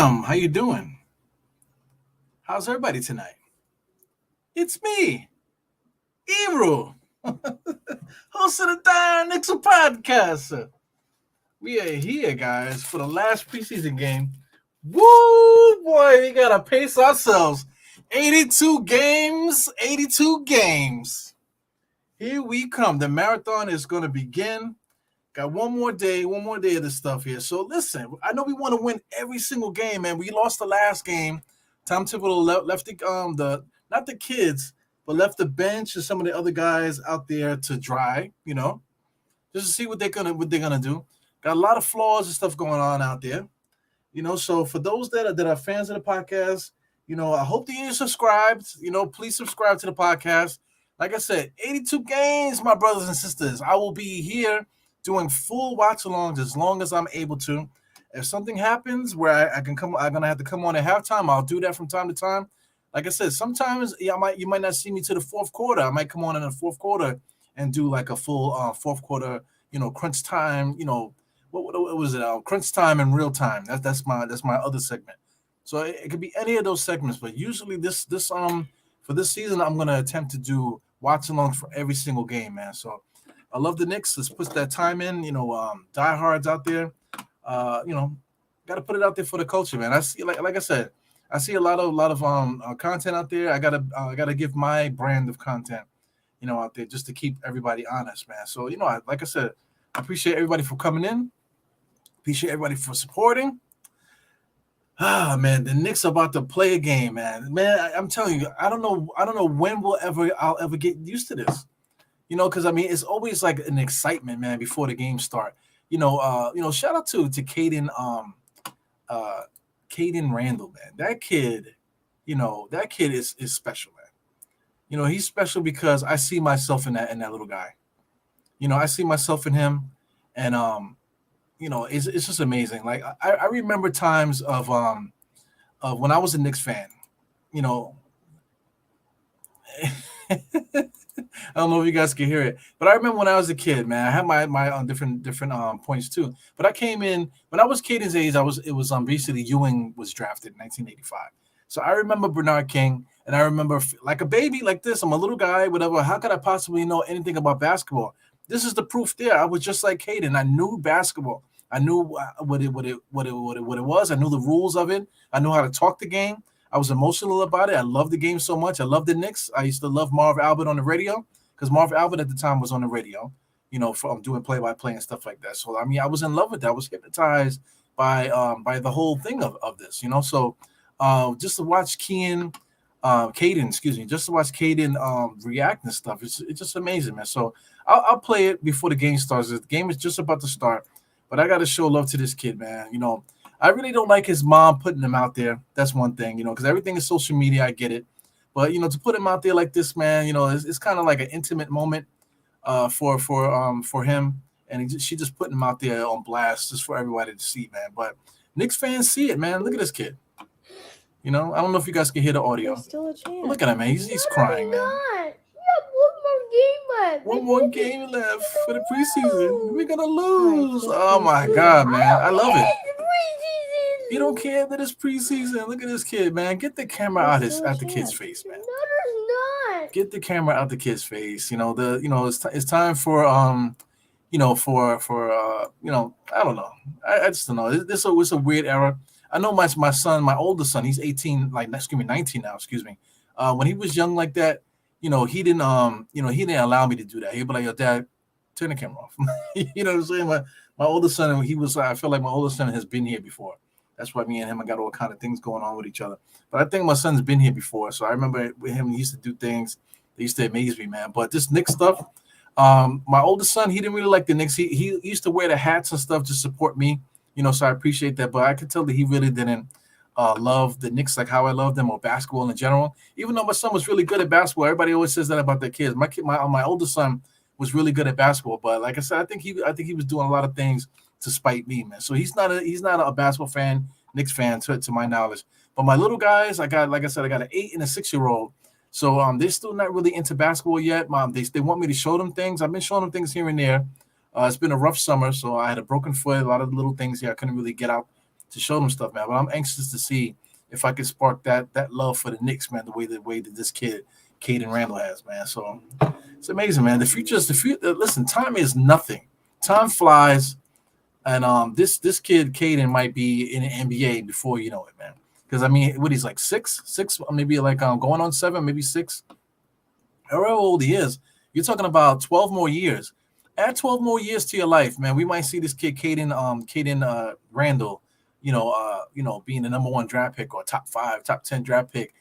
fam, how you doing? How's everybody tonight? It's me, Ebro, host of the Dire Knicks podcast. We are here, guys, for the last preseason game. Woo, boy, we gotta pace ourselves. 82 games, 82 games. Here we come. The marathon is gonna begin. Got one more day of this stuff here. So listen, I know we want to win every single game, man. We lost the last game. Tom Thibodeau left the not the kids, but left the bench and some of the other guys out there to dry, just to see what they're gonna do. Got a lot of flaws and stuff going on out there, So for those that are fans of the podcast, I hope that you're subscribed. Please subscribe to the podcast. Like I said, 82 games, my brothers and sisters. I will be here doing full watch-alongs as long as I'm able to. If something happens where I can come, I'm gonna have to come on at halftime. I'll do that from time to time. Like I said, sometimes you might not see me to the fourth quarter. I might come on in the fourth quarter and do like a full fourth quarter, crunch time. What was it? Crunch time in real time. That's my other segment. So it could be any of those segments, but usually this for this season I'm gonna attempt to do watch-alongs for every single game, man. So I love the Knicks. Let's put that time in. Diehards out there. Got to put it out there for the culture, man. I see, like I said, I see a lot of content out there. I gotta give my brand of content, out there just to keep everybody honest, man. So like I said, I appreciate everybody for coming in. Appreciate everybody for supporting. Ah, man, the Knicks are about to play a game, man. Man, I'm telling you, I don't know when I'll ever get used to this. Because I mean, it's always like an excitement, man, before the game start. Shout out to Caden, Caden Randall, man. That kid, is special, man. He's special because I see myself in that little guy. I see myself in him, and it's just amazing. Like I remember times of when I was a Knicks fan, you know. I don't know if you guys can hear it, but I remember when I was a kid, man. I had my different points too. But I came in when I was Caden's age. It was basically Ewing was drafted in 1985. So I remember Bernard King, and I remember like a baby like this. I'm a little guy, whatever. How could I possibly know anything about basketball? This is the proof there. I was just like Caden. I knew basketball. I knew what it was. I knew the rules of it. I knew how to talk the game. I was emotional about it. I loved the game so much. I loved the Knicks. I used to love Marv Albert on the radio because Marv Albert at the time was on the radio, from doing play-by-play and stuff like that. So I mean, I was in love with that. I was hypnotized by the whole thing of this, So just to watch Caden, excuse me, just to watch Caden react and stuff, it's just amazing, man. So I'll play it before the game starts. The game is just about to start, but I got to show love to this kid, man. I really don't like his mom putting him out there. That's one thing, because everything is social media. I get it. But, to put him out there like this, man, it's kind of like an intimate moment for him. And she just putting him out there on blast just for everybody to see, man. But Knicks fans see it, man. Look at this kid. I don't know if you guys can hear the audio. There's still a chance. Look at him, man. He's crying, man. One more game left for the preseason. We're going to lose. Oh, my God, man. I love it. You don't care that it's preseason. Look at this kid, man. Get the camera out the kid's face, man. No, there's not. Get the camera out the kid's face. It's time for I don't know. I just don't know. This is a weird era. I know my son, my oldest son, he's 18, 19 now, excuse me. When he was young like that, he didn't allow me to do that. He'd be like, "Yo, Dad, turn the camera off." You know what I'm saying? My oldest son, I feel like my oldest son has been here before. That's why me and him, I got all kind of things going on with each other. But I think my son's been here before. So I remember with him, he used to do things that used to amaze me, man. But this Knicks stuff, my oldest son, he didn't really like the Knicks. He used to wear the hats and stuff to support me, so I appreciate that. But I could tell that he really didn't love the Knicks like how I love them or basketball in general. Even though my son was really good at basketball, everybody always says that about their kids. My oldest son was really good at basketball, but like I said, I think he was doing a lot of things to spite me, man. So he's not a basketball fan, Knicks fan to my knowledge. But my little guys, like I said, I got an 8 and a 6-year-old. So they're still not really into basketball yet. They want me to show them things. I've been showing them things here and there. It's been a rough summer, so I had a broken foot, a lot of little things here. I couldn't really get out to show them stuff, man. But I'm anxious to see if I can spark that love for the Knicks, man. The way that this kid, Caden Randall, has, man. So it's amazing, man. The future is the future. Listen, time is nothing. Time flies, and this kid Caden might be in the NBA before you know it, man. Because I mean, what he's like six, maybe like going on 7, maybe 6. However old he is, you're talking about 12 more years. Add 12 more years to your life, man. We might see this kid, Caden Randall, being the number 1 draft pick or top 5, top 10 draft pick,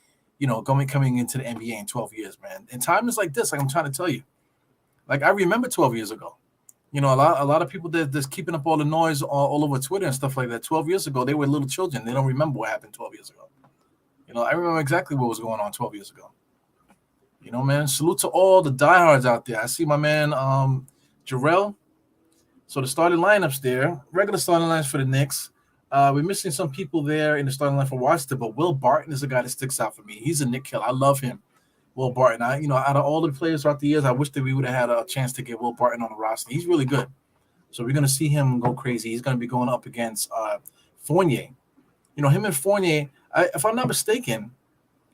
coming into the NBA in 12 years, man. And time is like this, like I'm trying to tell you. Like I remember 12 years ago. A lot of people that's keeping up all the noise all over Twitter and stuff like that. 12 years ago, they were little children. They don't remember what happened 12 years ago. I remember exactly what was going on 12 years ago. Man, salute to all the diehards out there. I see my man, Jarrell. So the starting lineups there, regular starting lines for the Knicks. We're missing some people there in the starting line for Washington, but Will Barton is a guy that sticks out for me. He's a Knick killer. I love him. Will Barton. Out of all the players throughout the years, I wish that we would have had a chance to get Will Barton on the roster. He's really good. So we're going to see him go crazy. He's going to be going up against Fournier. Him and Fournier, if I'm not mistaken,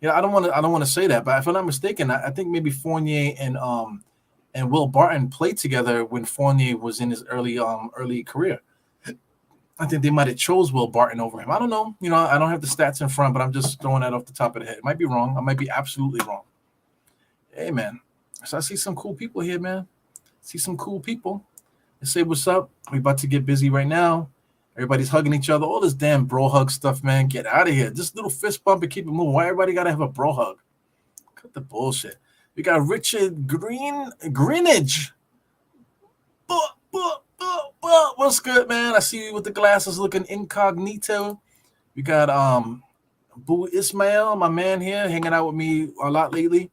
I don't want to say that, but if I'm not mistaken, I think maybe Fournier and Will Barton played together when Fournier was in his early career. I think they might have chose Will Barton over him. I don't know. I don't have the stats in front, but I'm just throwing that off the top of the head. It might be wrong. I might be absolutely wrong. Hey, man. So I see some cool people here, man. See some cool people. They say what's up. We about to get busy right now. Everybody's hugging each other. All this damn bro hug stuff, man. Get out of here. Just little fist bump and keep it moving. Why everybody got to have a bro hug? Cut the bullshit. We got Richard Greenidge. What's good, man? I see you with the glasses looking incognito. We got Boo Ismail, my man here, hanging out with me a lot lately.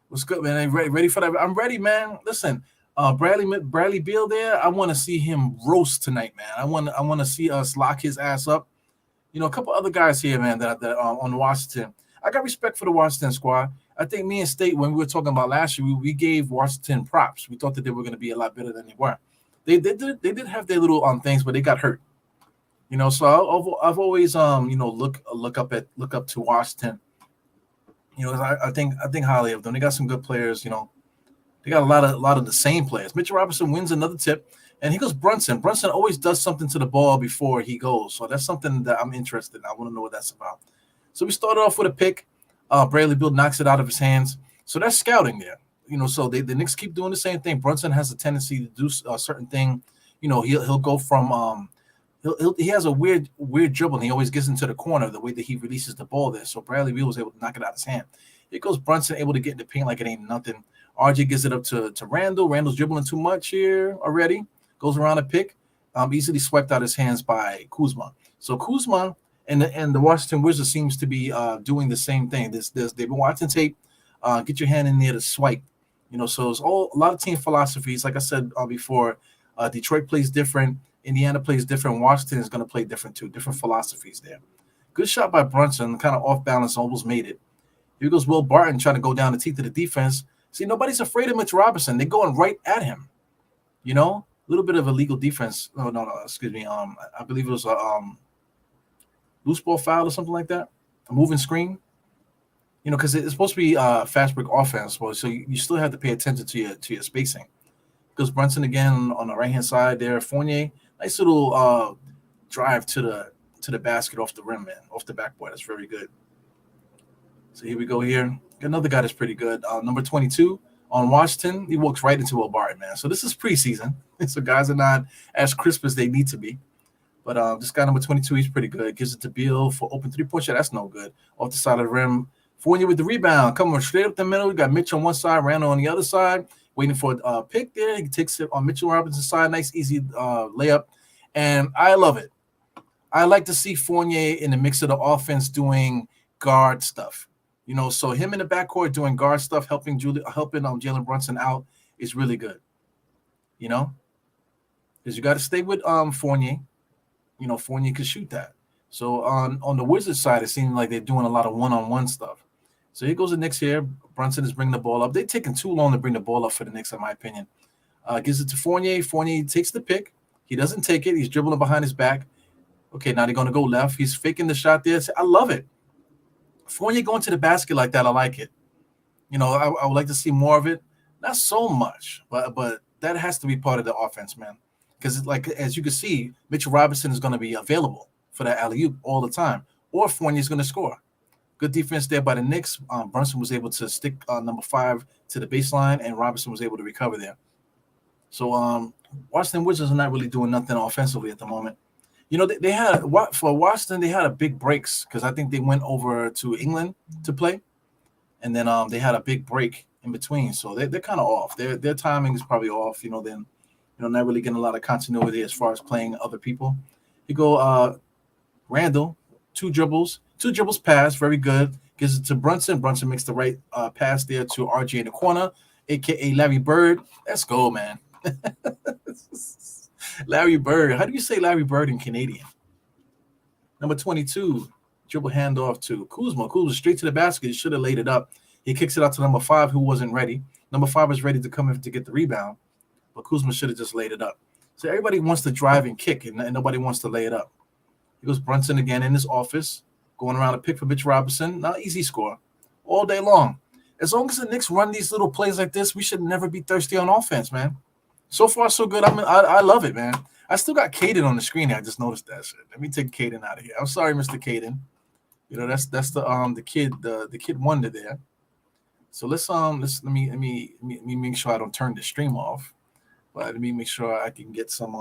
What's good, man? Ready for that? I'm ready, man. Listen, Bradley Beal there. I want to see him roast tonight, man. I want to see us lock his ass up. A couple other guys here, man, that on Washington. I got respect for the Washington squad. I think me and State, when we were talking about last year, we gave Washington props. We thought that they were going to be a lot better than they were. They did have their little things, but they got hurt. So I've always look up to Washington. I think highly of them. They got some good players. They got a lot of the same players. Mitchell Robinson wins another tip, and he goes Brunson. Brunson always does something to the ball before he goes, so that's something that I'm interested in. I want to know what that's about. So we started off with a pick. Bradley Beal knocks it out of his hands. So that's scouting there. So the Knicks keep doing the same thing. Brunson has a tendency to do a certain thing. He'll go from he has a weird dribble, and he always gets into the corner the way that he releases the ball there. So Bradley Beal was able to knock it out of his hand. Here goes Brunson, able to get in the paint like it ain't nothing. RJ gives it up to Randall. Randall's dribbling too much here already. Goes around a pick. Easily swiped out his hands by Kuzma. So Kuzma and the Washington Wizards seems to be doing the same thing. They've been watching tape. Get your hand in there to swipe. So it's a lot of team philosophies. Like I said before, Detroit plays different. Indiana plays different. Washington is going to play different too. Different philosophies there. Good shot by Brunson. Kind of off balance. Almost made it. Here goes Will Barton trying to go down the teeth of the defense. See, nobody's afraid of Mitch Robinson. They're going right at him. A little bit of illegal defense. No, excuse me. I believe it was a loose ball foul or something like that. A moving screen. Because it's supposed to be fast break offense, so you still have to pay attention to your spacing. Goes Brunson again on the right hand side there. Fournier, nice little drive to the basket off the rim, man, off the backboard. That's very good. So here we go here. Got another guy that's pretty good. Number 22 on Washington. He walks right into Will Barton, man. So this is preseason. So guys are not as crisp as they need to be. But this guy number 22, he's pretty good. Gives it to Beal for open three-point shot. That's no good. Off the side of the rim. Fournier with the rebound. Coming straight up the middle. We got Mitch on one side, Randall on the other side. Waiting for a pick there. He takes it on Mitchell Robinson's side. Nice, easy layup. And I love it. I like to see Fournier in the mix of the offense doing guard stuff. So him in the backcourt doing guard stuff, helping Jalen Brunson out is really good. Because you got to stay with Fournier. Fournier could shoot that. So on the Wizards side, it seems like they're doing a lot of one-on-one stuff. So here goes the Knicks here. Brunson is bringing the ball up. They're taking too long to bring the ball up for the Knicks, in my opinion. Gives it to Fournier. Fournier takes the pick. He doesn't take it. He's dribbling behind his back. Okay, now they're gonna go left. He's faking the shot there. I love it. Fournier going to the basket like that, I like it. I would like to see more of it. Not so much, but that has to be part of the offense, man. Because like as you can see, Mitchell Robinson is going to be available for that alley oop all the time, or Fournier is going to score. Good defense there by the Knicks. Brunson was able to stick number 5 to the baseline, and Robinson was able to recover there. So Washington Wizards are not really doing nothing offensively at the moment. They had for Washington they had a big breaks because I think they went over to England to play, and then they had a big break in between, so they're kind of off. Their timing is probably off. Then not really getting a lot of continuity as far as playing other people. You go Randall, two dribbles pass, very good. Gives it to Brunson. Brunson makes the right pass there to RJ in the corner, aka Larry Bird. Let's go, man. Larry Bird. How do you say Larry Bird in Canadian? Number 22, dribble handoff to Kuzma. Kuzma straight to the basket. He should have laid it up. He kicks it out to number 5, who wasn't ready. Number 5 was ready to come in to get the rebound, but Kuzma should have just laid it up. So everybody wants to drive and kick, and nobody wants to lay it up. He goes Brunson again in his office, going around to pick for Mitch Robinson. Not easy score all day long. As long as the Knicks run these little plays like this, we should never be thirsty on offense, man. So far, so good. I love it, man. I still got Caden on the screen here. I just noticed that shit. Let me take Caden out of here. I'm sorry, Mr. Caden. That's the kid wonder there. So let me make sure I don't turn the stream off. But let me make sure I can get some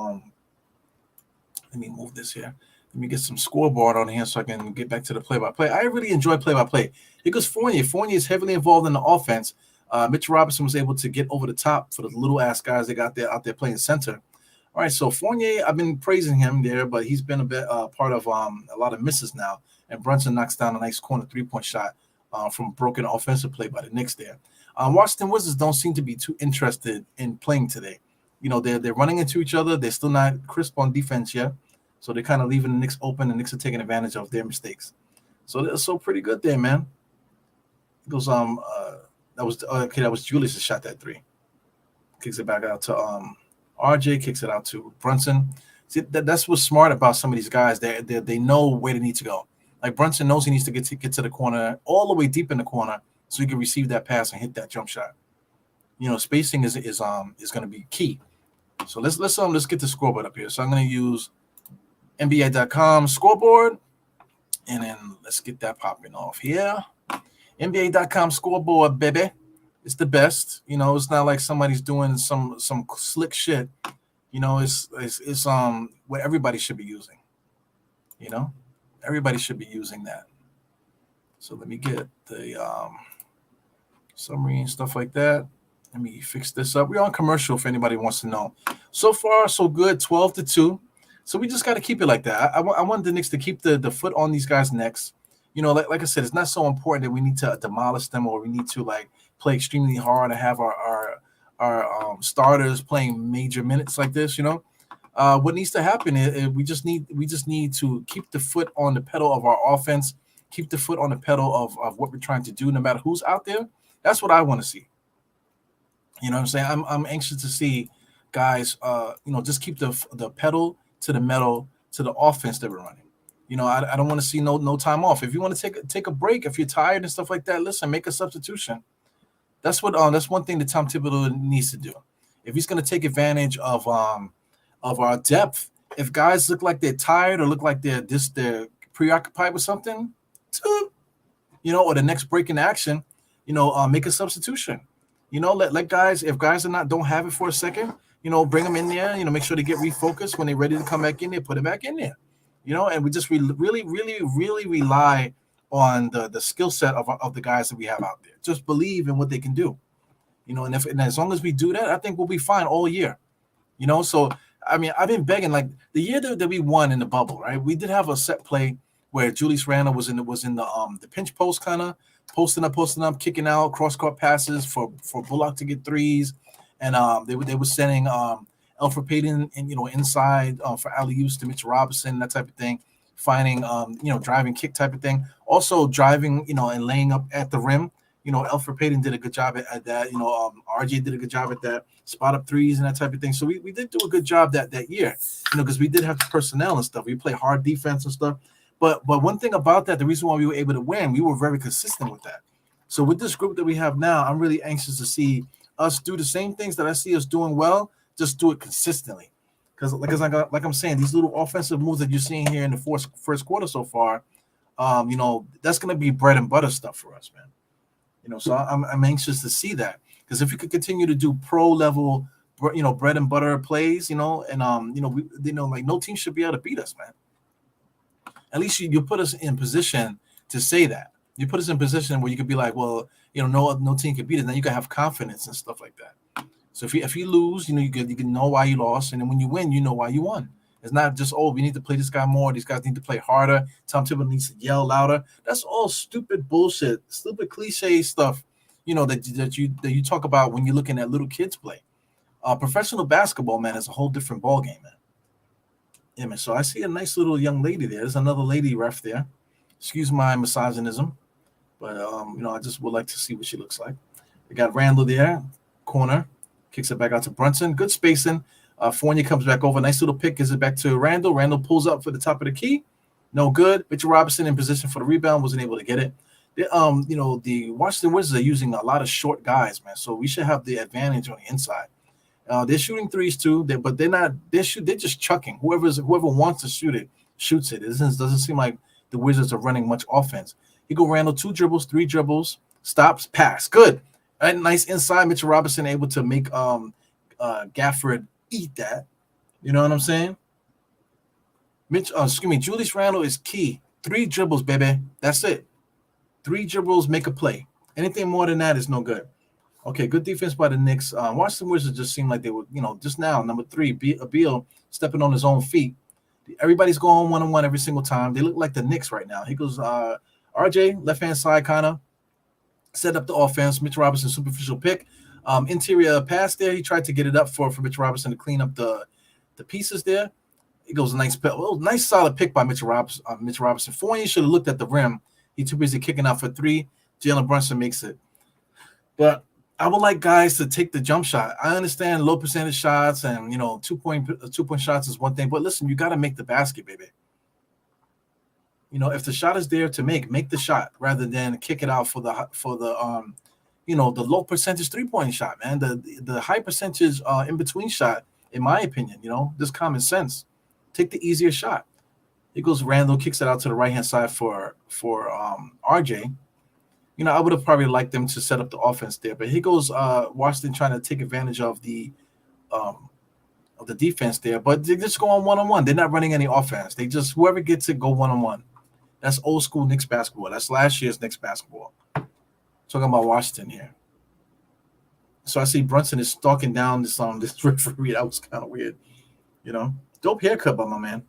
let me move this here. Let me get some scoreboard on here so I can get back to the play-by-play. I really enjoy play-by-play because Fournier is heavily involved in the offense. Mitch Robinson was able to get over the top for the little ass guys they got out there playing center. All right, so Fournier, I've been praising him there, but he's been a bit part of a lot of misses now. And Brunson knocks down a nice corner 3-point shot from broken offensive play by the Knicks there. Washington Wizards don't seem to be too interested in playing today. They're running into each other. They're still not crisp on defense yet. So they're kind of leaving the Knicks open. The Knicks are taking advantage of their mistakes. So they're so pretty good there, man. It goes that was Julius that shot that 3. Kicks it back out to RJ, kicks it out to Brunson. See, that's what's smart about some of these guys. They know where they need to go. Like Brunson knows he needs to get to the corner, all the way deep in the corner, so he can receive that pass and hit that jump shot. Spacing is going to be key. So let's get the scoreboard up here. So I'm going to use NBA.com scoreboard, and then let's get that popping off here. NBA.com scoreboard, baby. It's the best. It's not like somebody's doing some slick shit. It's what everybody should be using. Everybody should be using that. So let me get the summary and stuff like that. Let me fix this up. We're on commercial if anybody wants to know. So far, so good, 12-2. So we just got to keep it like that. I want the Knicks to keep the foot on these guys' necks. Like I said, it's not so important that we need to demolish them or we need to play extremely hard and have our starters playing major minutes like this. What needs to happen is we just need to keep the foot on the pedal of our offense, keep the foot on the pedal of what we're trying to do, no matter who's out there. That's what I want to see. You know what I'm saying? I'm anxious to see guys, just keep the pedal to the metal to the offense that we're running. I don't want to see no time off. If you want to take a break, if you're tired and stuff like that, listen, make a substitution. That's one thing that Tom Thibodeau needs to do. If he's going to take advantage of our depth, if guys look like they're tired or look like they're preoccupied with something, or the next break in action, make a substitution. Let guys, if guys don't have it for a second, bring them in there, make sure they get refocused. When they're ready to come back in there, put it back in there. And we just really, really, really rely on the skill set of the guys that we have out there. Just believe in what they can do, and as long as we do that, I think we'll be fine all year. So I mean, I've been begging, like the year that we won in the bubble, right? We did have a set play where Julius Randle was in the pinch post, kind of posting up, kicking out, cross court passes for Bullock to get threes, and they were sending Elfrid Payton inside for alley-oops to Mitch Robinson, that type of thing, finding driving kick type of thing, also driving and laying up at the rim, Alfred Payton did a good job at that. RJ did a good job at that, spot up threes and that type of thing. So we did do a good job that year, because we did have the personnel and stuff. We play hard defense and stuff. But one thing about that, the reason why we were able to win, we were very consistent with that. So with this group that we have now, I'm really anxious to see us do the same things that I see us doing well, just do it consistently. Because like I'm saying, these little offensive moves that you're seeing here in the first quarter so far, that's going to be bread and butter stuff for us, man. So I'm anxious to see that, because if we could continue to do pro level, bread and butter plays, like no team should be able to beat us, man. At least you put us in position to say that. You put us in position where you could be like, well, no team can beat us. Then you can have confidence and stuff like that. So if you lose, you can know why you lost, and then when you win, you know why you won. It's not just, we need to play this guy more. These guys need to play harder. Tom Thibodeau needs to yell louder. That's all stupid bullshit, stupid cliche stuff. That you talk about when you're looking at little kids play. Professional basketball, man, is a whole different ball game, man. Yeah, man. So I see a nice little young lady there. There's another lady ref there. Excuse my misogynism, but I just would like to see what she looks like. We got Randall there, corner, kicks it back out to Brunson. Good spacing. Fournier comes back over. Nice little pick. Gives it back to Randall. Randall pulls up for the top of the key. No good. Mitchell Robinson in position for the rebound. Wasn't able to get it. The Washington Wizards are using a lot of short guys, man. So we should have the advantage on the inside. They're shooting threes too, but they're not. They're just chucking. Whoever wants to shoot it, shoots it. It doesn't seem like the Wizards are running much offense. He go Randall, 2 dribbles, 3 dribbles, stops, pass. Good. Nice inside. Mitchell Robinson able to make Gafford eat that. You know what I'm saying? Julius Randle is key. 3 dribbles, baby. That's it. 3 dribbles, make a play. Anything more than that is no good. Okay, good defense by the Knicks. Washington Wizards just seemed like they were, just now, number 3, Beal stepping on his own feet. Everybody's going one-on-one every single time. They look like the Knicks right now. He goes, RJ, left-hand side kind of, set up the offense. Mitch Robinson, superficial pick. Interior pass there. He tried to get it up for Mitch Robinson to clean up the pieces there. It goes nice solid pick by Mitch Robinson. Fournier should have looked at the rim. He too busy kicking out for 3. Jalen Brunson makes it. But I would like guys to take the jump shot. I understand low percentage shots and 2-point shots is one thing, but listen, you got to make the basket, baby. If the shot is there to make the shot rather than kick it out for the the low percentage 3-point shot, man. The high percentage in between shot, in my opinion, just common sense. Take the easier shot. It goes Randall, kicks it out to the right hand side for RJ. I would have probably liked them to set up the offense there, but here goes Washington trying to take advantage of the defense there, but they just go on one-on-one. They're not running any offense. They just, whoever gets it, go one-on-one. That's old school Knicks basketball. That's last year's Knicks basketball. Talking about Washington here. So I see Brunson is stalking down this referee. That was kind of weird. Dope haircut by my man.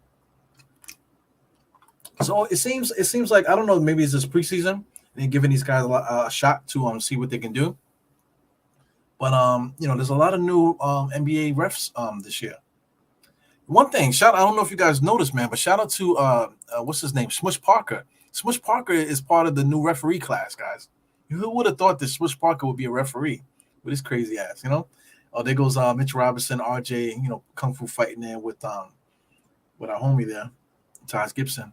So it seems like, I don't know, maybe it's just preseason. They're giving these guys a shot to see what they can do. But there's a lot of new NBA refs this year. One thing, I don't know if you guys noticed, man, but shout out to what's his name, Smush Parker. Smush Parker is part of the new referee class, guys. Who would have thought that Smush Parker would be a referee with his crazy ass, Oh, there goes Mitch Robinson, RJ, kung fu fighting there with our homie there, Taj Gibson.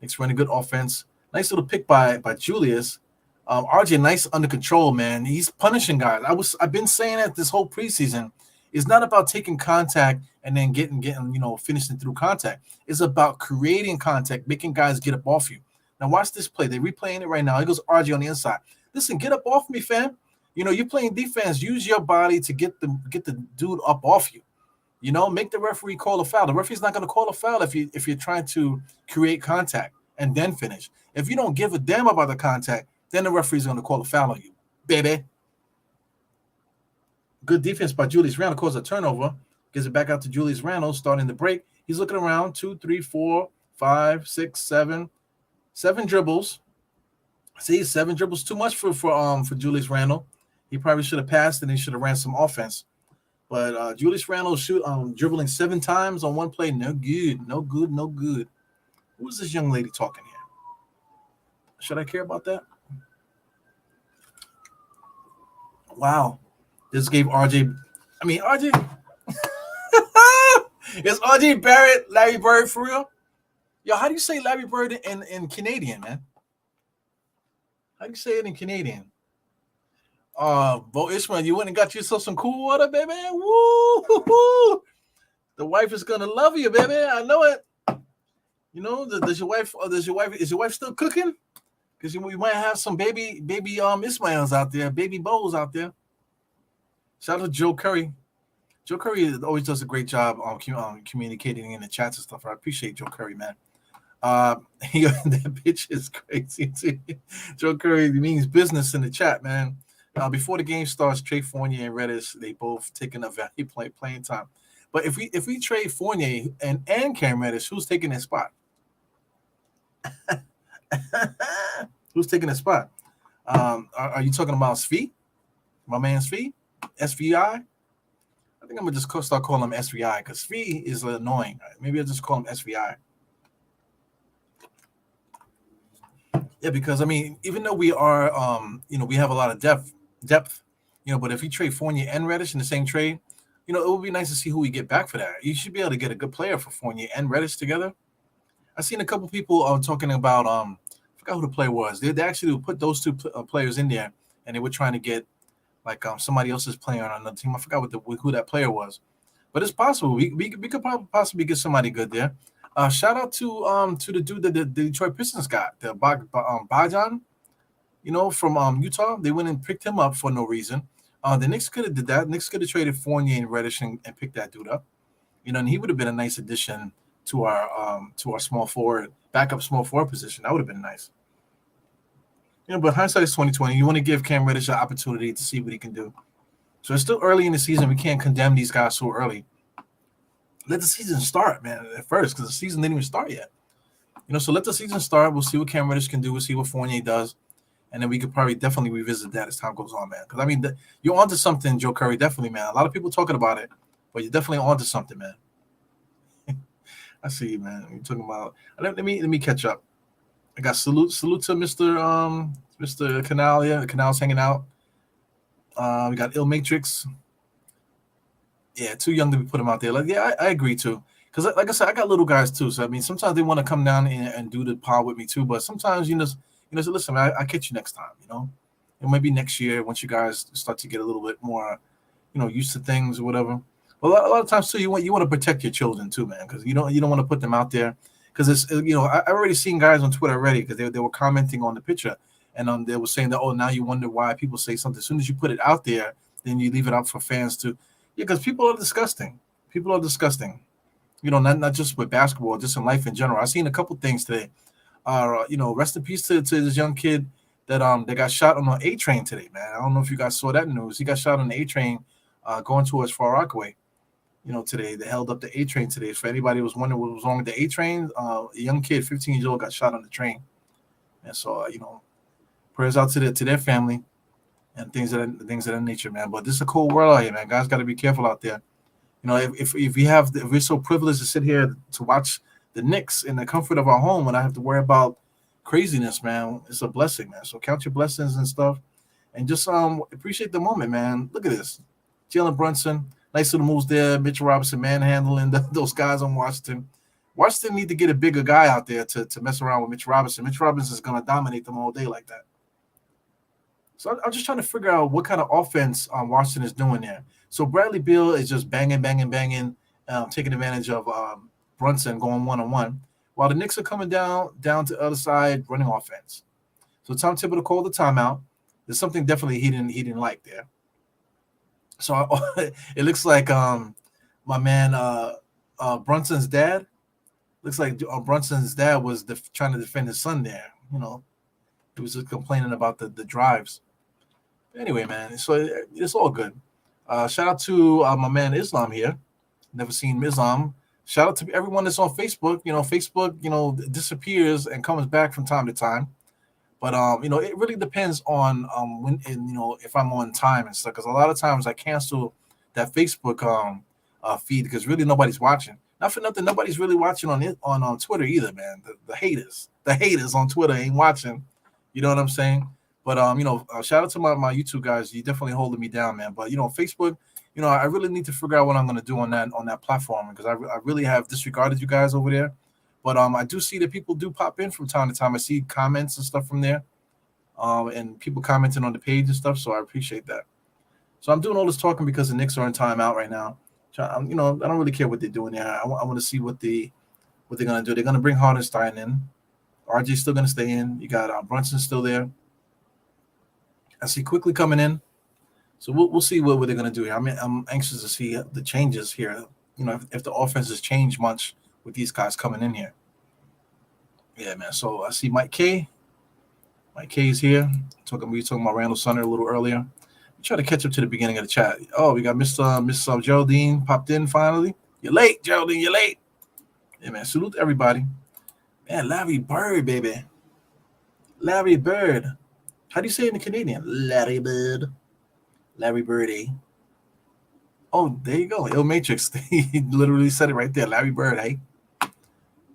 Knicks running good offense. Nice little pick by Julius. RJ, nice under control, man. He's punishing guys. I've been saying that this whole preseason. It's not about taking contact and then getting finishing through contact. It's about creating contact, making guys get up off you. Now watch this play. They're replaying it right now. It goes RJ on the inside. Listen, get up off me, fam. You're playing defense. Use your body to get the dude up off you. Make the referee call a foul. The referee's not going to call a foul if you're trying to create contact and then finish. If you don't give a damn about the contact, then the referee's going to call a foul on you, baby. Good defense by Julius Randle. Causes a turnover. Gives it back out to Julius Randle, starting the break. He's looking around. 2, 3, 4, 5, 6, 7. 7 dribbles. See, 7 dribbles too much for Julius Randle. He probably should have passed and he should have ran some offense. But Julius Randle dribbling 7 times on one play. No good. No good. No good. Who's this young lady talking here? Should I care about that? Wow. This gave RJ. I mean, RJ. Is RJ Barrett Larry Bird for real? Yo, how do you say Larry Bird in Canadian, man? How do you say it in Canadian? Bo Ishmael, you went and got yourself some cool water, baby. Woo! The wife is gonna love you, baby. I know it. You know, does your wife? Is your wife still cooking? Because we might have some baby Ismails out there, baby Bows out there. Shout out to Joe Curry. Joe Curry always does a great job on communicating in the chats and stuff. I appreciate Joe Curry, man. That bitch is crazy too. Joe Curry means business in the chat, man. Before the game starts, Trey Fournier and Reddish, they both taking a value playing time. But if we trade Fournier and Cam Reddish, who's taking that spot? Who's taking that spot? Are you talking about Svi? My man Svi? SVI? I think I'm gonna just start calling him SVI because Svi is annoying. Maybe I'll just call him SVI. Yeah, because I mean, even though we are, we have a lot of depth, but if we trade Fournier and Reddish in the same trade, it would be nice to see who we get back for that. You should be able to get a good player for Fournier and Reddish together. I seen a couple people talking about, I forgot who the player was. They actually put those two players in there, and they were trying to get like somebody else's player on another team. I forgot who that player was, but it's possible we could possibly get somebody good there. Shout out to the dude that the Detroit Pistons got, the Bajan, from Utah. They went and picked him up for no reason. The Knicks could have did that. Knicks could have traded Fournier and Reddish and picked that dude up. And he would have been a nice addition to our small forward, backup small forward position. That would have been nice. But hindsight is 2020. You want to give Cam Reddish an opportunity to see what he can do. So it's still early in the season. We can't condemn these guys so early. Let the season start, man, at first, because the season didn't even start yet. So let the season start. We'll see what Cam Reddish can do. We'll see what Fournier does. And then we could probably definitely revisit that as time goes on, man. Because, I mean, you're onto something, Joe Curry, definitely, man. A lot of people talking about it, but you're definitely onto something, man. I see you, man. You're talking about – let me catch up. I got salute to Mr. Canal. Yeah, the Canal's hanging out. We got Ill Matrix. Yeah, too young to put him out there. Like, yeah, I agree too. Because, like I said, I got little guys too. So I mean, sometimes they want to come down and do the pod with me too. But sometimes so listen, man, I catch you next time. It might be next year once you guys start to get a little bit more, used to things or whatever. But a lot of times too, you want to protect your children too, man, because you don't want to put them out there. Because it's I already seen guys on Twitter already because they were commenting on the picture and they were saying that, oh, now you wonder why people say something. As soon as you put it out there, then you leave it up for fans to. Yeah, because people are disgusting. People are disgusting. Not just with basketball, just in life in general. I seen a couple things today. Rest in peace to this young kid that got shot on an A train today, man. I don't know if you guys saw that news. He got shot on the A train going towards Far Rockaway. Today they held up the A train today. For anybody who was wondering what was wrong with the A train, a young kid, 15 years old, got shot on the train. And so, prayers out to their family. And things of that nature, man. But this is a cold world out here, man. Guys got to be careful out there. If we're so privileged to sit here to watch the Knicks in the comfort of our home and I have to worry about craziness, man, it's a blessing, man. So count your blessings and stuff, and just appreciate the moment, man. Look at this, Jalen Brunson, nice little moves there. Mitchell Robinson manhandling those guys on Washington. Washington need to get a bigger guy out there to mess around with Mitchell Robinson. Mitchell Robinson is going to dominate them all day like that. So I'm just trying to figure out what kind of offense Washington is doing there. So Bradley Beal is just banging, taking advantage of Brunson going one-on-one, while the Knicks are coming down to the other side running offense. So Tom Thibodeau called the timeout. There's something definitely he didn't like there. So it looks like my man Brunson's dad. Looks like Brunson's dad was trying to defend his son there. He was just complaining about the drives. Anyway, man, so it's all good. Shout out to my man Islam here. Never seen Islam. Shout out to everyone that's on Facebook. Facebook, disappears and comes back from time to time. But it really depends on when and if I'm on time and stuff. Because a lot of times I cancel that Facebook feed because really nobody's watching. Not for nothing, nobody's really watching on Twitter either, man. The haters on Twitter ain't watching. You know what I'm saying? But shout out to my YouTube guys. You definitely holding me down, man. But Facebook, I really need to figure out what I'm gonna do on that platform because I really have disregarded you guys over there. But I do see that people do pop in from time to time. I see comments and stuff from there, and people commenting on the page and stuff. So I appreciate that. So I'm doing all this talking because the Knicks are in timeout right now. I don't really care what they're doing there. I want to see what they're gonna do. They're gonna bring Hardenstein in. RJ's still gonna stay in. You got Brunson still there. I see quickly coming in. So we'll see what they're gonna do here. I'm anxious to see the changes here. If the offense has changed much with these guys coming in here. Yeah, man. So I see Mike K. Mike K is here. We were talking about Randall Sunner a little earlier. Try to catch up to the beginning of the chat. Oh, we got Miss Geraldine popped in finally. You're late, Geraldine. You're late. Yeah, man. Salute to everybody. Man, Larry Bird, baby. Larry Bird. How do you say it in the Canadian? Larry Bird. Larry Bird, Oh, there you go. Il Matrix. He literally said it right there. Larry Bird, You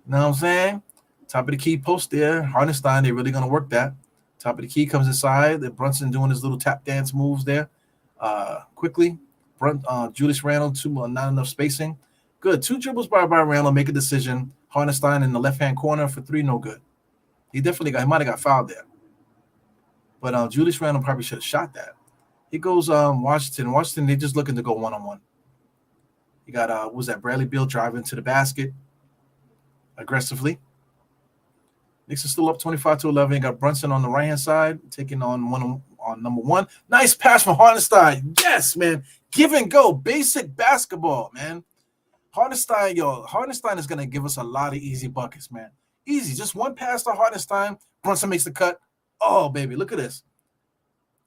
know what I'm saying? Top of the key post there. Hardenstein, they're really going to work that. Top of the key comes inside. The Brunson doing his little tap dance moves there. Quickly. Julius Randle, not enough spacing. Good. 2 dribbles by Randle, make a decision. Hardenstein in the left-hand corner for 3, no good. He might have got fouled there. But Julius Randle probably should have shot that. He goes Washington. Washington, they're just looking to go one-on-one. You got, what was that, Bradley Beal driving to the basket aggressively. Knicks are still up 25-11. You got Brunson on the right-hand side, taking on number 1. Nice pass from Hardenstein. Yes, man. Give and go. Basic basketball, man. Hardenstein is going to give us a lot of easy buckets, man. Easy. Just one pass to Hardenstein. Brunson makes the cut. Oh, baby. Look at this.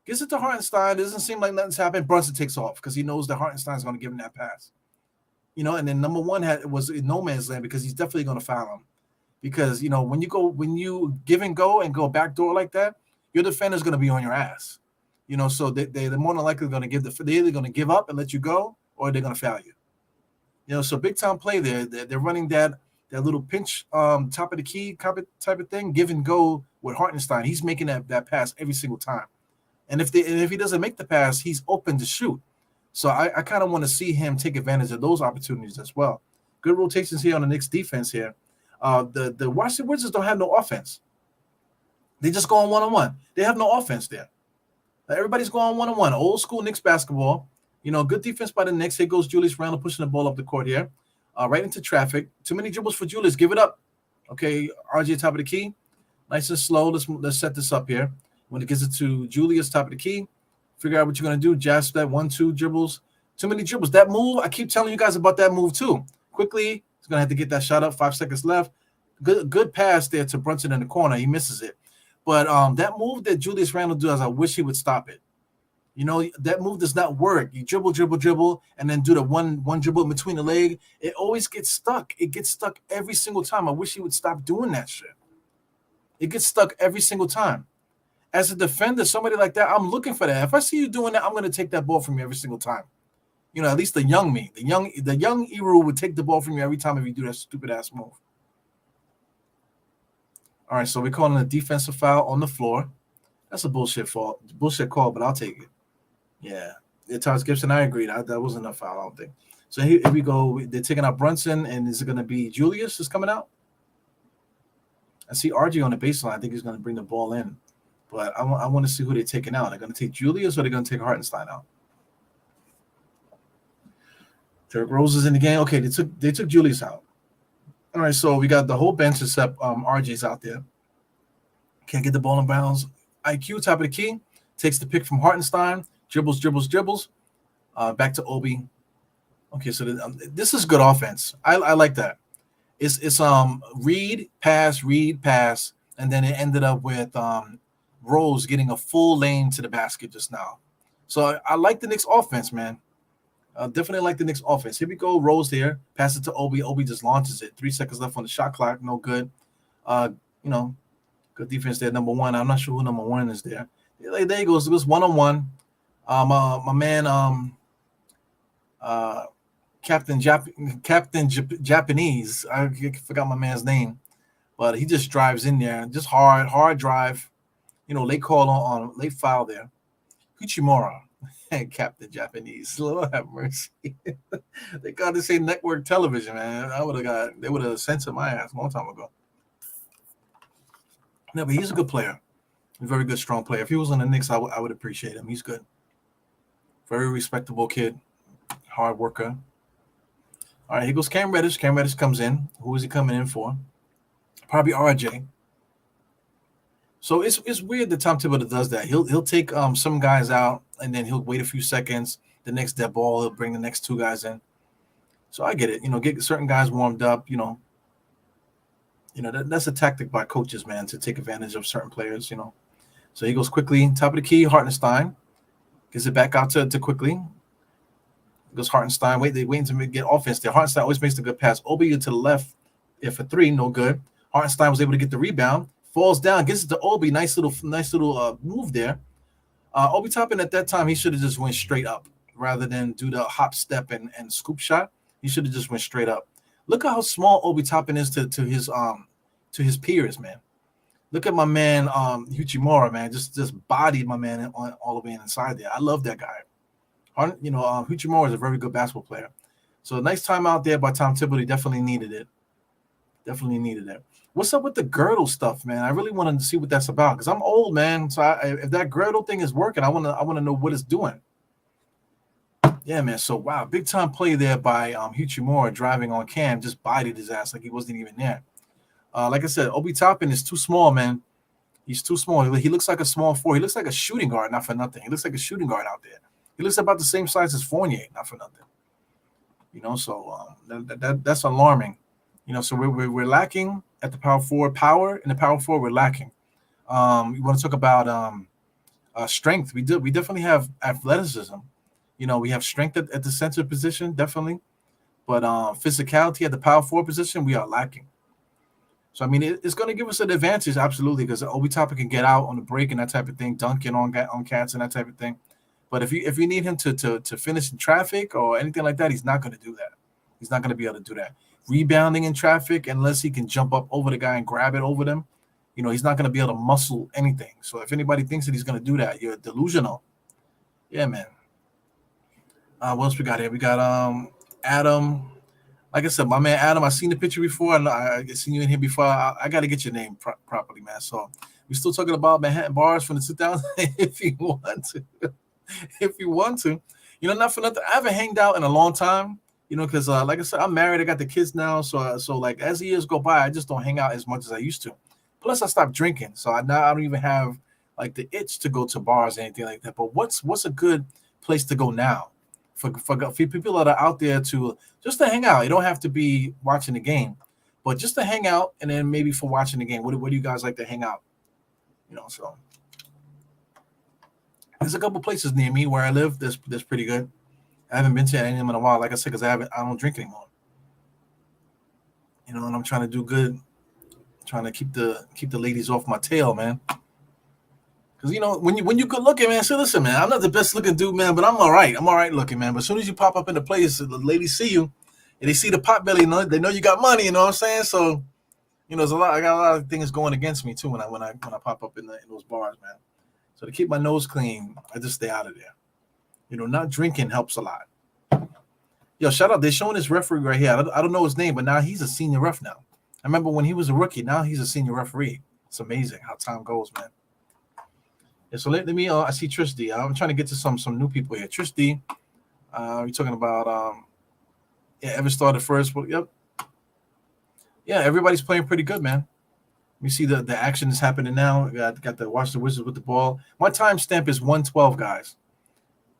Gets it to Hartenstein. It doesn't seem like nothing's happened. Brunson takes off because he knows that Hartenstein's going to give him that pass. And then number 1 was in no man's land because he's definitely going to foul him. Because, when you give and go backdoor like that, your defender's going to be on your ass. So they're more than likely going to they're either going to give up and let you go or they're going to foul you. So big time play there. They're running that little pinch top of the key type of thing, give and go with Hartenstein. He's making that pass every single time. And if he doesn't make the pass, he's open to shoot. So I kind of want to see him take advantage of those opportunities as well. Good rotations here on the Knicks defense here. The Washington Wizards don't have no offense. They just go on one-on-one. They have no offense there. Everybody's going one-on-one. Old school Knicks basketball. Good defense by the Knicks. Here goes Julius Randle pushing the ball up the court here. Right into traffic. Too many dribbles for Julius. Give it up. Okay, RJ top of the key. Nice and slow. Let's set this up here. When it gets it to Julius, top of the key, figure out what you're going to do. Jazz that 1-2 dribbles. Too many dribbles. That move, I keep telling you guys about that move too. Quickly, he's going to have to get that shot up. 5 seconds left. Good pass there to Brunson in the corner. He misses it. But that move that Julius Randle does, I wish he would stop it. That move does not work. You dribble, and then do the one dribble in between the leg. It always gets stuck. It gets stuck every single time. I wish he would stop doing that shit. It gets stuck every single time. As a defender, somebody like that, I'm looking for that. If I see you doing that, I'm going to take that ball from you every single time. At least the young me, the young Eru would take the ball from you every time if you do that stupid ass move. All right, so we're calling a defensive foul on the floor. That's a bullshit call, but I'll take it. Yeah, Tyrese Gibson, I agree. That wasn't a foul, I don't think. So here we go. They're taking out Brunson, and is it going to be Julius is coming out? I see RJ on the baseline. I think he's going to bring the ball in. But I want to see who they're taking out. They're going to take Julius or they're going to take Hartenstein out. Derrick Rose is in the game. Okay, they took Julius out. All right, so we got the whole bench except RJ's out there. Can't get the ball in bounds. IQ, top of the key, takes the pick from Hartenstein. Dribbles. Back to Obi. Okay, so this is good offense. I like that. It's read, pass, and then it ended up with Rose getting a full lane to the basket just now. So I like the Knicks offense, man. Definitely like the Knicks offense. Here we go. Rose here. Pass it to Obi. Obi just launches it. 3 seconds left on the shot clock. No good. Good defense there. Number 1. I'm not sure who number 1 is there. There he goes. It goes one-on-one. My man, Captain Japanese. I forgot my man's name. But he just drives in there. Just hard drive. late call on late foul there. Kuchimura capped the Japanese. Lord have mercy. They got to say network television, man. They would have censored my ass a long time ago. No, but he's a good player. A very good, strong player. If he was on the Knicks, I would appreciate him. He's good. Very respectable kid. Hard worker. All right, here goes Cam Reddish. Cam Reddish comes in. Who is he coming in for? Probably RJ. So it's weird that Tom Thibodeau does that. He'll take some guys out and then he'll wait a few seconds. The next dead ball, he'll bring the next two guys in. So I get it. Get certain guys warmed up. That's a tactic by coaches, man, to take advantage of certain players. So he goes quickly, top of the key. Hartenstein gives it back out to quickly. Goes Hartenstein. Waiting to get offense there. Hartenstein always makes a good pass. Obi to the left, for three, no good. Hartenstein was able to get the rebound. Falls down, gets it to Obi. Nice little move there. Obi Toppin at that time, he should have just went straight up rather than do the hop step and scoop shot. He should have just went straight up. Look at how small Obi Toppin is to his peers, man. Look at my man Uchimura, man. Just bodied my man all the way inside there. I love that guy. Uchimura is a very good basketball player. So a nice timeout there by Tom Thibodeau. He definitely needed it. What's up with the girdle stuff, man? I really want to see what that's about because I'm old, man. So if that girdle thing is working, I want to know what it's doing. Yeah, man. So wow, big time play there by Uchimura driving on Cam, just bodied his ass like he wasn't even there. Like I said, Obi Toppin is too small, man. He's too small. He looks like a small four. He looks like a shooting guard, not for nothing. He looks like a shooting guard out there. He looks about the same size as Fournier, not for nothing. So that's alarming. So we're lacking at the power forward. Power in the power forward, we're lacking. We want to talk about strength. We definitely have athleticism. We have strength at the center position, definitely. But physicality at the power forward position, we are lacking. So, I mean, it's going to give us an advantage, absolutely, because Obi Toppin can get out on the break and that type of thing, dunking on cats and that type of thing. But if you need him to finish in traffic or anything like that, he's not going to do that. He's not going to be able to do that. Rebounding in traffic, unless he can jump up over the guy and grab it over them, he's not going to be able to muscle anything. So if anybody thinks that he's going to do that, you're delusional. Yeah, man. What else we got here? We got Adam. Like I said, my man Adam, I've seen the picture before. I've seen you in here before. I got to get your name properly, man. So we're still talking about Manhattan bars from the 2000s if you want to. If you want to. Not for nothing. I haven't hanged out in a long time, because like I said, I'm married. I got the kids now. So like as the years go by, I just don't hang out as much as I used to. Plus, I stopped drinking. So I don't even have like the itch to go to bars or anything like that. But what's a good place to go now? For people that are out there to just to hang out. You don't have to be watching the game, but just to hang out and then maybe for watching the game. What do you guys like to hang out? So there's a couple places near me where I live that's pretty good. I haven't been to any of them in a while, like I said, because I don't drink anymore. And I'm trying to do good, trying to keep the ladies off my tail, man. Because when you good looking, man. So listen, man, I'm not the best looking dude, man, but I'm all right. I'm all right looking, man. But as soon as you pop up in the place, the ladies see you, and they see the pot belly, they know you got money. You know what I'm saying? So, there's I got a lot of things going against me too when I pop up in those bars, man. So to keep my nose clean, I just stay out of there. Not drinking helps a lot. Yo, shout out! They're showing this referee right here. I don't know his name, but now he's a senior ref now. I remember when he was a rookie. Now he's a senior referee. It's amazing how time goes, man. So let me. I see Trish D. I'm trying to get to some new people here. Trish D. We're talking about. Ever started first? Well, yep. Yeah, everybody's playing pretty good, man. You see the action is happening now. Got to watch the Wizards with the ball. My time stamp is 112, guys.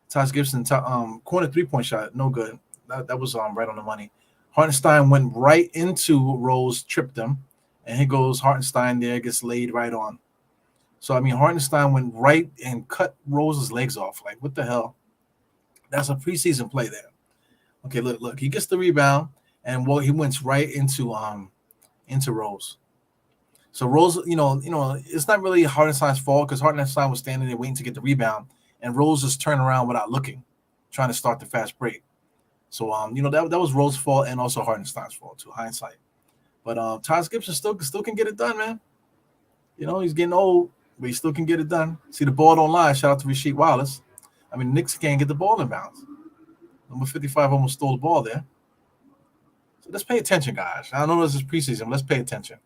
Taj Gibson, corner 3-point shot, no good. That was right on the money. Hartenstein went right into Rose, tripped him, and here goes Hartenstein there, gets laid right on. So, I mean, Hartenstein went right and cut Rose's legs off. Like, what the hell? That's a preseason play there. Okay, look. He gets the rebound, and he went right into Rose. So Rose, it's not really Hartenstein's fault because Hartenstein was standing there waiting to get the rebound, and Rose just turned around without looking, trying to start the fast break. So, that was Rose's fault and also Hartenstein's fault too, hindsight. But Taj Gibson still can get it done, man. He's getting old. but he still can get it done. See the ball don't lie. Shout out to Rasheed Wallace. I mean, Knicks can't get the ball in bounds. Number 55 almost stole the ball there. So let's pay attention, guys. I know this is preseason. But let's pay attention.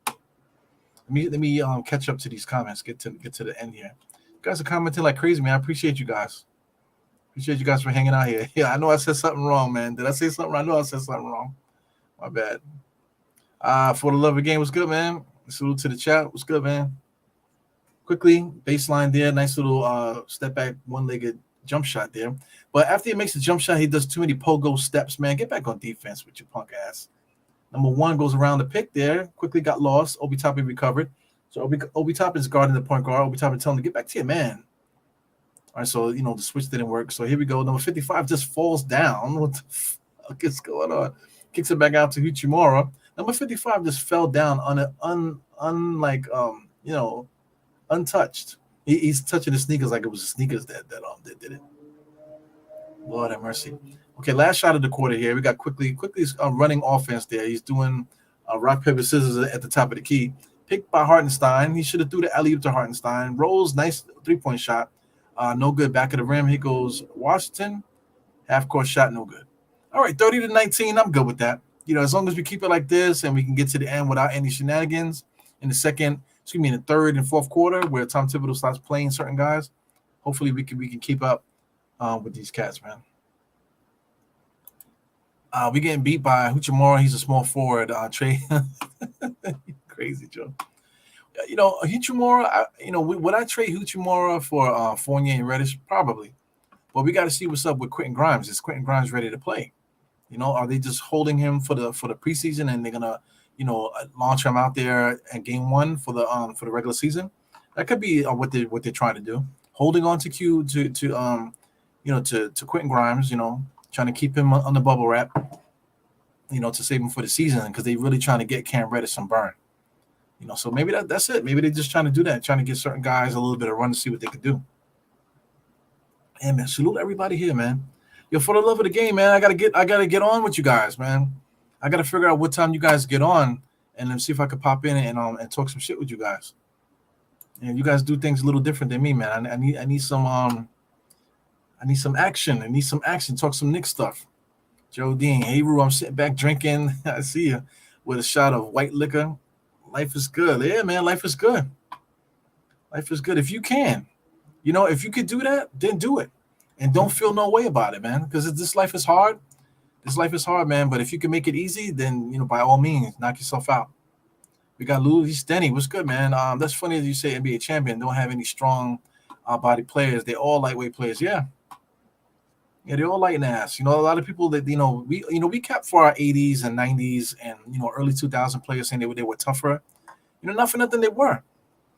Let me catch up to these comments. Get to the end here. You guys are commenting like crazy, man. I appreciate you guys. Appreciate you guys for hanging out here. Yeah, I know I said something wrong, man. Did I say something? I know I said something wrong. My bad. For the love of the game was good, man. Salute to the chat. What's good, man? Quickly, baseline there. Nice little step back, one-legged jump shot there. But after he makes the jump shot, he does too many pogo steps, man. Get back on defense with your punk ass. Number one goes around the pick there. Quickly got lost. Obi Toppin recovered. So Obi Toppin's guarding the point guard. Obi Toppin telling him to get back to your man. All right, so, the switch didn't work. So here we go. Number 55 just falls down. What the fuck is going on? Kicks it back out to Uchimura. Number 55 just fell down untouched. He's touching the sneakers like it was the sneakers that did it. Lord have mercy. Okay, last shot of the quarter here. We got quickly running offense there. He's doing rock, paper, scissors at the top of the key. Picked by Hartenstein. He should have threw the alley-oop to Hartenstein. Rolls, nice three-point shot. No good. Back of the rim. Here goes Washington. Half-court shot, no good. All right, 30-19. I'm good with that. As long as we keep it like this and we can get to the end without any shenanigans in the third and fourth quarter where Tom Thibodeau starts playing certain guys, hopefully we can keep up with these cats, man. We getting beat by Huchimura. He's a small forward. Trey, crazy Joe. Huchimura. Would I trade Huchimura for Fournier and Reddish? Probably, but we got to see what's up with Quentin Grimes. Is Quentin Grimes ready to play? Are they just holding him for the preseason and they're gonna launch him out there at game one for the regular season? That could be what they're trying to do. Holding on to Quentin Grimes, trying to keep him on the bubble wrap, to save him for the season because they're really trying to get Cam Reddish some burn. So maybe that's it. Maybe they're just trying to do that, trying to get certain guys a little bit of run to see what they could do. Hey man, salute everybody here, man. Yo, for the love of the game, man, I gotta get on with you guys, man. I gotta figure out what time you guys get on, and then see if I could pop in and talk some shit with you guys. And you guys do things a little different than me, man. I need some action. I need some action. Talk some Knicks stuff. Joe Dean, hey Rue, I'm sitting back drinking. I see you with a shot of white liquor. Life is good. Yeah, man, life is good. Life is good if you can. If you could do that, then do it. And don't feel no way about it, man, because this life is hard. This life is hard, man. But if you can make it easy, then, by all means, knock yourself out. We got Louis Denny. What's good, man? That's funny that you say NBA champion don't have any strong body players. They're all lightweight players. Yeah. Yeah, they're all light in the ass. A lot of people that, we kept for our 80s and 90s and, early 2000 players saying they were tougher. Not for nothing they were.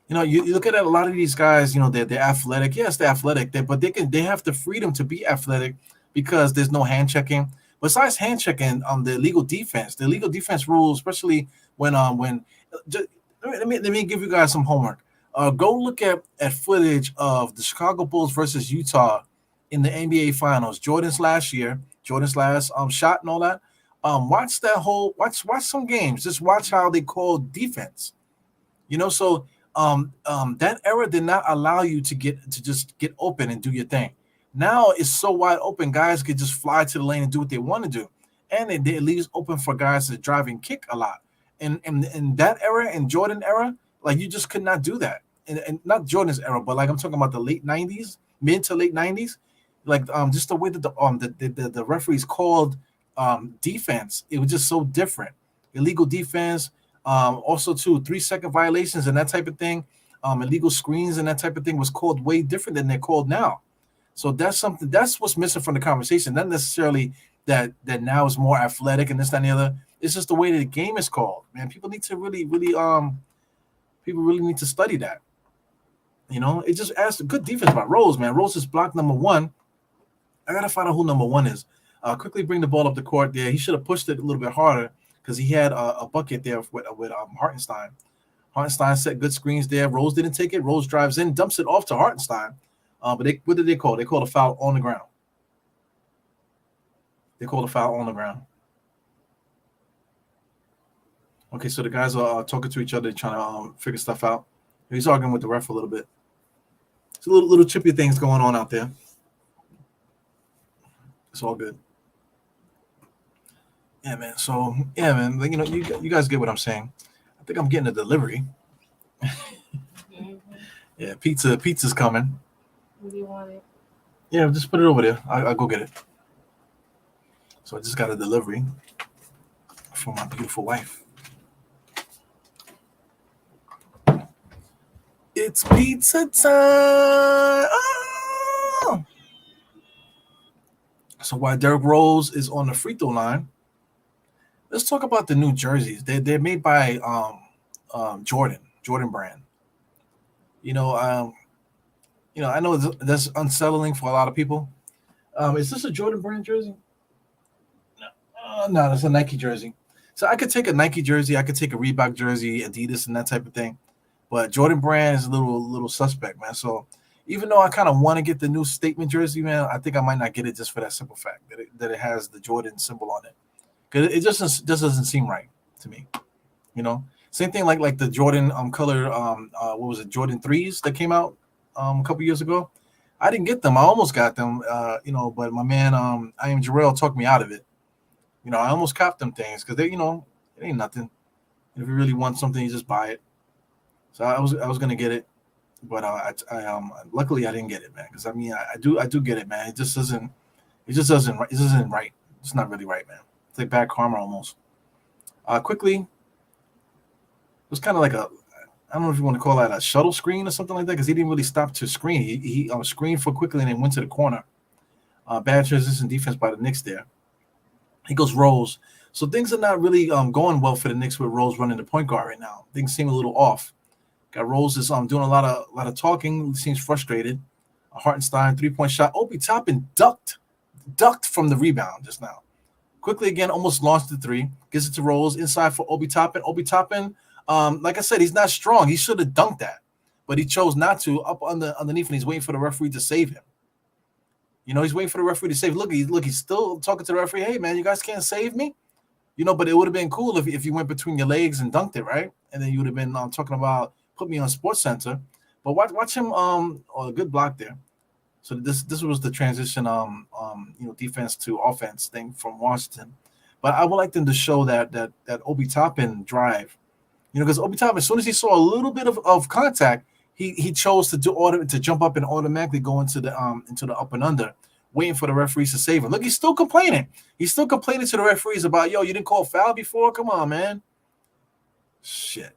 You look at a lot of these guys, they're athletic. Yes, they're athletic, but they have the freedom to be athletic because there's no hand checking. Besides hand checking, the illegal defense rules, especially when let me give you guys some homework. Go look at footage of the Chicago Bulls versus Utah in the NBA Finals. Jordan's last shot and all that. Watch some games. Just watch how they call defense. So. That era did not allow you to just get open and do your thing. Now it's so wide open, guys could just fly to the lane and do what they want to do, and it leaves open for guys to drive and kick a lot. And in that era, in Jordan era, like you just could not do that. And not Jordan's era, but like I'm talking about the late '90s, mid to late '90s, like just the way that the referees called defense, it was just so different. Illegal defense. Also, 3-second violations and that type of thing, illegal screens and that type of thing was called way different than they're called now. So that's what's missing from the conversation. Not necessarily that now is more athletic and this, that, and the other. It's just the way that the game is called, man. People need to really need to study that. It just asks good defense by Rose, man. Rose is blocked number one. I gotta find out who number one is. Quickly bring the ball up the court there. He should have pushed it a little bit harder, because he had a bucket there with Hartenstein. Hartenstein set good screens there. Rose didn't take it. Rose drives in, dumps it off to Hartenstein. But what did they call? They called a foul on the ground. Okay, so the guys are talking to each other, trying to figure stuff out. He's arguing with the ref a little bit. It's a little chippy things going on out there. It's all good. Yeah, man. So yeah, man. Like, you guys get what I'm saying. I think I'm getting a delivery. Yeah, pizza's coming. Do you want it? Yeah, just put it over there. I'll go get it. So I just got a delivery from my beautiful wife. It's pizza time. Oh! So while Derrick Rose is on the free throw line, let's talk about the new jerseys. They're made by Jordan brand. You know, um, I know that's unsettling for a lot of people. Is this a Jordan brand jersey? No, that's a Nike jersey. So I could take a Nike jersey, I could take a Reebok jersey, Adidas, and that type of thing. But Jordan Brand is a little suspect, man. So even though I kind of want to get the new statement jersey, man, I think I might not get it just for that simple fact that it has the Jordan symbol on it. Because it just doesn't seem right to me. You know, same thing like the Jordan color what was it, Jordan threes that came out a couple years ago. I didn't get them. I almost got them. But my man I am Jarrell talked me out of it. I almost copped them things because it ain't nothing. If you really want something, you just buy it. So I was gonna get it, but luckily I didn't get it, man. Because I do get it, man. It just isn't right. It's not really right, man. It's like bad karma almost. Quickly, it was kind of like I don't know if you want to call that a shuttle screen or something like that because he didn't really stop to screen. He screened for quickly and then went to the corner. Bad transition defense by the Knicks there. He goes Rose. So things are not really going well for the Knicks with Rose running the point guard right now. Things seem a little off. Got Rose is doing a lot of talking. Seems frustrated. Hartenstein 3-point shot. Obi Toppin ducked from the rebound just now. Quickly again, almost launched the three. Gives it to Rose inside for Obi Toppin. Obi Toppin, like I said, he's not strong. He should have dunked that, but he chose not to. Up underneath, and he's waiting for the referee to save him. He's waiting for the referee to save. He's still talking to the referee. Hey, man, you guys can't save me. But it would have been cool if you went between your legs and dunked it, right? And then you would have been talking about put me on Sports Center. But watch him. A good block there. So this was the transition defense to offense thing from Washington. But I would like them to show that Obi Toppin drive. Because Obi Toppin, as soon as he saw a little bit of contact, he chose to jump up and automatically go into the up and under, waiting for the referees to save him. Look, he's still complaining. He's still complaining to the referees about, yo, you didn't call foul before? Come on, man. Shit.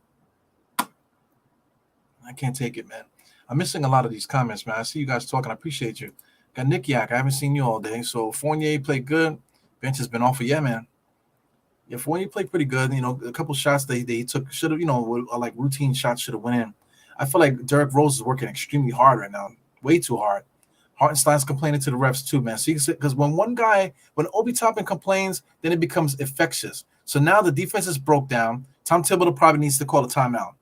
I can't take it, man. I'm missing a lot of these comments, man. I see you guys talking. I appreciate you. Got Nick Yak. I haven't seen you all day. So Fournier played good. Bench has been off of, yeah, man. Yeah, Fournier played pretty good. A couple shots they took should have, like routine shots should have went in. I feel like Derrick Rose is working extremely hard right now. Way too hard. Hartenstein's complaining to the refs too, man. So because when Obi Toppin complains, then it becomes infectious. So now the defense is broke down. Tom Thibodeau probably needs to call a timeout.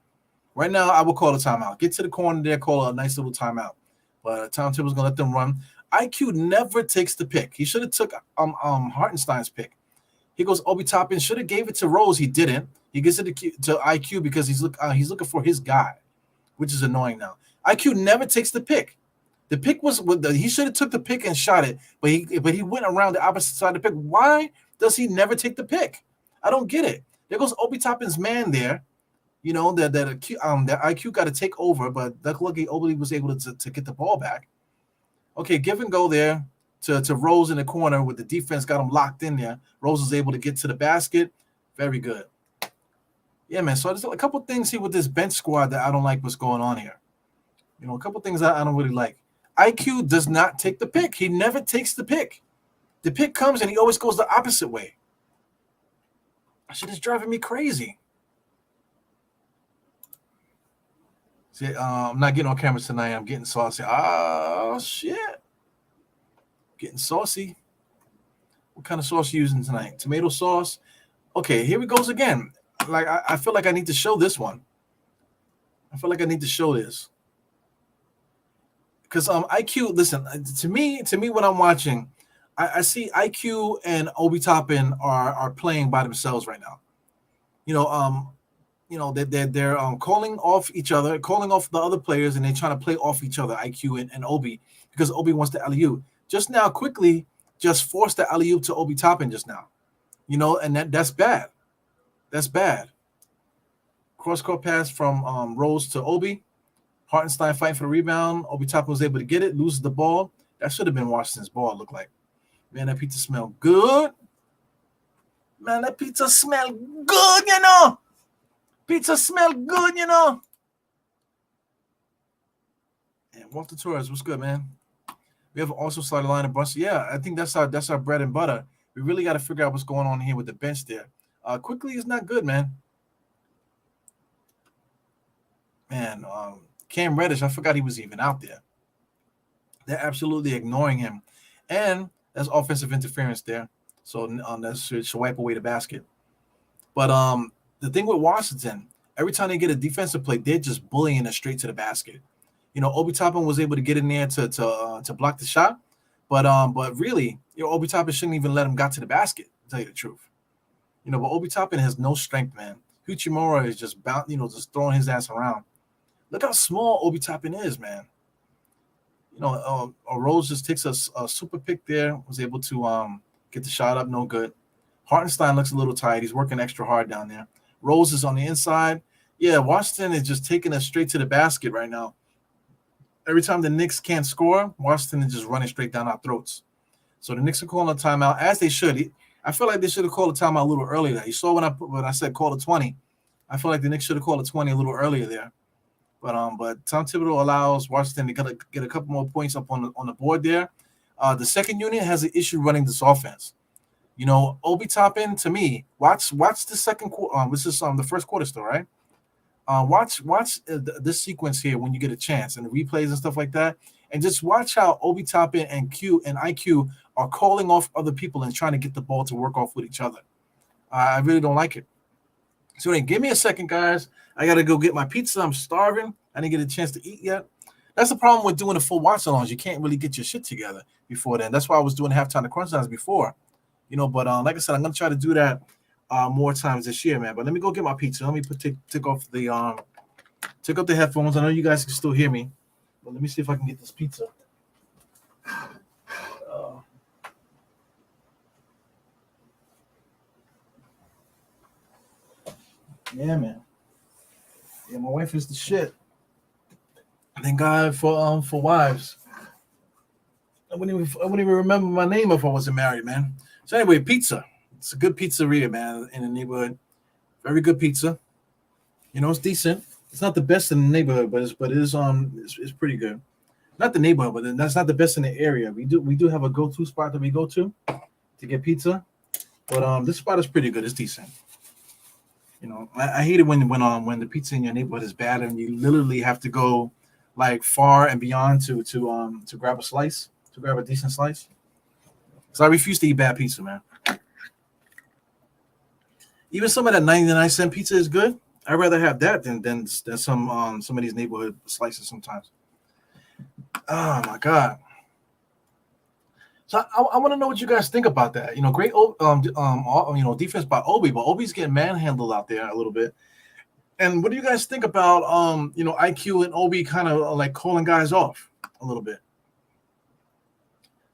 Right now, I will call a timeout. Get to the corner there, call a nice little timeout. But Tom Thibodeau's gonna let them run. IQ never takes the pick. He should have took Hartenstein's pick. He goes Obi Toppin should have gave it to Rose. He didn't. He gives it to IQ because he's looking for his guy, which is annoying now. IQ never takes the pick. The pick was he should have took the pick and shot it, but he went around the opposite side of the pick. Why does he never take the pick? I don't get it. There goes Obi Toppin's man there. That IQ got to take over, but luckily Obi was able to get the ball back. Okay, give and go there to Rose in the corner with the defense got him locked in there. Rose was able to get to the basket. Very good. Yeah, man. So there's a couple things here with this bench squad that I don't like what's going on here. A couple things I don't really like. IQ does not take the pick. He never takes the pick. The pick comes and he always goes the opposite way. That shit is driving me crazy. See, I'm not getting on camera tonight. I'm getting saucy. Oh, shit. Getting saucy. What kind of sauce you using tonight? Tomato sauce? Okay, here it goes again. Like I feel like I need to show this one. I feel like I need to show this. Because IQ, listen, to me when I'm watching, I see IQ and Obi Toppin are playing by themselves right now. they're calling off each other, calling off the other players, and they're trying to play off each other, IQ and Obi, because Obi wants the alley oop. Just now, quickly, just forced the alley oop to Obi Toppin just now. And that's bad. That's bad. Cross court pass from Rose to Obi. Hartenstein fighting for the rebound. Obi Toppin was able to get it, loses the ball. That should have been Washington's ball, it looked like. Man, that pizza smelled good. Man, that pizza smelled good, Pizza smelled good, And Walter Torres, what's good, man? We have also started line a bunch. Yeah, I think that's our bread and butter. We really got to figure out what's going on here with the bench there. Quickly is not good, man. Man, Cam Reddish, I forgot he was even out there. They're absolutely ignoring him. And that's offensive interference there. So that should wipe away the basket. But the thing with Washington, every time they get a defensive play, they're just bullying it straight to the basket. Obi Toppin was able to get in there to block the shot. But really, Obi Toppin shouldn't even let him got to the basket, to tell you the truth. But Obi Toppin has no strength, man. Huchimura is just just throwing his ass around. Look how small Obi Toppin is, man. Rose just takes a super pick there, was able to get the shot up, no good. Hartenstein looks a little tired. He's working extra hard down there. Rose is on the inside. Yeah, Washington is just taking us straight to the basket right now. Every time the Knicks can't score, Washington is just running straight down our throats. So the Knicks are calling a timeout, as they should. I feel like they should have called a timeout a little earlier. You saw when I said call a 20. I feel like the Knicks should have called a 20 a little earlier there. But Tom Thibodeau allows Washington to get a couple more points up on the board there. The second unit has an issue running this offense. Obi Toppin, to me, watch the second quarter. This is the first quarter still, right? Watch this sequence here when you get a chance and the replays and stuff like that, and just watch how Obi Toppin and Q and IQ are calling off other people and trying to get the ball to work off with each other. I really don't like it. So then, give me a second, guys. I gotta go get my pizza. I'm starving. I didn't get a chance to eat yet. That's the problem with doing the full watch alongs. You can't really get your shit together before then. That's why I was doing halftime to crunch times before. But like I said, I'm gonna try to do that more times this year, man. But let me go get my pizza. Let me take off the headphones. I know you guys can still hear me, but let me see if I can get this pizza. Yeah, man. Yeah, my wife is the shit. Thank God for wives. I wouldn't even remember my name if I wasn't married, man. So anyway, pizza. It's a good pizzeria, man, in the neighborhood. Very good pizza. It's decent. It's not the best in the neighborhood, but it's pretty good. Not the neighborhood, but that's not the best in the area. We do have a go-to spot that we go to get pizza, but this spot is pretty good. It's decent. I hate it when the pizza in your neighborhood is bad and you literally have to go like far and beyond to grab a slice, to grab a decent slice. So I refuse to eat bad pizza, man. Even some of that 99-cent pizza is good. I'd rather have that than some of these neighborhood slices sometimes. Oh my God. So I want to know what you guys think about that. Great defense by Obi, but Obi's getting manhandled out there a little bit. And what do you guys think about IQ and Obi kind of like calling guys off a little bit?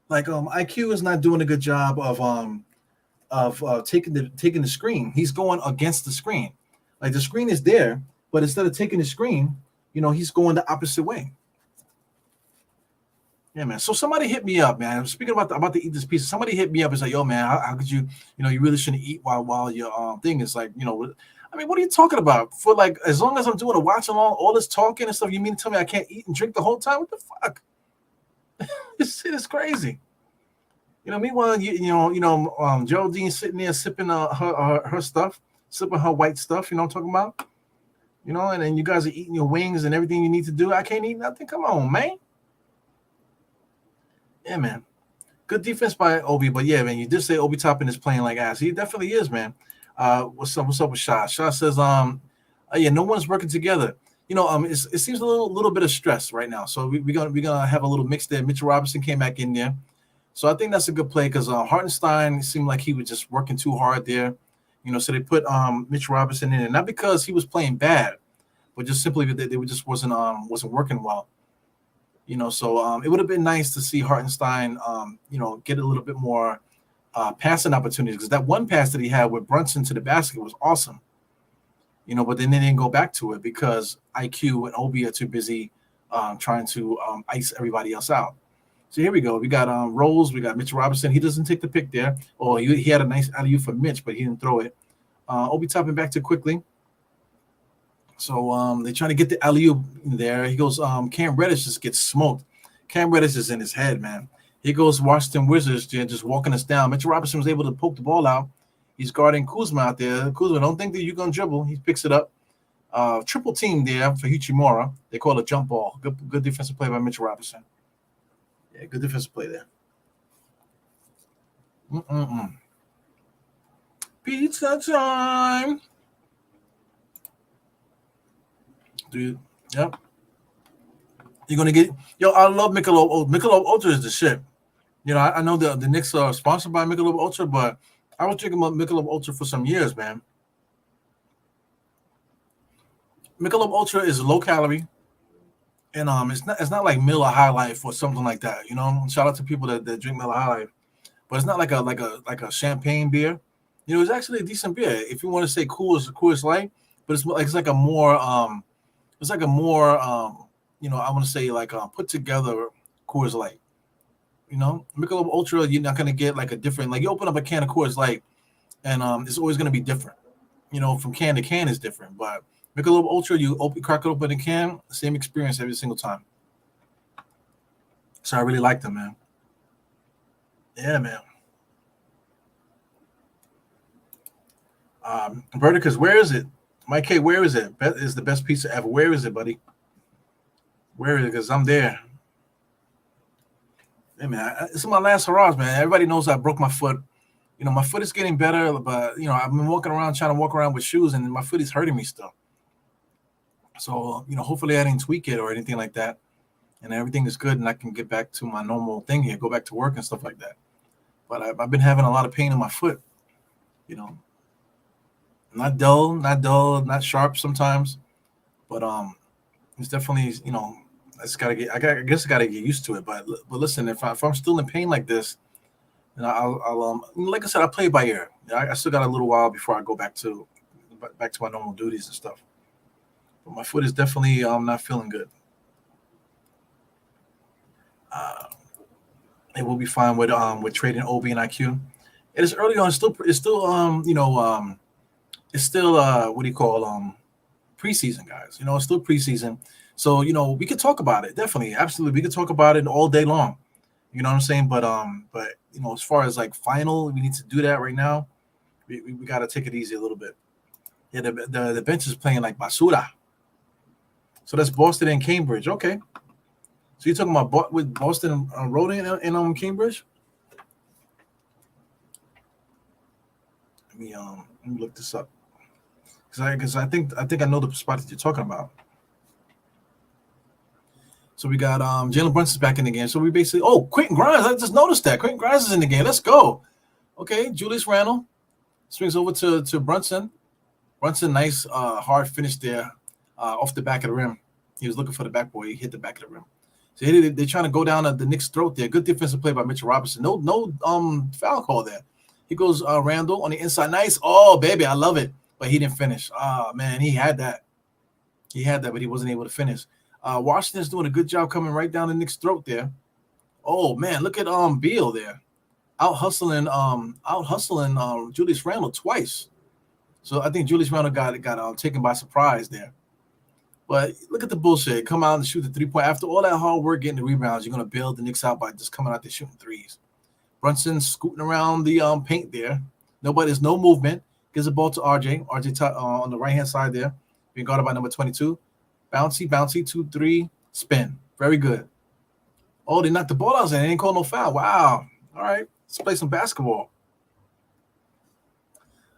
Like IQ is not doing a good job of taking the screen. He's going against the screen. Like the screen is there, but instead of taking the screen, he's going the opposite way. Yeah, man. So somebody hit me up, man. Speaking about to eat this pizza, somebody hit me up and said, "Yo, man, how could you? You really shouldn't eat while your thing is like, I mean, what are you talking about? For like, as long as I'm doing a watch along, all this talking and stuff, you mean to tell me I can't eat and drink the whole time? What the fuck? This shit is crazy. Meanwhile, Geraldine sitting there sipping her stuff, sipping her white stuff. You know what I'm talking about? And then you guys are eating your wings and everything you need to do. I can't eat nothing. Come on, man. Yeah, man. Good defense by Obi, but yeah, man, you did say Obi Toppin is playing like ass. He definitely is, man. What's up with Shah? Shah says, yeah, no one's working together. It seems a little bit of stress right now. So we're gonna have a little mix there. Mitchell Robinson came back in there. So I think that's a good play because Hartenstein seemed like he was just working too hard there. So they put Mitch Robinson in, and not because he was playing bad, but just simply that they were just wasn't working well. So it would have been nice to see Hartenstein, get a little bit more passing opportunities, because that one pass that he had with Brunson to the basket was awesome. But then they didn't go back to it because IQ and Obi are too busy trying to ice everybody else out. So here we go. We got Rose. We got Mitch Robinson. He doesn't take the pick there. Oh, he had a nice alley-oop for Mitch, but he didn't throw it. Obi topping back too quickly. So they're trying to get the alley-oop there. He goes, Cam Reddish just gets smoked. Cam Reddish is in his head, man. He goes Washington Wizards just walking us down. Mitch Robinson was able to poke the ball out. He's guarding Kuzma out there. Kuzma, don't think that you're going to dribble. He picks it up. Triple team there for Hichimura. They call it a jump ball. Good defensive play by Mitch Robinson. Yeah, good defensive play there. Pizza time. Dude, yep. You're going to get – I love Michelob. Michelob Ultra is the shit. I know the Knicks are sponsored by Michelob Ultra, but I was drinking Michelob Ultra for some years, man. Michelob Ultra is low calorie, and it's not like Miller High Life or something like that. Shout out to people that drink Miller High Life, but it's not like a champagne beer. It's actually a decent beer if you want to say Coors Light, but it's like a more I want to say like put together Coors Light. Michelob Ultra, you're not gonna get like a different, like you open up a can of Coors Light, and it's always gonna be different. From can to can is different, but Michelob Ultra, you crack it open a can, same experience every single time. So I really like them, man. Yeah, man. Verticus, where is it? Mike K, where is it? Is the best pizza ever. Where is it, buddy? Where is it? Because I'm there. Hey, man, it's my last hurrahs, man. Everybody knows I broke my foot. My foot is getting better, but, I've been trying to walk around with shoes, and my foot is hurting me still. So, hopefully I didn't tweak it or anything like that, and everything is good, and I can get back to my normal thing here, go back to work and stuff like that. But I've been having a lot of pain in my foot, not dull, not sharp sometimes, but it's definitely, I guess I gotta get used to it. But listen, if I'm still in pain like this, then I'll like I said, I play by ear. I still got a little while before I go back to my normal duties and stuff. But my foot is definitely not feeling good. It will be fine with trading Obi and IQ. It is early on. It's still what do you call preseason, guys. It's still preseason. So, we could talk about it. Definitely. Absolutely. We could talk about it all day long. You know what I'm saying? But as far as like final, we need to do that right now. We got to take it easy a little bit. Yeah, the bench is playing like basura. So that's Boston and Cambridge. Okay. So you're talking about with Boston Road in Cambridge? Let me look this up. Because I think I know the spot that you're talking about. So we got Jalen Brunson's back in the game. So we basically Quentin Grimes. I just noticed that Quentin Grimes is in the game. Let's go. Okay, Julius Randle swings over to Brunson. Brunson, nice hard finish there off the back of the rim. He was looking for the backboard. He hit the back of the rim. So they're trying to go down the Knicks' throat there. Good defensive play by Mitchell Robinson. No foul call there. He goes Randle on the inside. Nice. Oh, baby, I love it. But he didn't finish. Oh, man, he had that. But he wasn't able to finish. Washington's doing a good job coming right down the Knicks' throat there. Oh, man, look at Beal there. Out hustling Julius Randle twice. So I think Julius Randle got taken by surprise there. But look at the bullshit. Come out and shoot the three-point. After all that hard work getting the rebounds, you're going to bail the Knicks out by just coming out there shooting threes. Brunson scooting around the paint there. There's no movement. Gives the ball to RJ. RJ on the right-hand side there. Being guarded by number 22. Bouncy, 2-3, spin. Very good. Oh, they knocked the ball out and they didn't call no foul. Wow. All right. Let's play some basketball.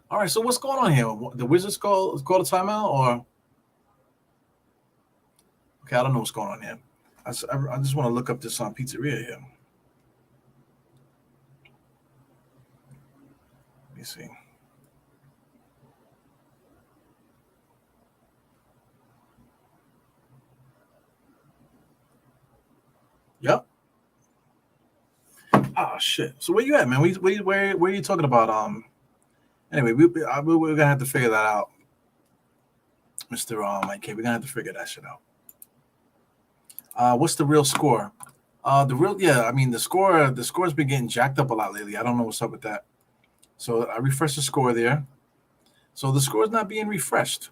All right, so what's going on here? The Wizards call a timeout or? Okay, I don't know what's going on here. I just want to look up this pizzeria here. Let me see. Yep. Oh shit. So where you at, man? Where are you talking about? Anyway, we're gonna have to figure that out, Mister Okay, we're gonna have to figure that shit out. What's the real score? The real yeah. I mean the score's been getting jacked up a lot lately. I don't know what's up with that. So I refreshed the score there. So the score is not being refreshed.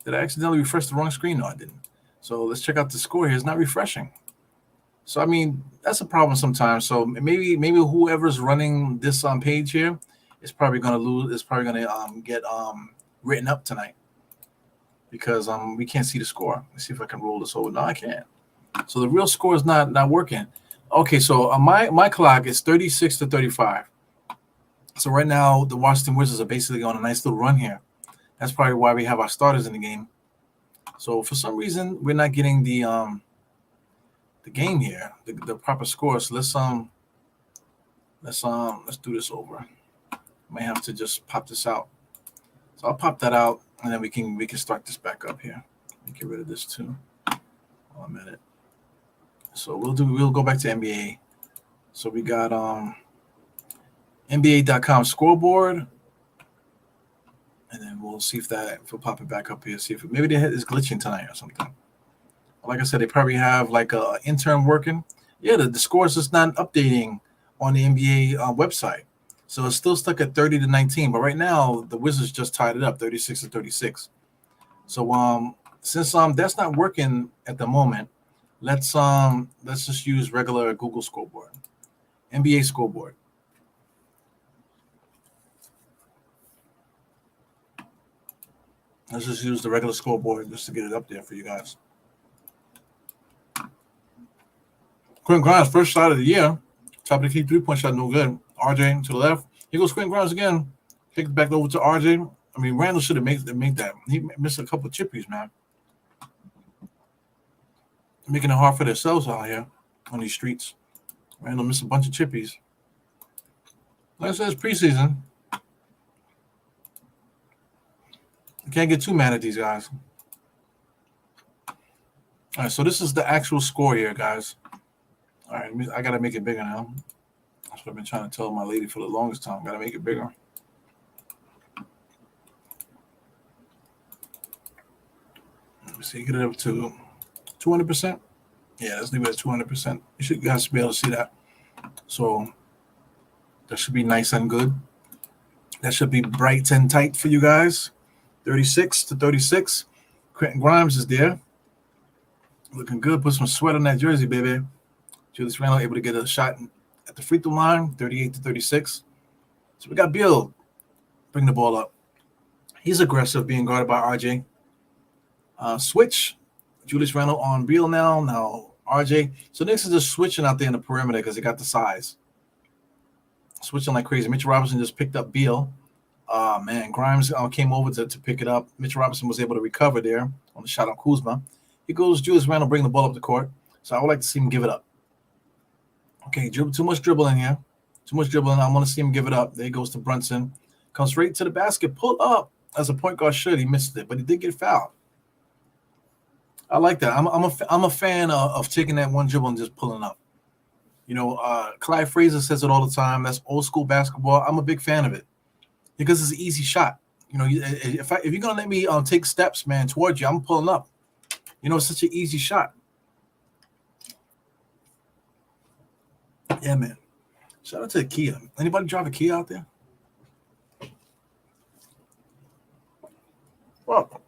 Did I accidentally refresh the wrong screen? No, I didn't. So let's check out the score here. It's not refreshing. So I mean that's a problem sometimes. So maybe whoever's running this page here is probably gonna lose. Is probably gonna get written up tonight because we can't see the score. Let's see if I can roll this over. No, I can't. So the real score is not working. Okay, so my clock is 36-35. So right now the Washington Wizards are basically on a nice little run here. That's probably why we have our starters in the game. So for some reason we're not getting the game here, the proper score. So let's do this over. Might have to just pop this out. So I'll pop that out and then we can start this back up here. Get rid of this too. 1 minute. So we'll go back to NBA. So we got NBA.com scoreboard. And then we'll see if we'll pop it back up here. See if maybe they is glitching tonight or something. Like I said, they probably have like a intern working. Yeah, the score is just not updating on the NBA website. So it's still stuck at 30-19. But right now, the Wizards just tied it up 36-36. So since that's not working at the moment, let's just use regular Google scoreboard, NBA scoreboard. Let's just use the regular scoreboard just to get it up there for you guys. Quentin Grimes, first shot of the year. Top of the key, 3-point shot, no good. RJ to the left. Here goes Quentin Grimes again. Kick it back over to RJ. I mean, Randall should have made that. He missed a couple of chippies, man. Making it hard for themselves out here on these streets. Randall missed a bunch of chippies. Like I said, it's preseason. You can't get too mad at these guys. All right, so this is the actual score here, guys. All right, I got to make it bigger now. That's what I've been trying to tell my lady for the longest time. Got to make it bigger. Let me see. Get it up to 200%. Yeah, let's leave it at 200%. You guys should be able to see that. So that should be nice and good. That should be bright and tight for you guys. 36-36. Quentin Grimes is there. Looking good. Put some sweat on that jersey, baby. Julius Randle able to get a shot at the free throw line, 38-36. So we got Beal bring the ball up. He's aggressive, being guarded by RJ. Switch. Julius Randle on Beal now. Now RJ. So Knicks is just switching out there in the perimeter because they got the size. Switching like crazy. Mitchell Robinson just picked up Beal. Man, Grimes came over to pick it up. Mitchell Robinson was able to recover there on the shot on Kuzma. Here goes Julius Randle bringing the ball up the court. So I would like to see him give it up. Okay, too much dribbling here. Too much dribbling. I want to see him give it up. There he goes to Brunson. Comes straight to the basket. Pull up. As a point guard should. He missed it, but he did get fouled. I like that. I'm a fan of taking that one dribble and just pulling up. You know, Clyde Frazier says it all the time. That's old school basketball. I'm a big fan of it because it's an easy shot. You know, if you're gonna let me take steps, man, towards you, I'm pulling up. You know, it's such an easy shot. Yeah, man. Shout out to the Kia. Anybody drive a Kia out there? Well,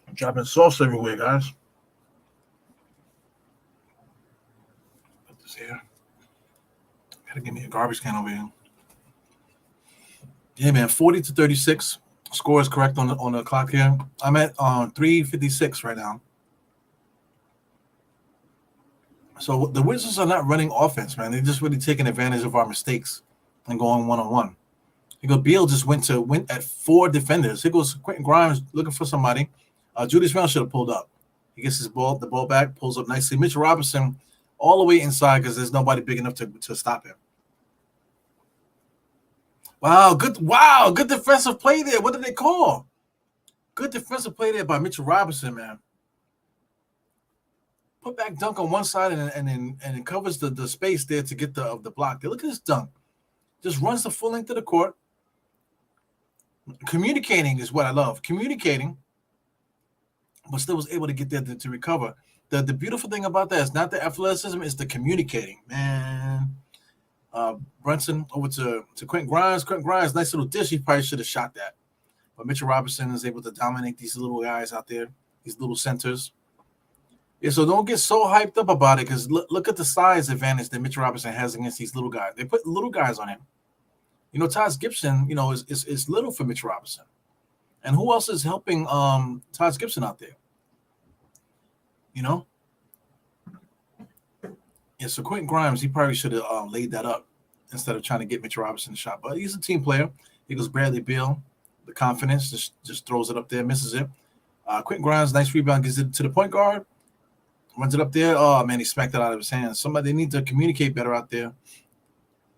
I'm dropping sauce everywhere, guys. Put this here. Gotta give me a garbage can over here. Yeah, man. 40-36. Score is correct on the clock here. I'm at 3:56 right now. So the Wizards are not running offense, man. They're just really taking advantage of our mistakes and going one-on-one. Because Beal just went at 4 defenders. Here goes Quentin Grimes looking for somebody. Julius Randle should have pulled up. He gets the ball back, pulls up nicely. Mitchell Robinson all the way inside because there's nobody big enough to stop him. Good defensive play there. What did they call? Good defensive play there by Mitchell Robinson, man. Put back dunk on one side and then covers the space there to get the block there. Look at this dunk. Just runs the full length of the court. Communicating is what I love. Communicating, but still was able to get there to recover. The beautiful thing about that is not the athleticism, it's the communicating, man. Brunson over to Quentin Grimes. Quentin Grimes, nice little dish. He probably should have shot that. But Mitchell Robinson is able to dominate these little guys out there, these little centers. Yeah, so don't get so hyped up about it because look at the size advantage that Mitchell Robinson has against these little guys. They put little guys on him. Taj Gibson, is little for Mitchell Robinson. And who else is helping Taj Gibson out there? Yeah, so Quentin Grimes, he probably should have laid that up instead of trying to get Mitchell Robinson a shot. But he's a team player. He goes Bradley Beal. The confidence just throws it up there, misses it. Quentin Grimes, nice rebound, gives it to the point guard. Runs it up there. Oh, man, he smacked it out of his hands. They need to communicate better out there.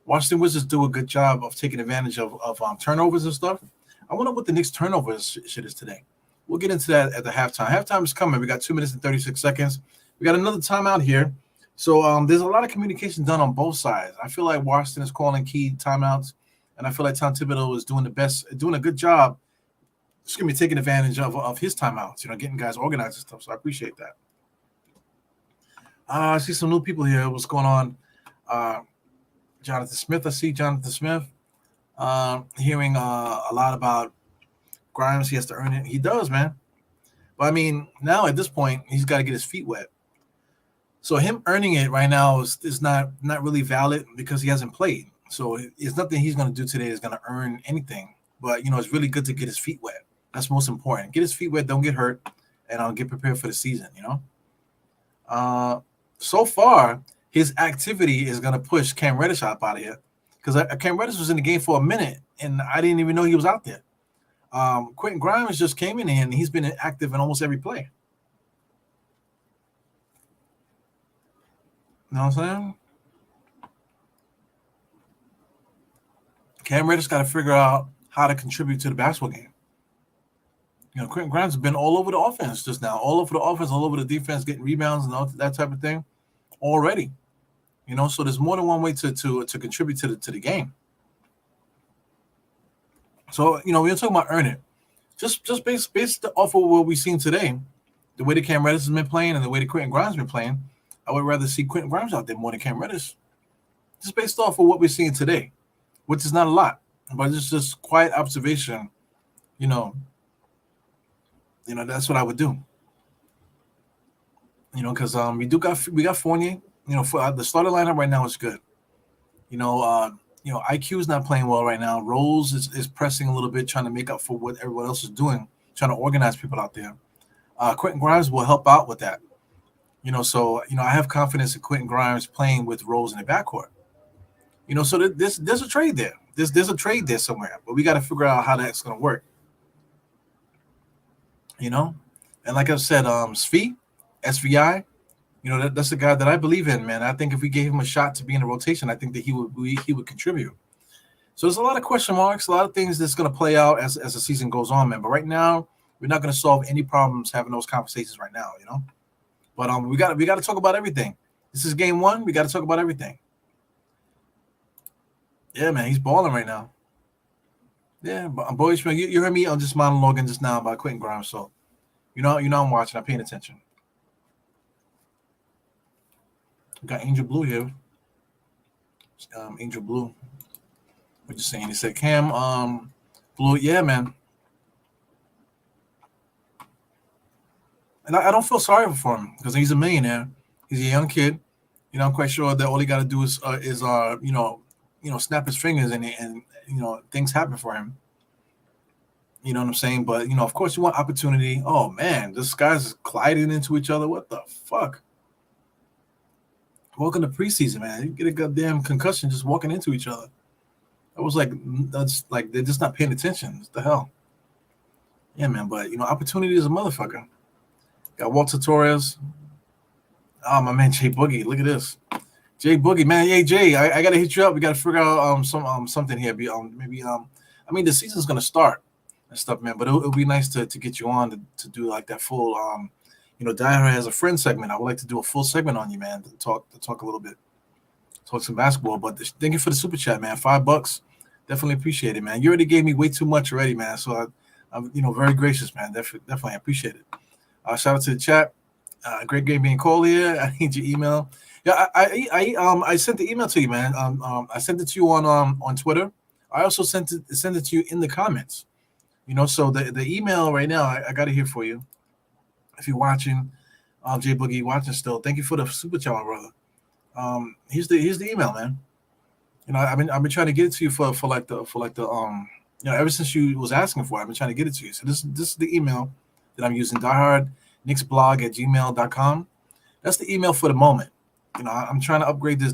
Washington Wizards do a good job of taking advantage of turnovers and stuff. I wonder what the Knicks turnovers shit is today. We'll get into that at the halftime. Halftime is coming. We got 2 minutes and 36 seconds. We got another timeout here. So there's a lot of communication done on both sides. I feel like Washington is calling key timeouts, and I feel like Tom Thibodeau is doing a good job. Taking advantage of his timeouts, getting guys organized and stuff. So I appreciate that. I see some new people here. What's going on? Jonathan Smith. I see Jonathan Smith. Hearing a lot about Grimes. He has to earn it. He does, man. But I mean, now at this point, he's got to get his feet wet. So him earning it right now is not really valid because he hasn't played. So it's nothing he's going to do today is going to earn anything. But, it's really good to get his feet wet. That's most important. Get his feet wet. Don't get hurt. And I'll get prepared for the season, So far, his activity is going to push Cam Reddish up out of here because Cam Reddish was in the game for a minute, and I didn't even know he was out there. Quentin Grimes just came in here, and he's been active in almost every play. You know what I'm saying? Cam Reddish got to figure out how to contribute to the basketball game. Quentin Grimes has been all over the offense just now, all over the offense, all over the defense, getting rebounds and all that type of thing already. So there's more than one way to contribute to the game. So, we're talking about earn it. Just based off of what we've seen today, the way that Cam Reddish has been playing and the way that Quentin Grimes has been playing, I would rather see Quentin Grimes out there more than Cam Reddish. Just based off of what we're seeing today, which is not a lot, but it's just quiet observation. That's what I would do. Because we got Fournier. For the starter lineup right now is good. IQ is not playing well right now. Rose is pressing a little bit, trying to make up for what everyone else is doing, trying to organize people out there. Quentin Grimes will help out with that. I have confidence in Quentin Grimes playing with Rose in the backcourt. So there's a trade there. There's a trade there somewhere, but we got to figure out how that's going to work. And like I said, SVI, that's the guy that I believe in, man. I think if we gave him a shot to be in the rotation, I think that he would contribute. So there's a lot of question marks, a lot of things that's going to play out as the season goes on, man. But right now, we're not going to solve any problems having those conversations right now, But we got to talk about everything. This is game one. We got to talk about everything. Yeah, man, he's balling right now. Yeah, but boys, you heard me on just monologuing just now about Quentin Grimes, so I'm watching. I'm paying attention. We got Angel Blue here. Angel Blue. What you saying? He said, Cam, Blue. Yeah, man. And I don't feel sorry for him because he's a millionaire. He's a young kid. I'm quite sure that all he got to do is snap his fingers and things happen for him. You know what I'm saying? But, of course you want opportunity. Oh, man, this guy's colliding into each other. What the fuck? Welcome to preseason, man. You get a goddamn concussion just walking into each other. That's like they're just not paying attention. What the hell? Yeah, man, but, opportunity is a motherfucker. Got Walter Torres. Oh, my man, Jay Boogie. Look at this. Jay Boogie, man. Hey Jay, I gotta hit you up. We gotta figure out something here. Maybe I mean the season's gonna start and stuff, man. But it'll be nice to get you on to do like that full Die Hard as a friend segment. I would like to do a full segment on you, man, to talk a little bit, talk some basketball. But thank you for the super chat, man. $5, definitely appreciate it, man. You already gave me way too much already, man. So I'm very gracious, man. Definitely appreciate it. Shout out to the chat. Great game being called here. I need your email. Yeah, I sent the email to you, man. I sent it to you on Twitter. I also sent it to you in the comments. So the email right now, I got it here for you. If you're watching, Jay Boogie watching still, thank you for the super chat, my brother. Here's the email, man. I've been trying to get it to you for ever since you was asking for it. I've been trying to get it to you. So this is the email that I'm using, diehardknicksblog@gmail.com. That's the email for the moment. I'm trying to upgrade this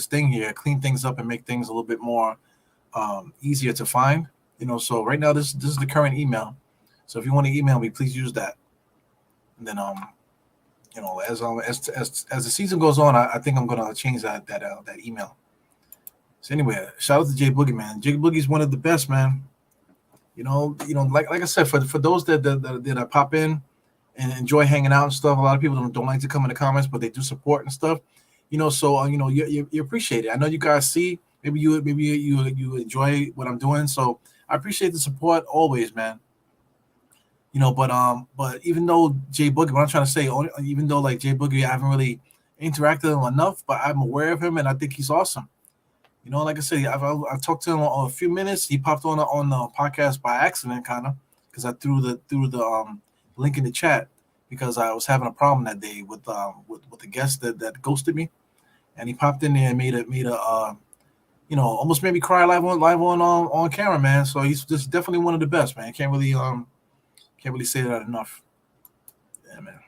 thing here, clean things up and make things a little bit more easier to find. So right now this is the current email. So if you want to email me, please use that. And then as the season goes on, I think I'm gonna change that email. So anyway, shout out to Jay Boogie, man. Jay Boogie's one of the best, man. Like I said, for those that pop in and enjoy hanging out and stuff. A lot of people don't like to come in the comments, but they do support and stuff. So you appreciate it. I know you guys see. Maybe you enjoy what I'm doing. So I appreciate the support always, man. But even though Jay Boogie, what I'm trying to say, even though like Jay Boogie, I haven't really interacted with him enough, but I'm aware of him and I think he's awesome. Like I said, I've talked to him a few minutes. He popped on the podcast by accident, kind of, because I threw the link in the chat because I was having a problem that day with the guest that ghosted me, and he popped in there and made a almost made me cry live on camera, man. So he's just definitely one of the best, man. Can't really say that enough. Yeah, man.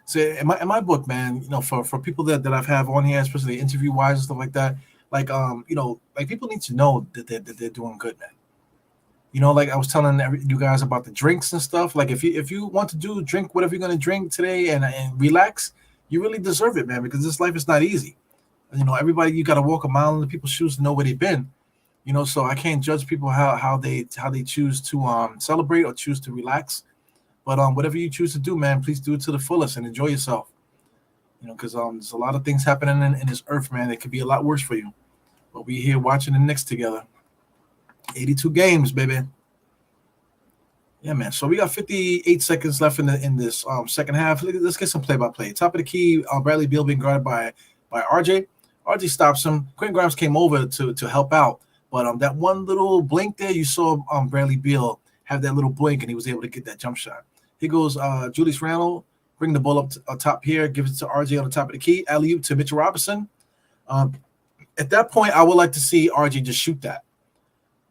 So in my book, man, for people that I've have on here, especially interview wise and stuff like that, like like people need to know that they're doing good, man. Like I was telling you guys about the drinks and stuff. Like if you want to drink whatever you're gonna drink today and relax, you really deserve it, man, because this life is not easy. Everybody, you got to walk a mile in the people's shoes to know where they've been. So I can't judge people how they choose to celebrate or choose to relax. But whatever you choose to do, man, please do it to the fullest and enjoy yourself. Because there's a lot of things happening in this earth, man. It could be a lot worse for you. But we here watching the Knicks together. 82 games, baby. Yeah, man. So we got 58 seconds left in this second half. Let's get some play-by-play. Top of the key, Bradley Beal being guarded by RJ. RJ stops him. Quentin Grimes came over to help out. But that one little blink there, you saw Bradley Beal have that little blink, and he was able to get that jump shot. Here goes Julius Randle, bring the ball up top here, give it to RJ on the top of the key, alley-oop to Mitchell Robinson. At that point, I would like to see RJ just shoot that.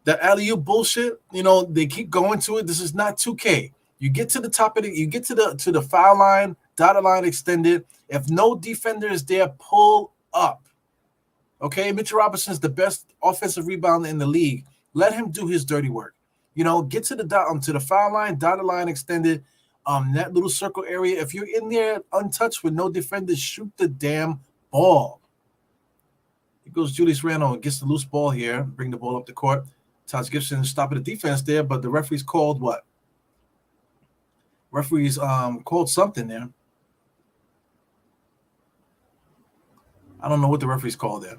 That alley-oop bullshit, they keep going to it. This is not 2K. You get to the top of you get to the foul line, dotted line extended. If no defender is there, pull up. Okay, Mitchell Robinson is the best offensive rebounder in the league. Let him do his dirty work. Get to the foul line, dotted line extended, that little circle area. If you're in there untouched with no defenders, shoot the damn ball. Here goes Julius Randle and gets the loose ball here. Bring the ball up the court. Taj Gibson stopping the defense there, but the referee's called what? Referees called something there. I don't know what the referees called there.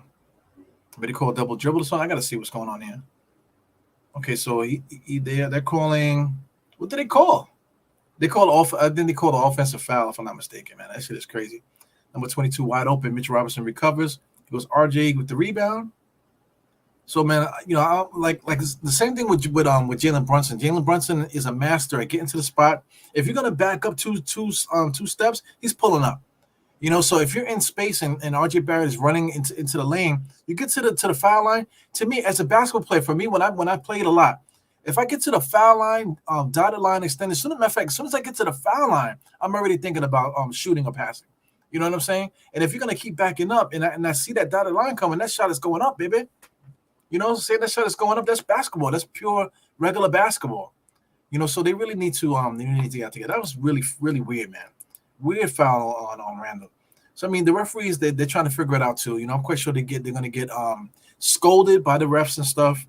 But he called double dribble or something. I got to see what's going on here. Okay, so they're calling. What did they call? They called off. I think they called an offensive foul, if I'm not mistaken, man. That shit is crazy. Number 22 wide open. Mitchell Robinson recovers. It goes RJ with the rebound. So, man, I like the same thing with Jalen Brunson. Jalen Brunson is a master at getting to the spot. If you're gonna back up two steps, he's pulling up. So if you're in space and RJ Barrett is running into the lane, you get to the foul line. To me, as a basketball player, for me, when I played a lot, if I get to the foul line, dotted line extended, as soon as I get to the foul line, I'm already thinking about shooting or passing. You know what I'm saying? And if you're gonna keep backing up, and I see that dotted line coming, that shot is going up, baby. Say that shot is going up. That's basketball. That's pure regular basketball. So they really need to get together. That was really, really weird, man. Weird foul on Randle. So I mean, the referees they're trying to figure it out too. I'm quite sure they're gonna get scolded by the refs and stuff.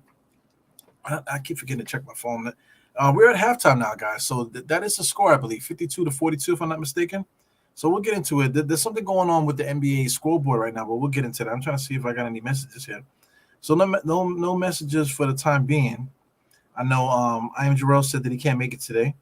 I keep forgetting to check my phone. We're at halftime now, guys. So that is the score, I believe, 52-42, if I'm not mistaken. So we'll get into it. There's something going on with the NBA scoreboard right now, but we'll get into that. I'm trying to see if I got any messages here. So no messages for the time being. I know I am Jarrell said that he can't make it today.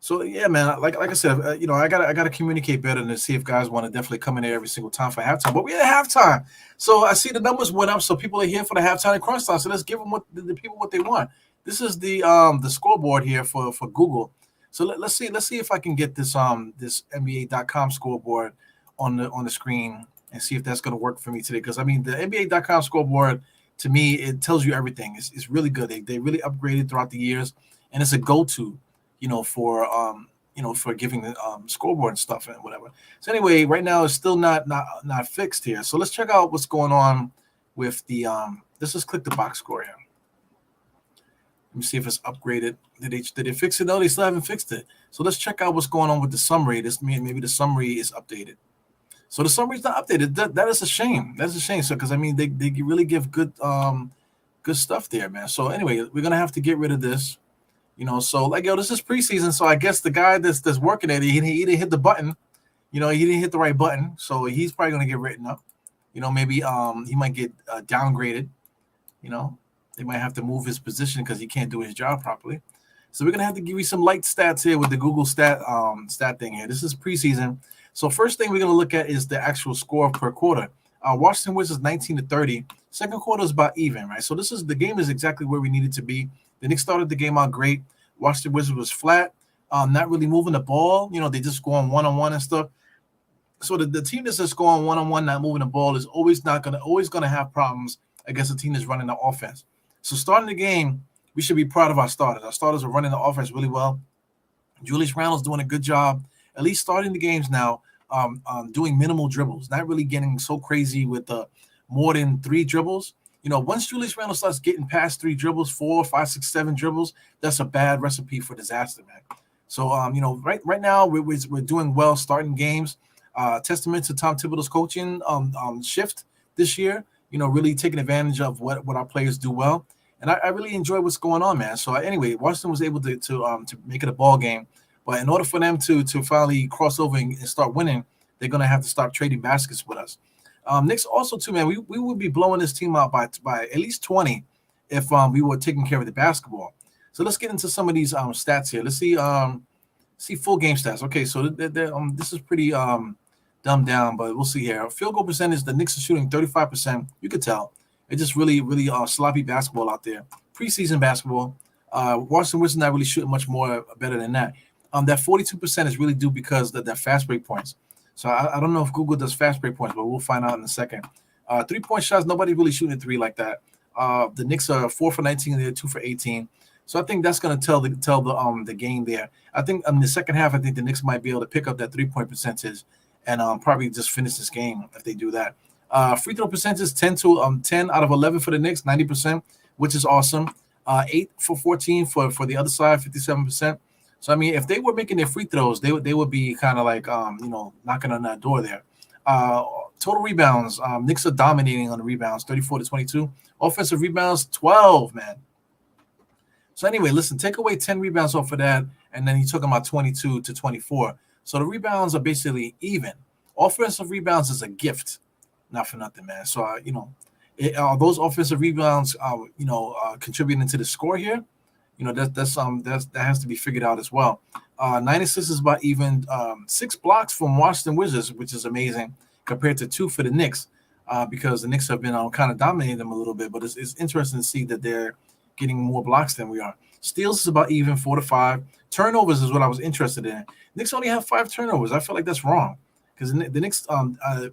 So yeah, man, like I said, I gotta communicate better and see if guys want to definitely come in there every single time for halftime. But we're at halftime, so I see the numbers went up, so people are here for the halftime and crunch time. So let's give them what the people what they want. This is the scoreboard here for Google. So let's see if I can get this NBA.com scoreboard on the screen and see if that's gonna work for me today. Because I mean the NBA.com scoreboard to me it tells you everything. It's really good. They really upgraded throughout the years, and it's a go to for giving the scoreboard and stuff and whatever. So anyway, right now it's still not fixed here. So let's check out what's going on with the let's just click the box score here. Let me see if it's upgraded. Did they fix it? No, they still haven't fixed it. So let's check out what's going on with the summary. This maybe the summary is updated. So the summary's not updated. That is a shame. That's a shame. So because I mean they really give good stuff there, man. So anyway, we're gonna have to get rid of this. So like this is preseason, so I guess the guy that's working at it, he didn't hit the button. He didn't hit the right button, so he's probably gonna get written up. Maybe he might get downgraded. They might have to move his position because he can't do his job properly. So we're gonna have to give you some light stats here with the Google stat thing here. This is preseason. So first thing we're gonna look at is the actual score per quarter. Washington Wizards 19-30. Second quarter is about even, right? So the game is exactly where we needed to be. The Knicks started the game out great. Washington Wizards was flat, not really moving the ball. They just go on one-on-one and stuff. So the team that's just going one-on-one, not moving the ball, is always gonna have problems against a team that's running the offense. So starting the game, we should be proud of our starters. Our starters are running the offense really well. Julius Randle's doing a good job, at least starting the games now, doing minimal dribbles, not really getting so crazy with more than 3 dribbles. Once Julius Randle starts getting past 3 dribbles, 4, 5, 6, 7 dribbles, that's a bad recipe for disaster, man. So, right now we're doing well starting games. Testament to Tom Thibodeau's coaching shift this year. Really taking advantage of what our players do well, and I really enjoy what's going on, man. So anyway, Washington was able to make it a ball game, but in order for them to finally cross over and start winning, they're gonna have to stop trading baskets with us. Knicks also too, man. We would be blowing this team out by at least 20 if we were taking care of the basketball. So let's get into some of these stats here. Let's see full game stats. Okay, so this is pretty dumbed down, but we'll see here. Field goal percentage, the Knicks are shooting 35%. You could tell it's just really sloppy basketball out there. Preseason basketball. Washington Wizards not really shooting much more better than that. That 42% is really due because that fast break points. So I don't know if Google does fast break points, but we'll find out in a second. 3-point shots, nobody really shooting a 3 like that. The Knicks are 4 for 19, they're 2 for 18. So I think that's going to tell the game there. I think in the second half, I think the Knicks might be able to pick up that 3-point percentage and probably just finish this game if they do that. Free throw percentage 10 out of 11 for the Knicks, 90%, which is awesome. 8 for 14 for the other side, 57%. So I mean, if they were making their free throws, they would be kind of like knocking on that door there. Total rebounds, Knicks are dominating on the rebounds, 34-22. Offensive rebounds, 12, man. So anyway, listen, take away 10 rebounds off of that, and then you're talking about 22-24. So the rebounds are basically even. Offensive rebounds is a gift, not for nothing, man. So are those offensive rebounds contributing to the score here? That has to be figured out as well. 96 is about even. 6 blocks from Washington Wizards, which is amazing, compared to 2 for the Knicks, because the Knicks have been kind of dominating them a little bit. But it's interesting to see that they're getting more blocks than we are. Steals is about even, 4 to 5. Turnovers is what I was interested in. Knicks only have 5 turnovers. I feel like that's wrong because the Knicks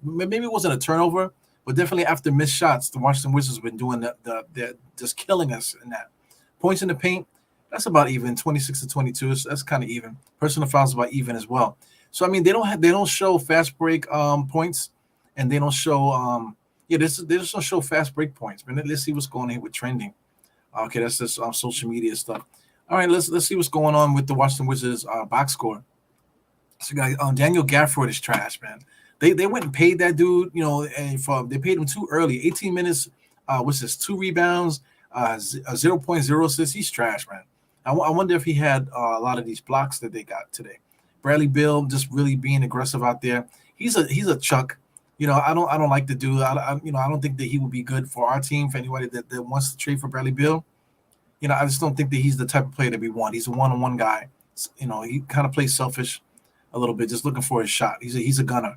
maybe it wasn't a turnover, but definitely after missed shots, the Washington Wizards have been doing they're just killing us in that. Points in the paint. That's about even, 26-22. That's kind of even. Personal fouls about even as well. So I mean, they don't show fast break points, and they don't show they just don't show fast break points. But let's see what's going on here with trending. Okay, that's just social media stuff. All right, let's see what's going on with the Washington Wizards box score. So guys, Daniel Gafford is trash, man. They went and paid that dude, and they paid him too early. 18 minutes, what's this? 2 rebounds, 0.06. He's trash, man. I wonder if he had a lot of these blocks that they got today. Bradley Bill just really being aggressive out there. He's a chuck. I don't like the dude. I don't think that he would be good for our team. For anybody that wants to trade for Bradley Bill, I just don't think that he's the type of player that we want. He's a one-on-one guy. He kind of plays selfish a little bit, just looking for his shot. He's a gunner.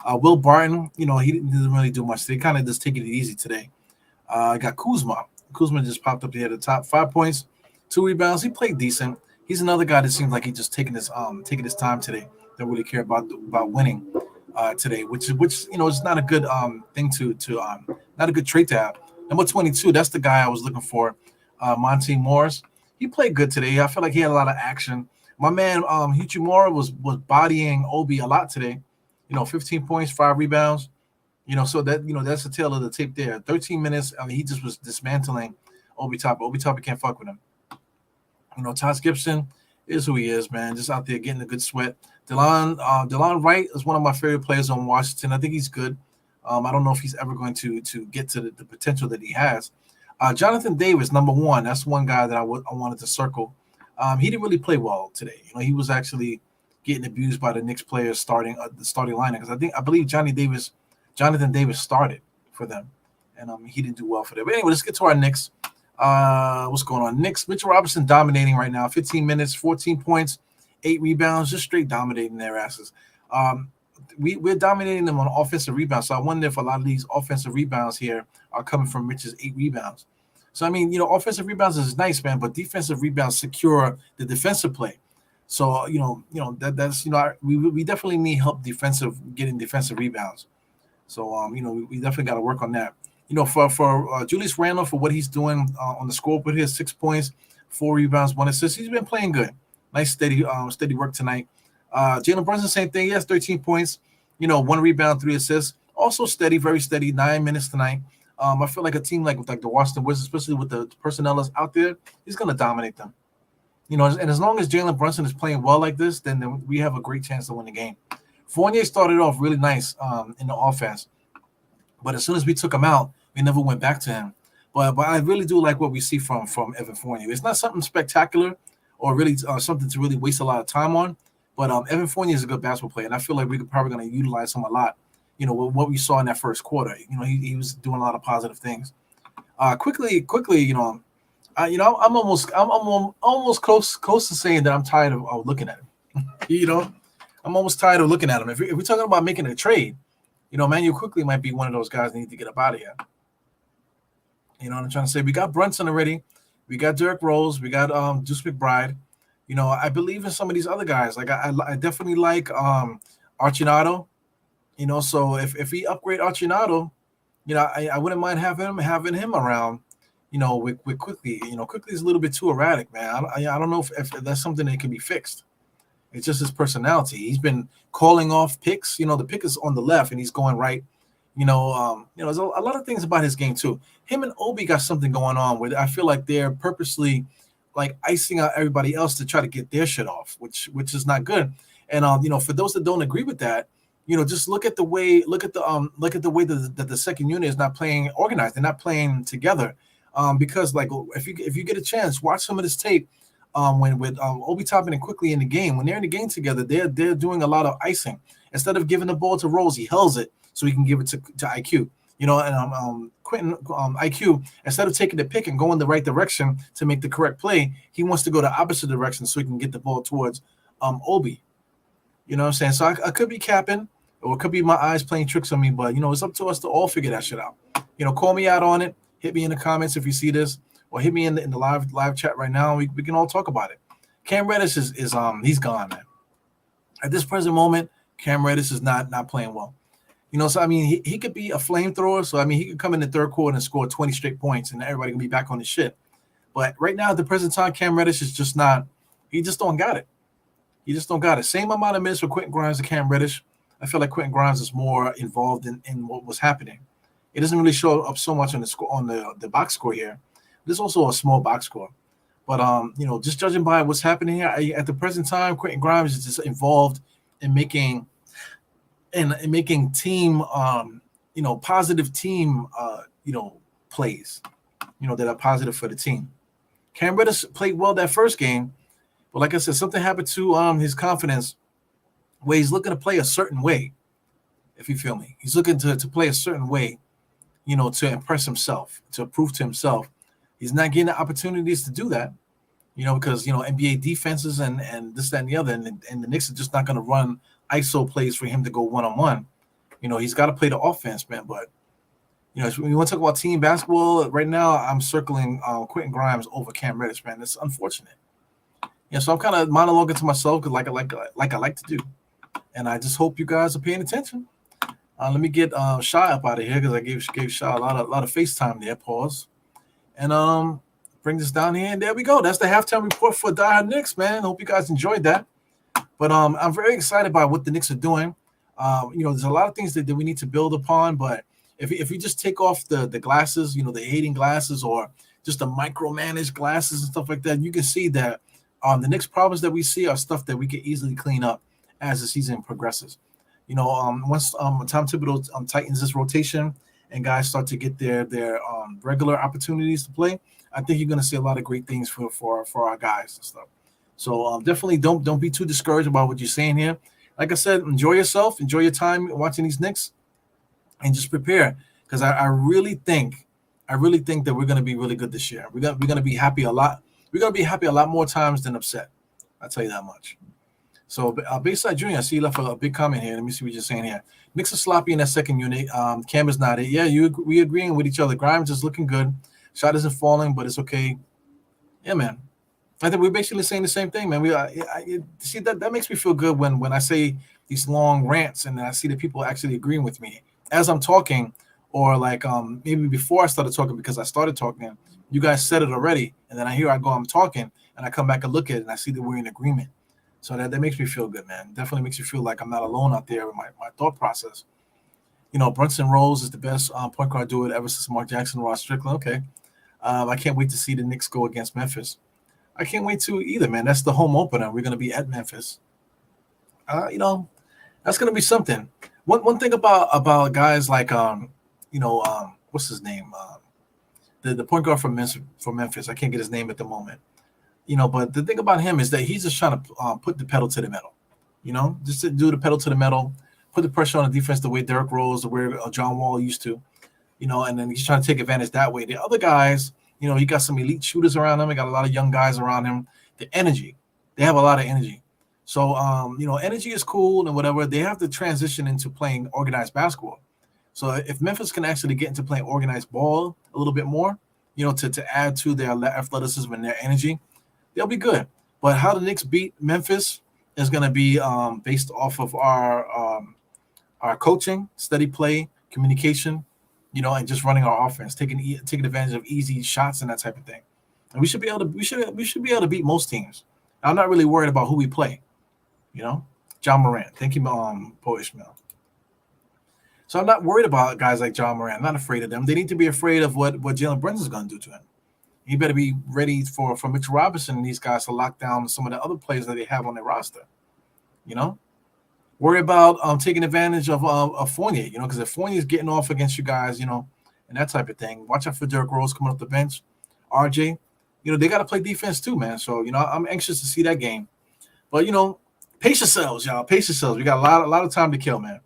Will Barton, he didn't really do much. They kind of just taking it easy today. I got Kuzma. Kuzma just popped up here at the top. 5 points, 2 rebounds. He played decent. He's another guy that seems like he's just taking his time today. Don't really care about winning today, which is not a good thing to not a good trait to have. Number 22, that's the guy I was looking for. Monte Morris. He played good today. I feel like he had a lot of action. My man Hichimura was bodying Obi a lot today. 15 points, 5 rebounds. So that's the tail of the tape there. 13 minutes. He just was dismantling Obi Toppin. Obi Toppin can't fuck with him. Taj Gibson is who he is, man. Just out there getting a good sweat. Delon Wright is one of my favorite players on Washington. I think he's good. I don't know if he's ever going to get to the potential that he has. Jonathan Davis, number 1. That's one guy that I wanted to circle. He didn't really play well today. He was actually getting abused by the Knicks players starting the starting lineup, because I believe Jonathan Davis started for them, and he didn't do well for them. But anyway, let's get to our Knicks. What's going on? Knicks, Mitchell Robinson dominating right now. 15 minutes, 14 points, 8 rebounds, just straight dominating their asses. We're dominating them on offensive rebounds, so I wonder if a lot of these offensive rebounds here are coming from Mitch's 8 rebounds. So, offensive rebounds is nice, man, but defensive rebounds secure the defensive play. So, that's we definitely need help getting defensive rebounds. So, we definitely got to work on that. For Julius Randle, for what he's doing on the scoreboard here, 6 points, 4 rebounds, 1 assist. He's been playing good. Nice, steady work tonight. Jalen Brunson, same thing. He has 13 points, 1 rebound, 3 assists. Also steady, very steady. 9 minutes tonight. I feel like a team like the Washington Wizards, especially with the personnel that's out there, he's going to dominate them. And as long as Jalen Brunson is playing well like this, then we have a great chance to win the game. Fournier started off really nice in the offense, but as soon as we took him out, we never went back to him. But I really do like what we see from Evan Fournier. It's not something spectacular or really something to really waste a lot of time on, but Evan Fournier is a good basketball player, and I feel like we're probably going to utilize him a lot. With what we saw in that first quarter, he was doing a lot of positive things. Quickly, I'm almost close to saying that I'm tired of looking at him. I'm almost tired of looking at him. If we're talking about making a trade, Manuel Quickly might be one of those guys that need to get up out of here. You know what I'm trying to say? We got Brunson already. We got Derrick Rose. We got Deuce McBride. I believe in some of these other guys. Like I definitely like Archinado. So if we upgrade Archinado, I wouldn't mind having him around. With Quickly. Quickly is a little bit too erratic, man. I don't know if that's something that can be fixed. It's just his personality. He's been calling off picks. The pick is on the left and he's going right. There's a lot of things about his game too. Him and Obi got something going on where I feel like they're purposely like icing out everybody else to try to get their shit off, which is not good. And for those that don't agree with that, just look at the way that the second unit is not playing organized. They're not playing together. Because like if you get a chance, watch some of this tape. When with Obi Toppin and Quickly in the game, when they're in the game together, they're doing a lot of icing. Instead of giving the ball to Rose, he held it so he can give it to IQ. And Quentin IQ, instead of taking the pick and going the right direction to make the correct play, he wants to go the opposite direction so he can get the ball towards Obi. You know what I'm saying? So I could be capping, or it could be my eyes playing tricks on me, but it's up to us to all figure that shit out. Call me out on it. Hit me in the comments if you see this, or hit me in the live chat right now. We can all talk about it. Cam Reddish is he's gone, man. At this present moment, Cam Reddish is not playing well. So he could be a flamethrower. So he could come in the third quarter and score 20 straight points, and everybody can be back on his shit. But right now, at the present time, Cam Reddish is just not. He just don't got it. He just don't got it. Same amount of minutes for Quentin Grimes and Cam Reddish. I feel like Quentin Grimes is more involved in what was happening. It doesn't really show up so much on the box score here. There's also a small box score. But just judging by what's happening here, at the present time, Quentin Grimes is just involved in making and making team, positive team, plays, that are positive for the team. Cam Reddish played well that first game, but like I said, something happened to his confidence where he's looking to play a certain way. If you feel me, he's looking to play a certain way, to impress himself, to prove to himself. He's not getting the opportunities to do that, because NBA defenses and this, that, and the other, and the Knicks are just not going to run ISO plays for him to go one on one. He's got to play the offense, man. But when you want to talk about team basketball right now, I'm circling Quentin Grimes over Cam Reddish, man. It's unfortunate. So I'm kind of monologuing to myself because like I like to do, and I just hope you guys are paying attention. Let me get Shy up out of here because I gave Shy a lot of FaceTime there. Pause. And bring this down here, and there we go. That's the halftime report for Die Hard Knicks, man. Hope you guys enjoyed that. But I'm very excited by what the Knicks are doing. There's a lot of things that we need to build upon, but if you just take off the glasses, the hating glasses or just the micromanaged glasses and stuff like that, you can see that the Knicks problems that we see are stuff that we can easily clean up as the season progresses. Once Tom Thibodeau tightens this rotation and guys start to get their regular opportunities to play, I think you're going to see a lot of great things for our guys and stuff. So definitely don't be too discouraged about what you're saying here. Like I said, enjoy yourself, enjoy your time watching these Knicks, and just prepare because I really think that we're going to be really good this year. We're gonna be happy a lot. We're going to be happy a lot more times than upset. I'll tell you that much. So, Bayside Junior, I see you left a big comment here. Let me see what you're saying here. Knicks are sloppy in that second unit. Cam is not it. Yeah, we agreeing with each other. Grimes is looking good. Shot isn't falling, but it's okay. Yeah, man. I think we're basically saying the same thing, man. See that makes me feel good when I say these long rants and I see that people actually agreeing with me as I'm talking, or like maybe before I started talking because I started talking, you guys said it already, and then I'm talking, and I come back and look at it and I see that we're in agreement. So that makes me feel good, man. Definitely makes you feel like I'm not alone out there with my thought process. Brunson Rose is the best point guard duo ever since Mark Jackson, Ross Strickland. Okay. I can't wait to see the Knicks go against Memphis. I can't wait to either, man. That's the home opener. We're going to be at Memphis. That's going to be something. One thing about guys like what's his name? The point guard from Memphis. I can't get his name at the moment. But the thing about him is that he's just trying to put the pedal to the metal. Just to do the pedal to the metal, put the pressure on the defense the way Derrick Rose, the way John Wall used to. And then he's trying to take advantage that way. The other guys, he got some elite shooters around him. He got a lot of young guys around him. The energy, they have a lot of energy. So, energy is cool and whatever. They have to transition into playing organized basketball. So if Memphis can actually get into playing organized ball a little bit more, to add to their athleticism and their energy, they'll be good. But how the Knicks beat Memphis is going to be based off of our coaching, steady play, communication, and just running our offense, taking advantage of easy shots and that type of thing. And we should be able to beat most teams. I'm not really worried about who we play. John Morant. Thank you, Poe Ishmael. So I'm not worried about guys like John Morant. I'm not afraid of them. They need to be afraid of what Jalen Brunson's going to do to him. He better be ready for Mitchell Robinson and these guys to lock down some of the other players that they have on their roster. Worry about taking advantage of Fournier, because if Fournier's getting off against you guys, and that type of thing. Watch out for Derrick Rose coming off the bench. RJ, they got to play defense too, man. So, I'm anxious to see that game. But, pace yourselves, y'all. Pace yourselves. We got a lot of time to kill, man.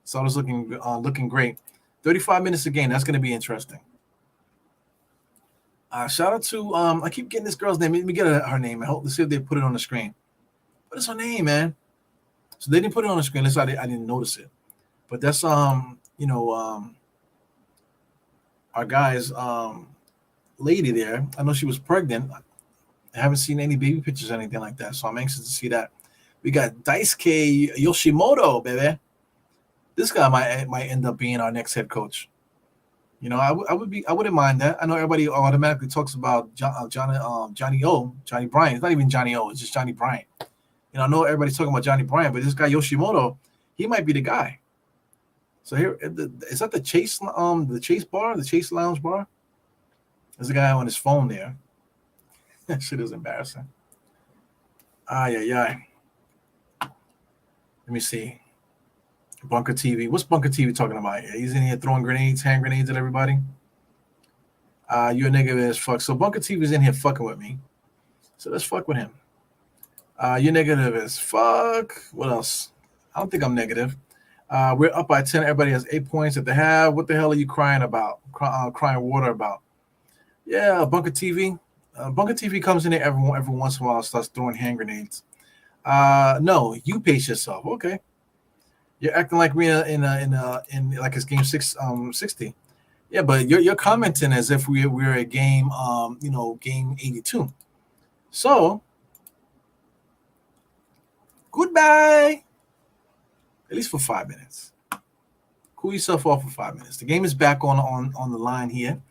So it's looking great. 35 minutes a game. That's going to be interesting. Shout out to I keep getting this girl's name. Let me get her name. I hope to see if they put it on the screen. What is her name, man? So they didn't put it on the screen. I didn't notice it. But that's our guy's lady there. I know she was pregnant. I haven't seen any baby pictures or anything like that, so I'm anxious to see that. We got Daisuke Yoshimoto, baby. This guy might end up being our next head coach. I wouldn't mind that. I know everybody automatically talks about Johnny Bryant. It's not even Johnny O. It's just Johnny Bryant. I know everybody's talking about Johnny Bryant, but this guy Yoshimoto, he might be the guy. So here, is that the Chase bar, the Chase Lounge bar? There's a guy on his phone there. That shit is embarrassing. Yeah. Let me see. Bunker TV. What's Bunker TV talking about here? He's in here throwing grenades, hand grenades at everybody. You're a nigga as fuck. So Bunker TV's in here fucking with me. So let's fuck with him. You're negative as fuck. What else? I don't think I'm negative. We're up by 10. Everybody has 8 points at the half. What the hell are you crying about? Crying water about? Yeah, Bunker TV. Bunker TV comes in here every once in a while and starts throwing hand grenades. No, you pace yourself. Okay. You're acting like me in like it's game 60. Yeah, but you're commenting as if we're a game game 82. So goodbye. At least for 5 minutes. Cool yourself off for 5 minutes. The game is back on the line here.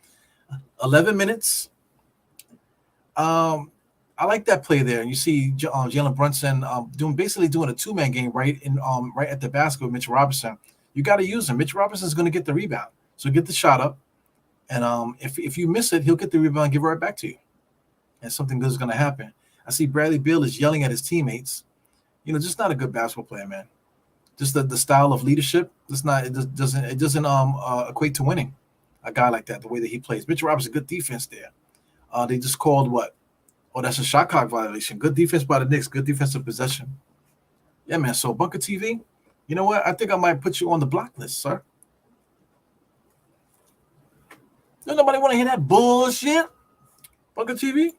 11 minutes. I like that play there. And you see Jalen Brunson doing a two-man game right at the basket with Mitch Robinson. You got to use him. Mitch Robinson's going to get the rebound. So get the shot up. And if you miss it, he'll get the rebound and give it right back to you. And something good is going to happen. I see Bradley Beal is yelling at his teammates. Just not a good basketball player, man. Just the style of leadership. It doesn't equate to winning. A guy like that, the way that he plays. Mitch Robinson, good defense there. They just called what? Oh, that's a shot clock violation. Good defense by the Knicks. Good defensive possession. Yeah, man. So Bunker TV, you know what? I think I might put you on the block list, sir. Don't nobody want to hear that bullshit? Bunker TV?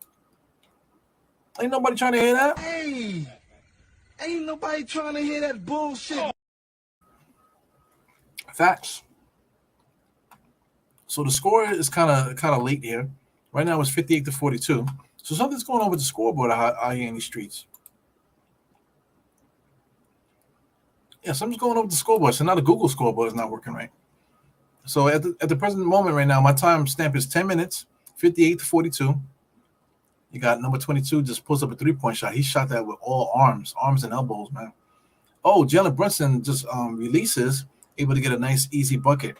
Ain't nobody trying to hear that? Hey, ain't nobody trying to hear that bullshit. Facts. So the score is kind of late here. Right now it's 58-42. So something's going on with the scoreboard out here in these streets. Yeah, something's going on with the scoreboard. So now the Google scoreboard is not working right. So at the present moment right now, my time stamp is 10 minutes, 58-42. You got number 22 just pulls up a three-point shot. He shot that with all arms and elbows, man. Oh, Jalen Brunson just releases, able to get a nice, easy bucket.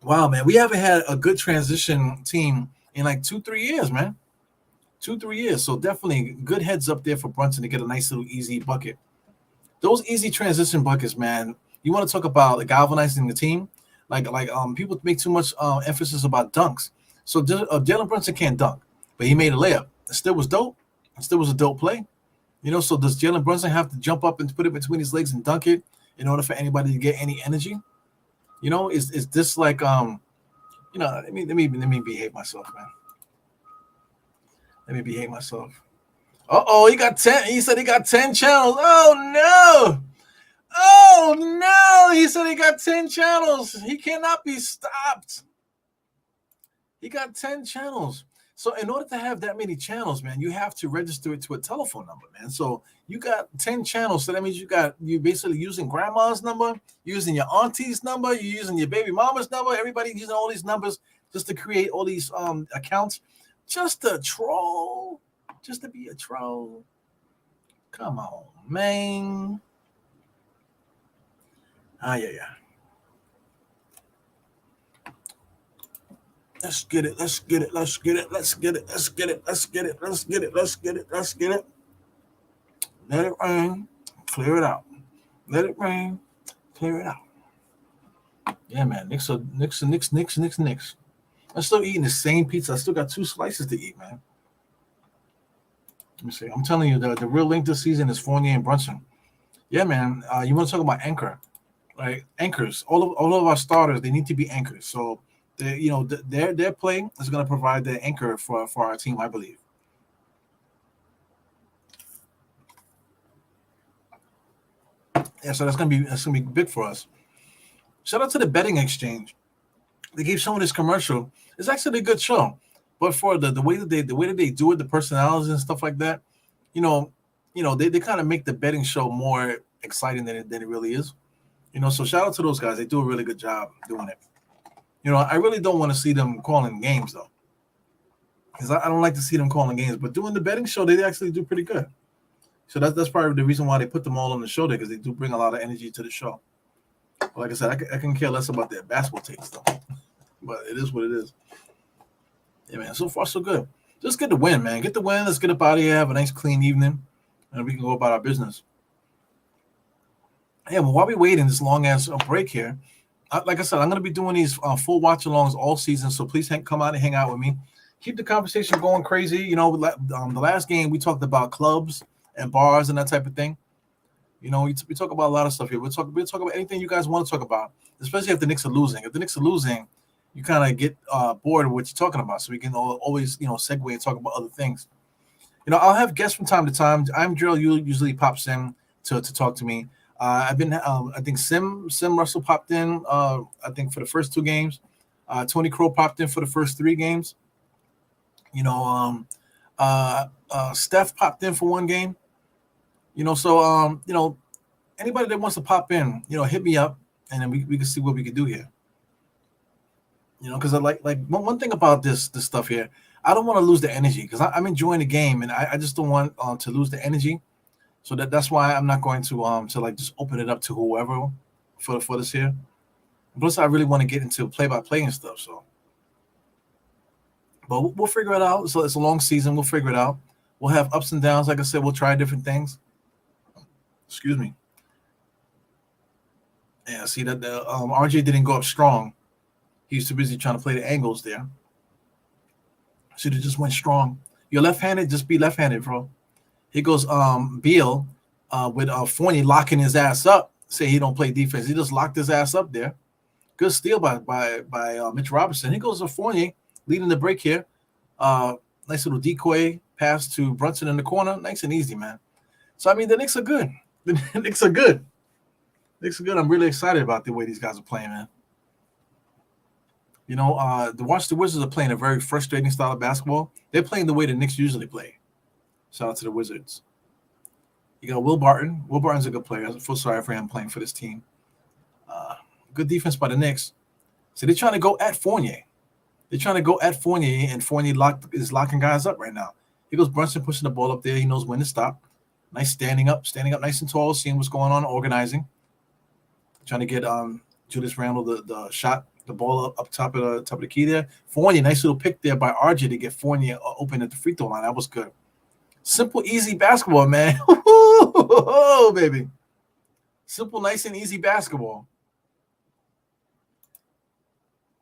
Wow, man. We haven't had a good transition team in like 2-3 years, man. 2-3 years. So definitely good heads up there for Brunson to get a nice little easy bucket. Those easy transition buckets, man. You want to talk about galvanizing the team? Like people make too much emphasis about dunks. So Jalen Brunson can't dunk, but he made a layup. It still was dope. It still was a dope play. So does Jalen Brunson have to jump up and put it between his legs and dunk it in order for anybody to get any energy? Is this like let me behave myself, man. Let me behave myself. He got 10. He said he got 10 channels. Oh no. Oh no. He said he got 10 channels. He cannot be stopped. He got 10 channels. So in order to have that many channels, man, you have to register it to a telephone number, man. So you got 10 channels. So that means you're basically using grandma's number, using your auntie's number, you're using your baby mama's number. Everybody's using all these numbers just to create all these accounts. Just to troll. Just to be a troll. Come on, man. Yeah. Let's get it. Let it rain. Clear it out. Let it rain. Clear it out. Yeah, man. Knicks. I'm still eating the same pizza. I still got 2 slices to eat, man. Let me see. I'm telling you, the real link this season is Fournier and Brunson. Yeah, man. You want to talk about anchor, right? Anchors. All of our starters, they need to be anchors. So their play is going to provide the anchor for our team, I believe. Yeah, so that's gonna be big for us. Shout out to the betting exchange. They keep showing this commercial. It's actually a good show, but for the way that they do it, the personalities and stuff like that, they kind of make the betting show more exciting than it really is. So shout out to those guys. They do a really good job doing it. I really don't want to see them calling games though, because I don't like to see them calling games. But doing the betting show, they actually do pretty good. So that's probably the reason why they put them all on the show there, because they do bring a lot of energy to the show. But like I said, I can care less about their basketball takes though. But it is what it is. Yeah, man. So far, so good. Just get the win, man. Get the win. Let's get up out of here. Have a nice, clean evening, and we can go about our business. Yeah, well, while we waiting this long as a break here, like I said, I'm going to be doing these full watch alongs all season. So please come out and hang out with me. Keep the conversation going crazy. The last game we talked about clubs and bars and that type of thing. We talk about a lot of stuff here. We'll talk about anything you guys want to talk about, especially if the Knicks are losing. If the Knicks are losing, you kind of get bored of what you're talking about. So we can always segue and talk about other things. I'll have guests from time to time. I'm Drill. You usually pops in to talk to me. I've been. I think Sim Russell popped in. I think for the first two games. Tony Crow popped in for the first three games. You know, Steph popped in for one game. Anybody that wants to pop in, hit me up, and then we can see what we can do here. Because I like one thing about this stuff here. I don't want to lose the energy because I'm enjoying the game, and I just don't want to lose the energy. So that's why I'm not going to like just open it up to whoever for this here. Plus, I really want to get into play by play and stuff. So, but we'll figure it out. So it's a long season. We'll figure it out. We'll have ups and downs. Like I said, we'll try different things. Excuse me. Yeah, see that the RJ didn't go up strong. He's too busy trying to play the angles there. Should have just went strong. You're left-handed, just be left-handed, bro. Here goes Beal with Fournier locking his ass up. Say he don't play defense. He just locked his ass up there. Good steal by Mitch Robinson. Here goes Fournier leading the break here. Nice little decoy pass to Brunson in the corner. Nice and easy, man. So, I mean, the Knicks are good. The Knicks are good. Knicks are good. I'm really excited about the way these guys are playing, man. The Washington Wizards are playing a very frustrating style of basketball. They're playing the way the Knicks usually play. Shout out to the Wizards. You got Will Barton. Will Barton's a good player. I feel sorry for him playing for this team. Good defense by the Knicks. So they're trying to go at Fournier. They're trying to go at Fournier, and Fournier is locking guys up right now. Here goes Brunson pushing the ball up there. He knows when to stop. Nice standing up nice and tall, seeing what's going on, organizing. Trying to get Julius Randle the shot, the ball up top of the key there. Fournier, nice little pick there by RJ to get Fournier open at the free throw line. That was good. Simple, easy basketball, man. Oh, baby. Simple, nice, and easy basketball.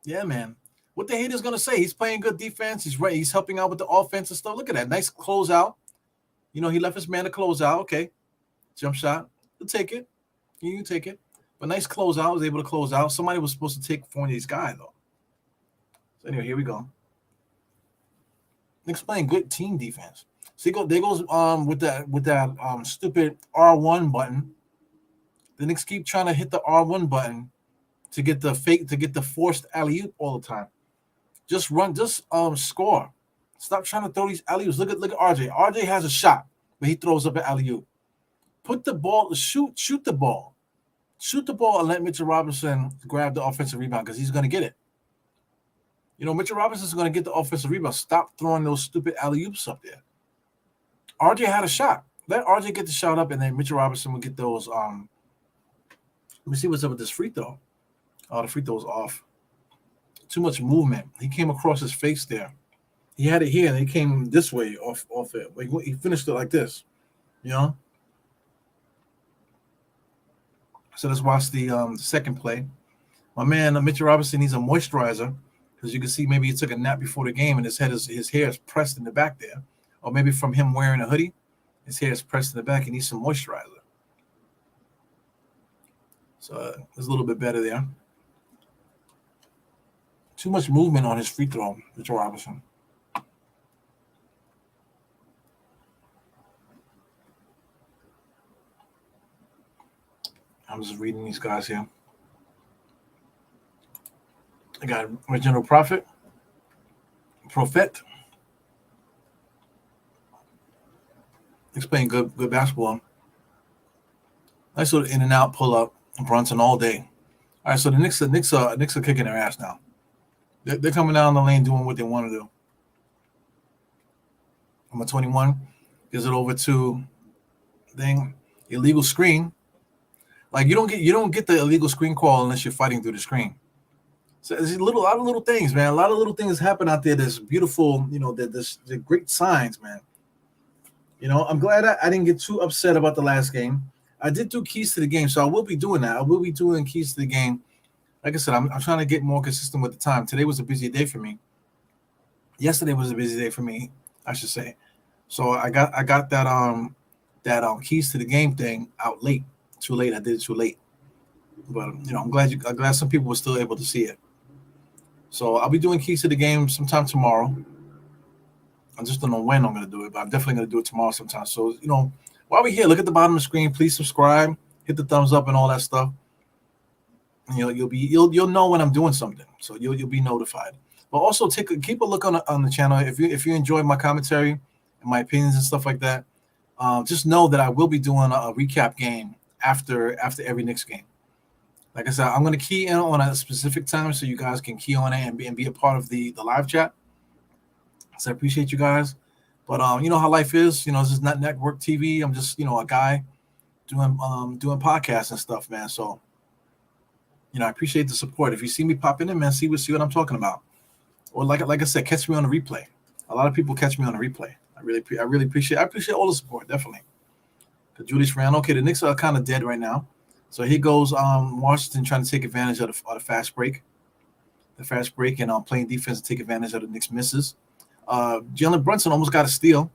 Yeah, man. What the haters gonna say? He's playing good defense. He's right. He's helping out with the offense and stuff. Look at that. Nice closeout. He left his man to close out. Okay. Jump shot. He'll take it. You can take it. But nice closeout. Was able to close out. Somebody was supposed to take Fournier's guy, though. So anyway, here we go. Knicks playing good team defense. See, there goes with that stupid R1 button. The Knicks keep trying to hit the R1 button to get the forced alley-oop all the time. Just score. Stop trying to throw these alley-oops. Look at RJ. RJ has a shot, but he throws up an alley-oop. Put the ball, shoot the ball. Shoot the ball and let Mitchell Robinson grab the offensive rebound because he's going to get it. Mitchell Robinson's going to get the offensive rebound. Stop throwing those stupid alley-oops up there. RJ had a shot. Let RJ get the shot up, and then Mitchell Robinson will get those. Let me see what's up with this free throw. Oh, the free throw was off. Too much movement. He came across his face there. He had it here, and he came this way off it. He finished it like this. So let's watch the second play. My man Mitchell Robinson needs a moisturizer because you can see maybe he took a nap before the game, and his hair is pressed in the back there, or maybe from him wearing a hoodie, his hair is pressed in the back. He needs some moisturizer. So it's a little bit better there. Too much movement on his free throw, Mitchell Robinson. I'm just reading these guys here. I got Original Prophet. He's playing good basketball. Nice little in and out pull up. Brunson all day. All right, so the Knicks are kicking their ass now. They're coming down the lane doing what they want to do. Number 21 gives it over to illegal screen. Like you don't get the illegal screen call unless you're fighting through the screen. So there's a lot of little things, man. A lot of little things happen out there. That's beautiful. There's great signs, man. I'm glad I didn't get too upset about the last game. I did do keys to the game, so I will be doing that. I will be doing keys to the game. Like I said, I'm trying to get more consistent with the time. Today was a busy day for me. Yesterday was a busy day for me, I should say. So I got that keys to the game thing out late. Too late. I did it too late. But I'm glad some people were still able to see it. So I'll be doing keys to the game sometime tomorrow. I just don't know when I'm gonna do it, but I'm definitely gonna do it tomorrow sometime. So while we're here, look at the bottom of the screen. Please subscribe, hit the thumbs up, and all that stuff. And you'll know when I'm doing something, so you'll be notified. But also keep a look on the channel if you enjoy my commentary and my opinions and stuff like that. Just know that I will be doing a recap game after every Knicks game. Like I said, I'm gonna key in on a specific time so you guys can key on it and be a part of the live chat. So I appreciate you guys. But you know how life is. This is not network TV. I'm just a guy doing podcasts and stuff, man. So I appreciate the support. If you see me popping in, man, see what I'm talking about. Or like I said, catch me on the replay. A lot of people catch me on the replay. I appreciate all the support, definitely. Because Julius ran. Okay, the Knicks are kind of dead right now. So here goes Washington trying to take advantage of the fast break. The fast break and playing defense to take advantage of the Knicks misses. Jalen Brunson almost got a steal.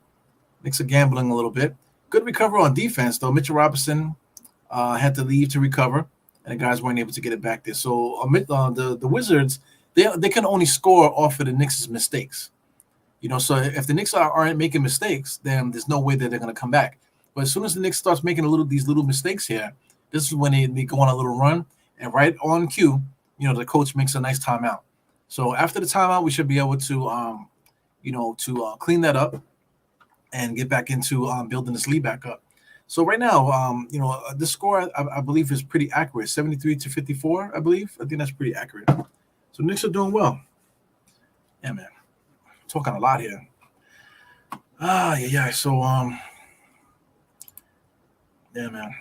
Knicks are gambling a little bit. Good recovery on defense, though. Mitchell Robinson had to leave to recover, and the guys weren't able to get it back there. So the Wizards, they can only score off of the Knicks' mistakes. So if the Knicks aren't making mistakes, then there's no way that they're going to come back. But as soon as the Knicks starts making these little mistakes here, this is when they go on a little run, and right on cue, the coach makes a nice timeout. So after the timeout, we should be able to clean that up and get back into building this lead back up. So right now, this score I believe is pretty accurate, 73-54. I think that's pretty accurate. So Knicks are doing well. Yeah, man. Talking a lot here. Yeah. So yeah, man.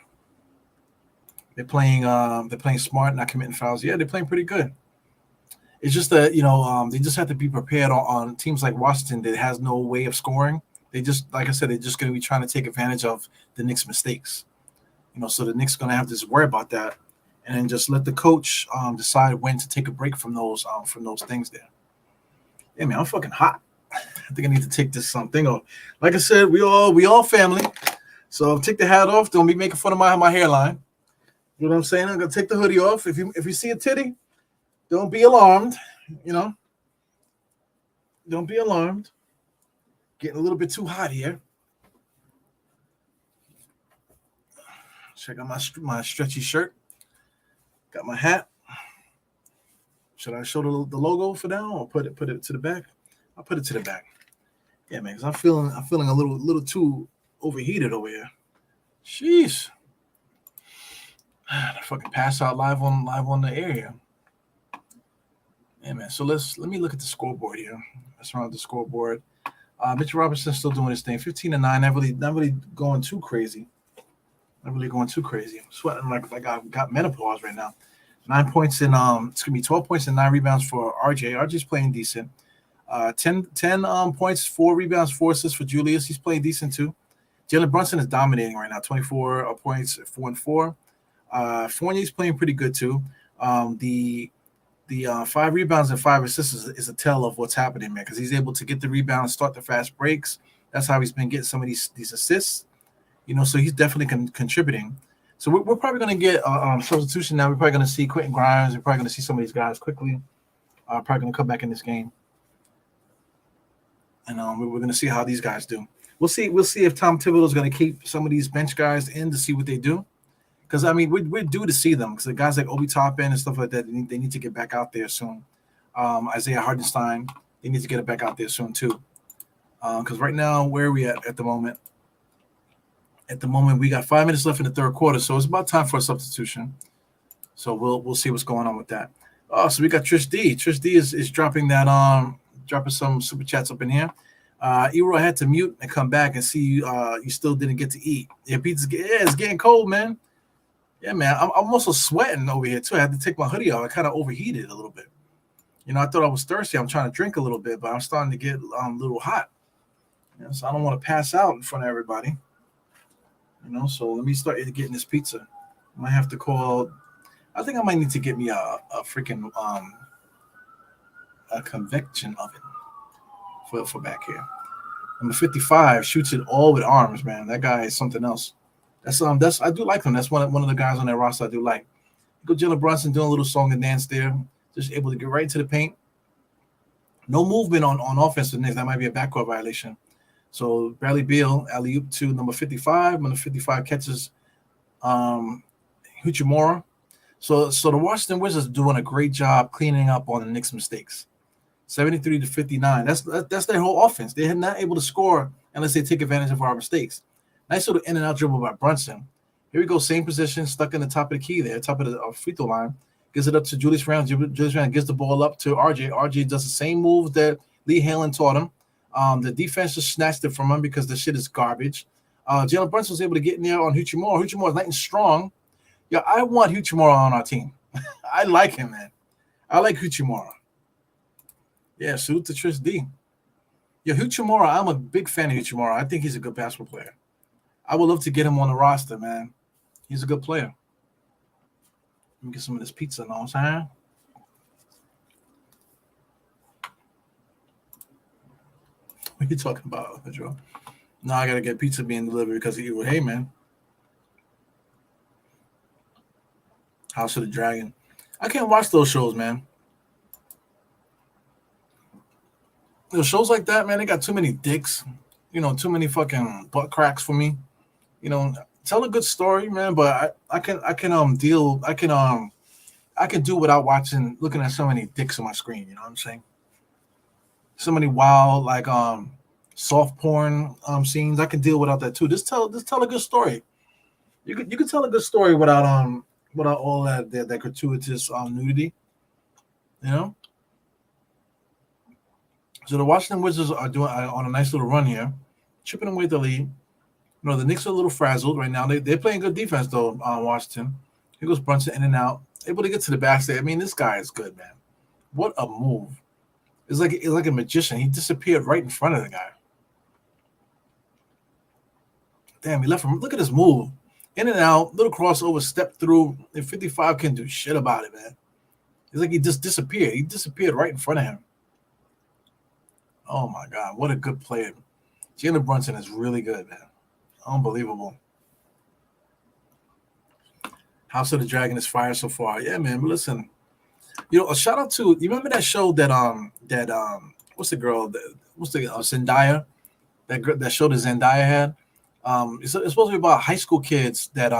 They're playing smart, not committing fouls. Yeah, they're playing pretty good. It's just that they just have to be prepared on teams like Washington that has no way of scoring. They just, like I said, they're just going to be trying to take advantage of the Knicks' mistakes. So the Knicks going to have to just worry about that, and then just let the coach decide when to take a break from those things there. Yeah, man, I'm fucking hot. I think I need to take this thing off. Like I said, we all family. So take the hat off. Don't be making fun of my hairline. You know what I'm saying? I'm gonna take the hoodie off. If you see a titty, don't be alarmed. Don't be alarmed. Getting a little bit too hot here. Check out my stretchy shirt. Got my hat. Should I show the logo for now or put it to the back? I'll put it to the back. Yeah, man, because I'm feeling a little too overheated over here. Sheesh. I fucking pass out live on the air here. Yeah, man. So let me look at the scoreboard here. Let's run out the scoreboard. Mitchell Robinson still doing his thing. 15-9. Not really going too crazy. Not really going too crazy. I'm sweating like I got menopause right now. 9 points and it's gonna be 12 points and 9 rebounds for RJ. RJ's playing decent. 10 points, 4 rebounds, 4 assists for Julius. He's playing decent too. Jalen Brunson is dominating right now. 24 points, 4 and 4. Fournier's playing pretty good too. The 5 rebounds and 5 assists is a tell of what's happening, man, because he's able to get the rebounds, start the fast breaks. That's how he's been getting some of these assists. So he's definitely contributing. So we're probably going to get substitution now. We're probably going to see Quentin Grimes. We're probably going to see some of these guys quickly. Probably going to come back in this game. And we're going to see how these guys do. We'll see if Tom Thibodeau is going to keep some of these bench guys in to see what they do. Because, I mean, we're due to see them. Because the guys like Obi Toppin and stuff like that, they need to get back out there soon. Isaiah Hartenstein, they need to get it back out there soon, too. Because right now, where are we at the moment? At the moment, we got 5 minutes left in the third quarter, so it's about time for a substitution. So we'll see what's going on with that. Oh, so we got Trish D. Trish D is dropping some super chats up in here. Ero had to mute and come back and see you still didn't get to eat. Yeah, it's getting cold, man. Yeah, man. I'm also sweating over here too. I had to take my hoodie off. I kind of overheated a little bit. I thought I was thirsty. I'm trying to drink a little bit, but I'm starting to get a little hot. So I don't want to pass out in front of everybody. So let me start getting this pizza. I might have to call. I think I might need to get me a freaking a convection oven for back here. Number 55 shoots it all with arms, man. That guy is something else. That's I do like him. That's one of the guys on that roster I do like. Go Jalen Brunson doing a little song and dance there, just able to get right into the paint. No movement on offense for Knicks. That might be a backcourt violation. So Bradley Beal alley oop to number 55. Number 55 catches um Huchimura. So the Washington Wizards are doing a great job cleaning up on the Knicks' mistakes. 73 to 59. That's their whole offense. They're not able to score unless they take advantage of our mistakes. Nice little in and out dribble by Brunson. Here we go, same position, stuck in the top of the key there, top of the free throw line. Gives it up to Julius Randle. Julius Randle gives the ball up to RJ. RJ does the same move that Lee Halen taught him. The defense just snatched it from him because the shit is garbage. Jalen Brunson was able to get in there on Huchimura. Huchimura is nice and strong. Yeah, I want Huchimura on our team. I like him, man. I like Huchimura. Yeah, salute to Trish D. Yeah, Huchimura, I'm a big fan of Huchimura. I think he's a good basketball player. I would love to get him on the roster, man. He's a good player. Let me get some of this pizza, know what I'm saying? What are you talking about, Joe? No, I gotta get pizza being delivered because of you. Hey, man. House of the Dragon. I can't watch those shows, man. Shows like that, man, they got too many dicks. Too many fucking butt cracks for me. Tell a good story, man, but I can do without looking at so many dicks on my screen, you know what I'm saying? So many wild soft porn scenes. I can deal without that too. Just tell a good story. You could tell a good story without all that gratuitous nudity, you know? So the Washington Wizards are doing on a nice little run here, chipping away the lead. The Knicks are a little frazzled right now. They're playing good defense though. Washington. Here goes Brunson in and out, able to get to the basket. I mean, this guy is good, man. What a move! It's like a magician. He disappeared right in front of the guy. Damn, he left him. Look at this move. In and out, little crossover, step through. And 55 can't do shit about it, man. It's like he just disappeared. He disappeared right in front of him. Oh my God, what a good player. Jalen Brunson is really good, man. Unbelievable. House of the Dragon is fire so far. Yeah, man. But listen, a shout out to you. Remember that show that what's the girl? What's the Zendaya? That show that Zendaya had. It's supposed to be about high school kids that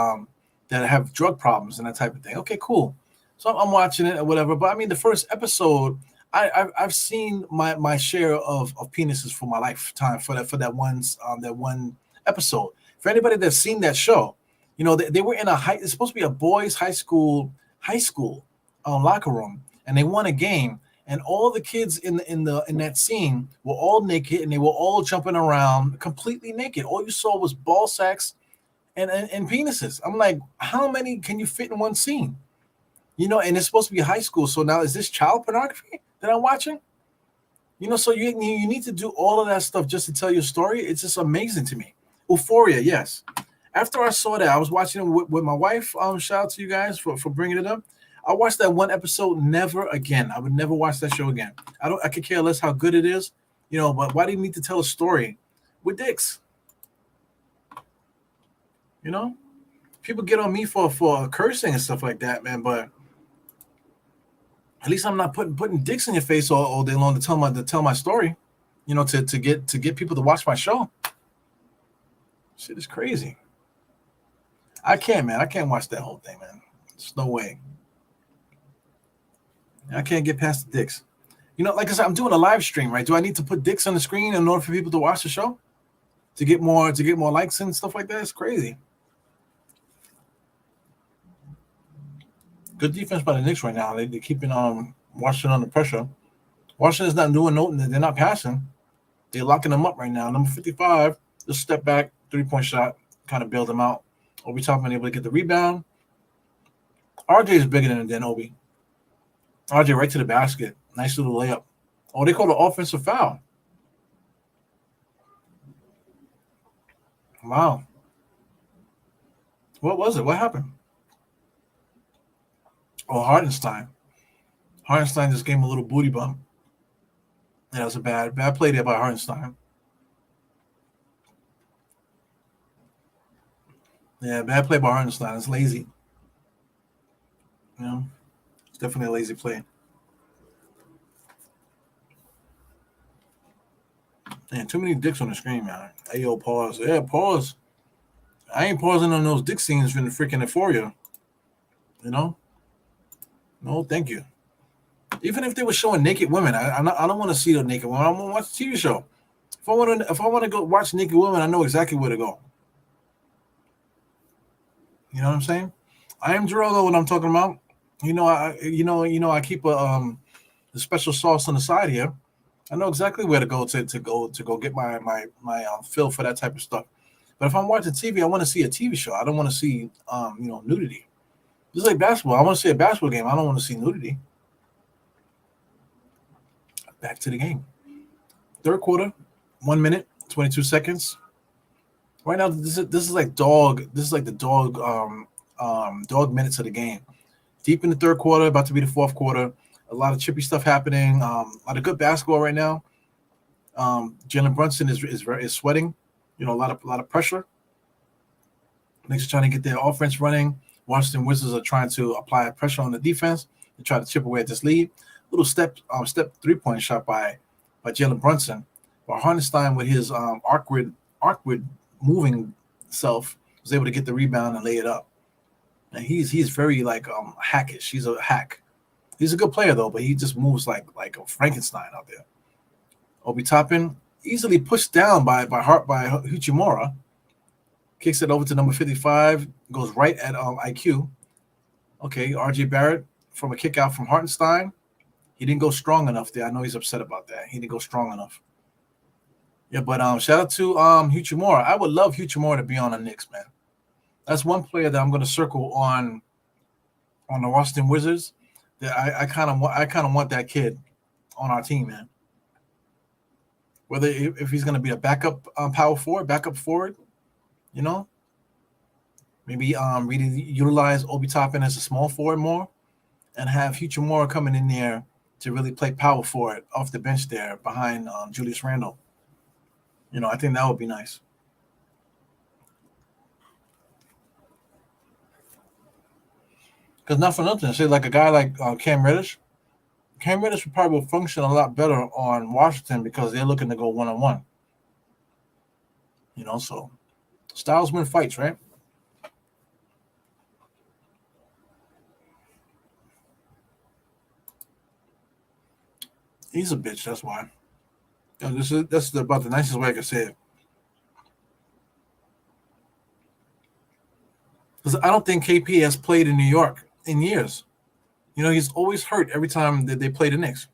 have drug problems and that type of thing. Okay, cool. So I'm watching it or whatever. But I mean, the first episode, I've seen my share of penises for my lifetime for that one episode. For anybody that's seen that show, they were in it's supposed to be a boys' high school locker room, and they won a game, and all the kids in that scene were all naked, and they were all jumping around completely naked. All you saw was ball sacks and penises. I'm like, how many can you fit in one scene? And it's supposed to be high school. So now is this child pornography that I'm watching? So you need to do all of that stuff just to tell your story. It's just amazing to me. Euphoria, yes. After I saw that, I was watching it with my wife. Shout out to you guys for bringing it up. I watched that one episode. Never again. I would never watch that show again. I could care less how good it is, But why do you need to tell a story with dicks? People get on me for cursing and stuff like that, man. But at least I'm not putting dicks in your face all day long to tell my story. To get people to watch my show. Shit is crazy. I can't, man. I can't watch that whole thing, man. There's no way. I can't get past the dicks. Like I said, I'm doing a live stream, right? Do I need to put dicks on the screen in order for people to watch the show? To get more likes and stuff like that? It's crazy. Good defense by the Knicks right now. They're keeping Washington under pressure. Washington's not doing nothing. They're not passing. They're locking them up right now. Number 55, just step back, 3-point shot, kind of bailed them out. Obi Toppin able to get the rebound. RJ is bigger than Obi. RJ right to the basket. Nice little layup. Oh, they called an offensive foul. Wow. What was it? What happened? Oh, Hardenstein. Hardenstein just gave him a little booty bump. Yeah, that was a bad play there by Hardenstein. Yeah, bad play by Hardenstein. It's lazy. You know, it's definitely a lazy play. Man, too many dicks on the screen, man. Hey, yo, pause. Yeah, pause. I ain't pausing on those dick scenes from the freaking Euphoria. You know? No, thank you. Even if they were showing naked women, I don't want to see the naked women. I want to watch a TV show. If I want to go watch naked women, I know exactly where to go. You know what I'm saying? I am Geraldo when I'm talking about. I keep a special sauce on the side here. I know exactly where to go to go get my fill for that type of stuff. But if I'm watching TV, I want to see a TV show. I don't want to see nudity. Just like basketball, I want to see a basketball game. I don't want to see nudity. Back to the game. Third quarter, 1 minute, 22 seconds. Right now, this is like dog. This is like the dog minutes of the game. Deep in the third quarter, about to be the fourth quarter. A lot of chippy stuff happening. A lot of good basketball right now. Jalen Brunson is sweating. A lot of pressure. Knicks are trying to get their offense running. Washington Wizards are trying to apply pressure on the defense to try to chip away at this lead. Little step 3-point shot by Jalen Brunson, while Hartenstein with his awkward moving self was able to get the rebound and lay it up. And he's very like hackish. He's a hack. He's a good player though, but he just moves like a Frankenstein out there. Obi Toppin easily pushed down by Huchimura. Kicks it over to number 55. Goes right at IQ. Okay, RJ Barrett from a kick out from Hartenstein. He didn't go strong enough there. I know he's upset about that. He didn't go strong enough. Yeah, but shout out to Huchimura. I would love Huchimura to be on the Knicks, man. That's one player that I'm going to circle on the Washington Wizards. That I kind of want that kid on our team, man. Whether if he's going to be a backup power forward, backup forward, you know, maybe really utilize Obi Toppin as a small forward more, and have Huchimura coming in there to really play power forward off the bench there behind Julius Randle. I think that would be nice. Because not for nothing, say like a guy like Cam Reddish. Cam Reddish would probably function a lot better on Washington because they're looking to go 1-on-1. So styles win fights, right? He's a bitch. That's why. That's about the nicest way I can say it. Because I don't think KP has played in New York in years. He's always hurt every time that they play the Knicks.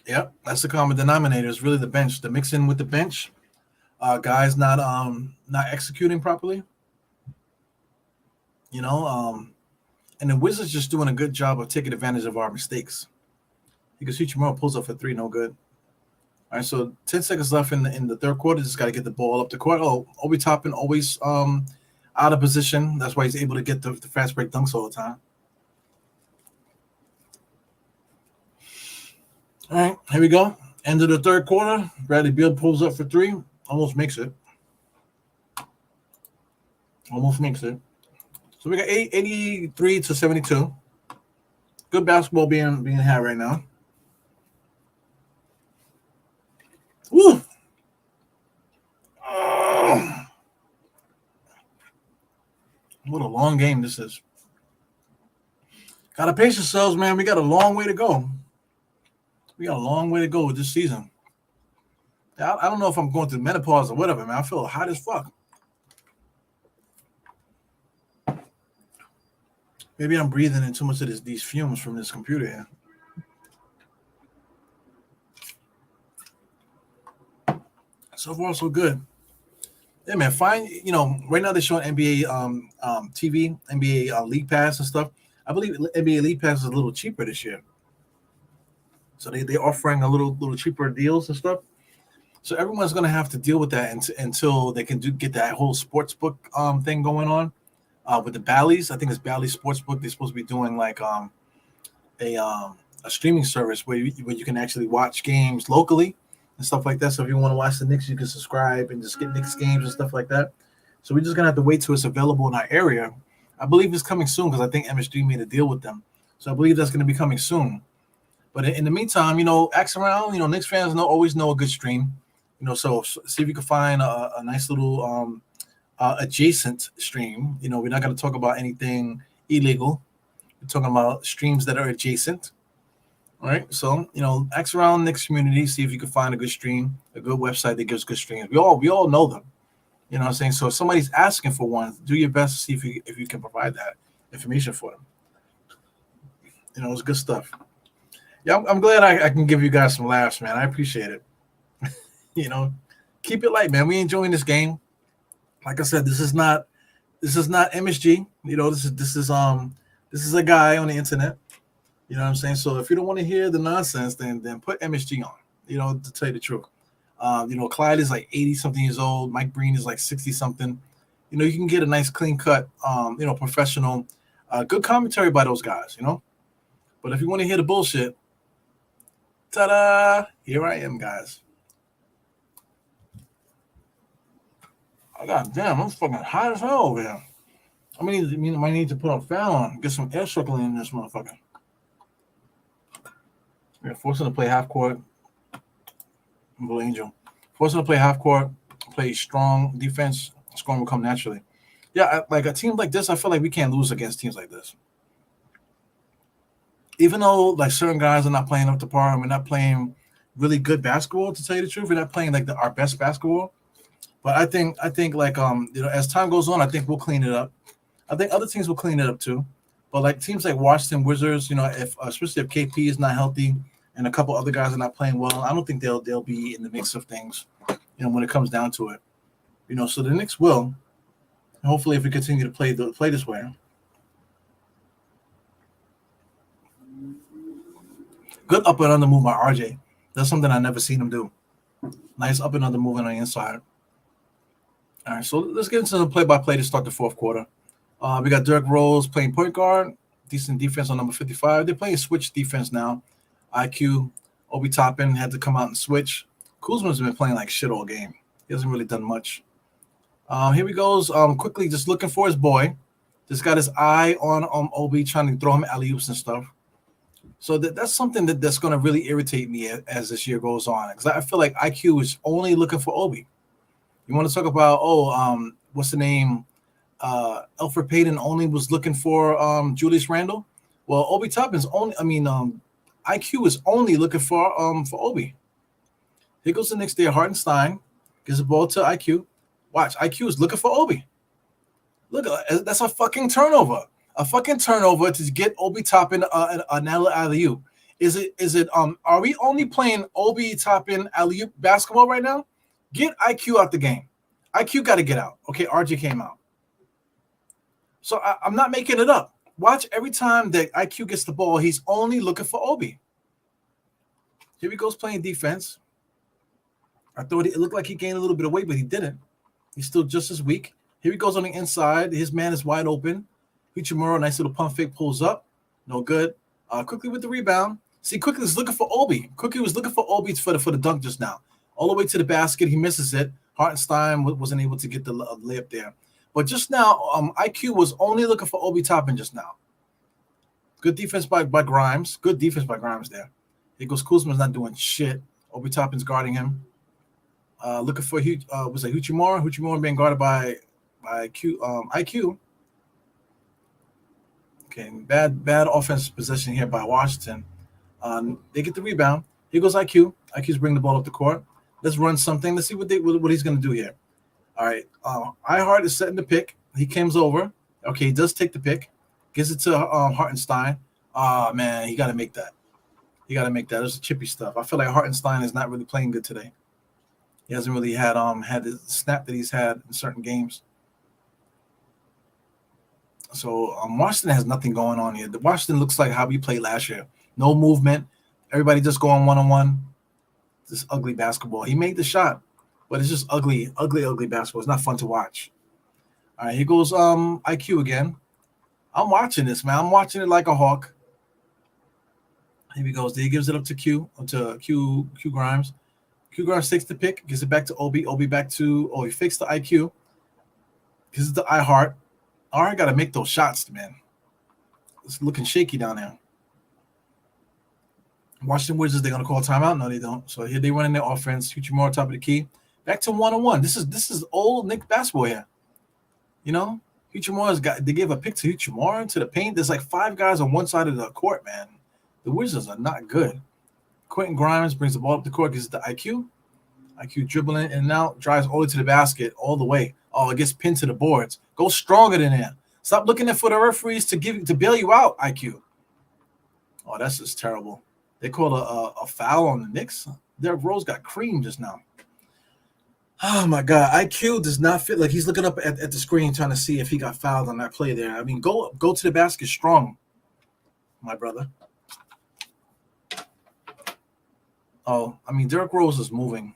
Yep, that's the common denominator. It's really the bench. The mix in with the bench, guys not executing properly. And the Wizards just doing a good job of taking advantage of our mistakes. Because Uchimura pulls up for three, no good. All right, so 10 seconds left in the third quarter. Just got to get the ball up the court. Oh, Obi Toppin always out of position. That's why he's able to get the fast break dunks all the time. All right, here we go. End of the third quarter. Bradley Beal pulls up for three. Almost makes it. Almost makes it. So we got 83 to 72. Good basketball being had right now. Woo! Oh, what a long game this is. Gotta pace yourselves, man. We got a long way to go. We got a long way to go with this season. I don't know if I'm going through menopause or whatever, man. I feel hot as fuck. Maybe I'm breathing in too much of these fumes from this computer here. So far, so good. Yeah, man. Fine. Right now they're showing NBA TV, NBA League Pass and stuff. I believe NBA League Pass is a little cheaper this year. So they're offering a little cheaper deals and stuff. So everyone's going to have to deal with that until they can get that whole sports book thing going on with the Bally's. I think it's Bally's Sportsbook. They're supposed to be doing like a um, a streaming service where you can actually watch games locally and stuff like that. So if you want to watch the Knicks, you can subscribe and just get Knicks games and stuff like that. So we're just gonna have to wait till it's available in our area. I believe it's coming soon because I think MSG made a deal with them. So I believe that's going to be coming soon. But in the meantime, ask around. Knicks fans always know a good stream. So see if you can find a nice little adjacent stream. We're not going to talk about anything illegal. We're talking about streams that are adjacent. All right. So, ask around Knicks community, see if you can find a good stream, a good website that gives good streams. We all know them. You know what I'm saying? So if somebody's asking for one, do your best to see if you can provide that information for them. It's good stuff. Yeah, I'm glad I can give you guys some laughs, man. I appreciate it. you know, Keep it light, man. We enjoying this game. Like I said, this is not MSG. This is a guy on the internet. You know what I'm saying? So if you don't want to hear the nonsense, then put MSG on. To tell you the truth. Clyde is like 80 something years old. Mike Breen is like 60 something. You can get a nice clean cut, professional, good commentary by those guys. But if you want to hear the bullshit, ta-da! Here I am, guys. Oh, God damn, I'm fucking hot as hell over here. I need to put a fan on, get some air circling in this motherfucker. Yeah, forcing to play half court. Blue Angel. Forcing to play half court, play strong defense, scoring will come naturally. Yeah, like a team like this, I feel like we can't lose against teams like this. Even though like certain guys are not playing up to par and we're not playing really good basketball, to tell you the truth, we're not playing like our best basketball. But I think like as time goes on, I think we'll clean it up. I think other teams will clean it up too. But like teams like Washington Wizards, if especially if KP is not healthy and a couple other guys are not playing well, I don't think they'll be in the mix of things. When it comes down to it. So the Knicks will. Hopefully, if we continue to play this way. Good up and under move by RJ. That's something I never seen him do. Nice up and under moving on the inside. All right, so let's get into the play-by-play to start the fourth quarter. We got Derrick Rose playing point guard, decent defense on number 55. They're playing switch defense now. IQ, Obi Toppin had to come out and switch. Kuzma's been playing like shit all game. He hasn't really done much. Here he goes. Quickly, just looking for his boy. Just got his eye on Obi, trying to throw him alley-oops and stuff. So that's something that's going to really irritate me as this year goes on. Because I feel like IQ is only looking for Obi. You want to talk about, what's the name? Elfrid Payton only was looking for Julius Randle. Well, Obi Toppin's IQ is only looking for Obi. Here goes the Knicks there. Hartenstein gives the ball to IQ. Watch, IQ is looking for Obi. Look, that's a fucking turnover. A fucking turnover to get Obi Toppin an alley-oop. Is it? Are we only playing Obi Toppin alley-oop basketball right now? Get IQ out the game. IQ got to get out. Okay, RJ came out. So I'm not making it up. Watch every time that IQ gets the ball, he's only looking for Obi. Here he goes playing defense. I thought it looked like he gained a little bit of weight, but he didn't. He's still just as weak. Here he goes on the inside. His man is wide open. Uchimura, nice little pump fake, pulls up. No good. Quickly with the rebound. See, Quickly was looking for Obi. Quickly was looking for Obi for the dunk just now. All the way to the basket. He misses it. Hartenstein wasn't able to get the layup there. But just now, IQ was only looking for Obi Toppin just now. Good defense by Grimes. Good defense by Grimes there. Here goes Kuzma's not doing shit. Obi Toppin's guarding him. Looking for was it Uchimura? Uchimura being guarded by IQ. Okay, bad offensive possession here by Washington. They get the rebound. Here goes IQ. IQ's bringing the ball up the court. Let's run something. Let's see what he's going to do here. All right. Ihart is setting the pick. He comes over. Okay, he does take the pick. Gives it to Hartenstein. Oh, man, he got to make that. It was chippy stuff. I feel like Hartenstein is not really playing good today. He hasn't really had the snap that he's had in certain games. So Washington has nothing going on here. Washington looks like how we played last year. No movement. Everybody just going one-on-one. this ugly basketball. He made the shot, but it's just ugly, ugly, ugly basketball. It's not fun to watch. All right, here goes IQ again. I'm watching this, man. I'm watching it like a hawk. Here he goes. He gives it up to Q Grimes. Q Grimes takes the pick, gives it back to Obi. Obi back to he fakes the IQ. Gives it to iHeart. iHeart got to make those shots, man. It's looking shaky down there. Washington Wizards, they're gonna call timeout. No, they don't. So here they running their offense. Uchimura top of the key. Back to 1-on-1. This is old Knicks basketball here. You know, Uchimura's got. They gave a pick to Uchimura to the paint. There's like 5 guys on one side of the court, man. The Wizards are not good. Quentin Grimes brings the ball up the court, gives it to IQ. IQ dribbling and now drives all the way to the basket, all the way. Oh, it gets pinned to the boards. Go stronger than that. Stop looking at for the referees to bail you out, IQ. Oh, that's just terrible. They called a foul on the Knicks. Derrick Rose got creamed just now. Oh, my God. IQ does not fit. Like, he's looking up at the screen trying to see if he got fouled on that play there. I mean, go to the basket strong, my brother. Oh, I mean, Derrick Rose is moving.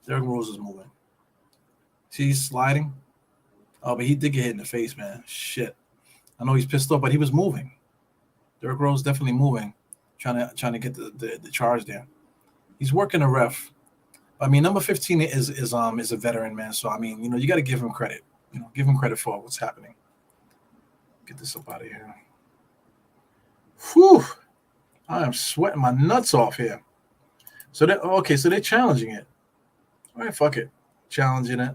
Derrick Rose is moving. See, he's sliding. Oh, but he did get hit in the face, man. Shit. I know he's pissed off, but he was moving. Derrick Rose definitely moving. Trying to get the charge there. He's working a ref. I mean, number 15 is a veteran, man. So I mean, you got to give him credit. Give him credit for what's happening. Get this up out of here. Whew! I am sweating my nuts off here. So they're challenging it. All right, fuck it, challenging it.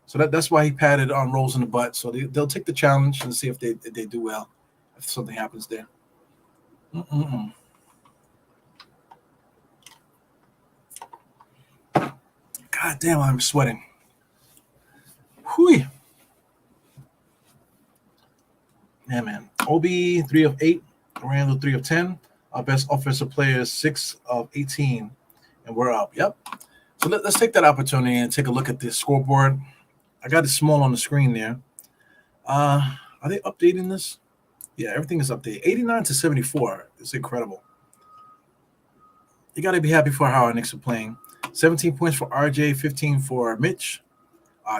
So that's why he patted on Rose in the butt. So they'll take the challenge and see if they do well. If something happens there. God damn, I'm sweating. Whew. Yeah, man. Obi, 3 of 8. Randall, 3 of 10. Our best offensive player is 6 of 18. And we're up. Yep. So let's take that opportunity and take a look at this scoreboard. I got it small on the screen there. Are they updating this? Yeah, everything is updated. 89-74. It's incredible. You got to be happy for how our Knicks are playing. 17 points for RJ, 15 for Mitch,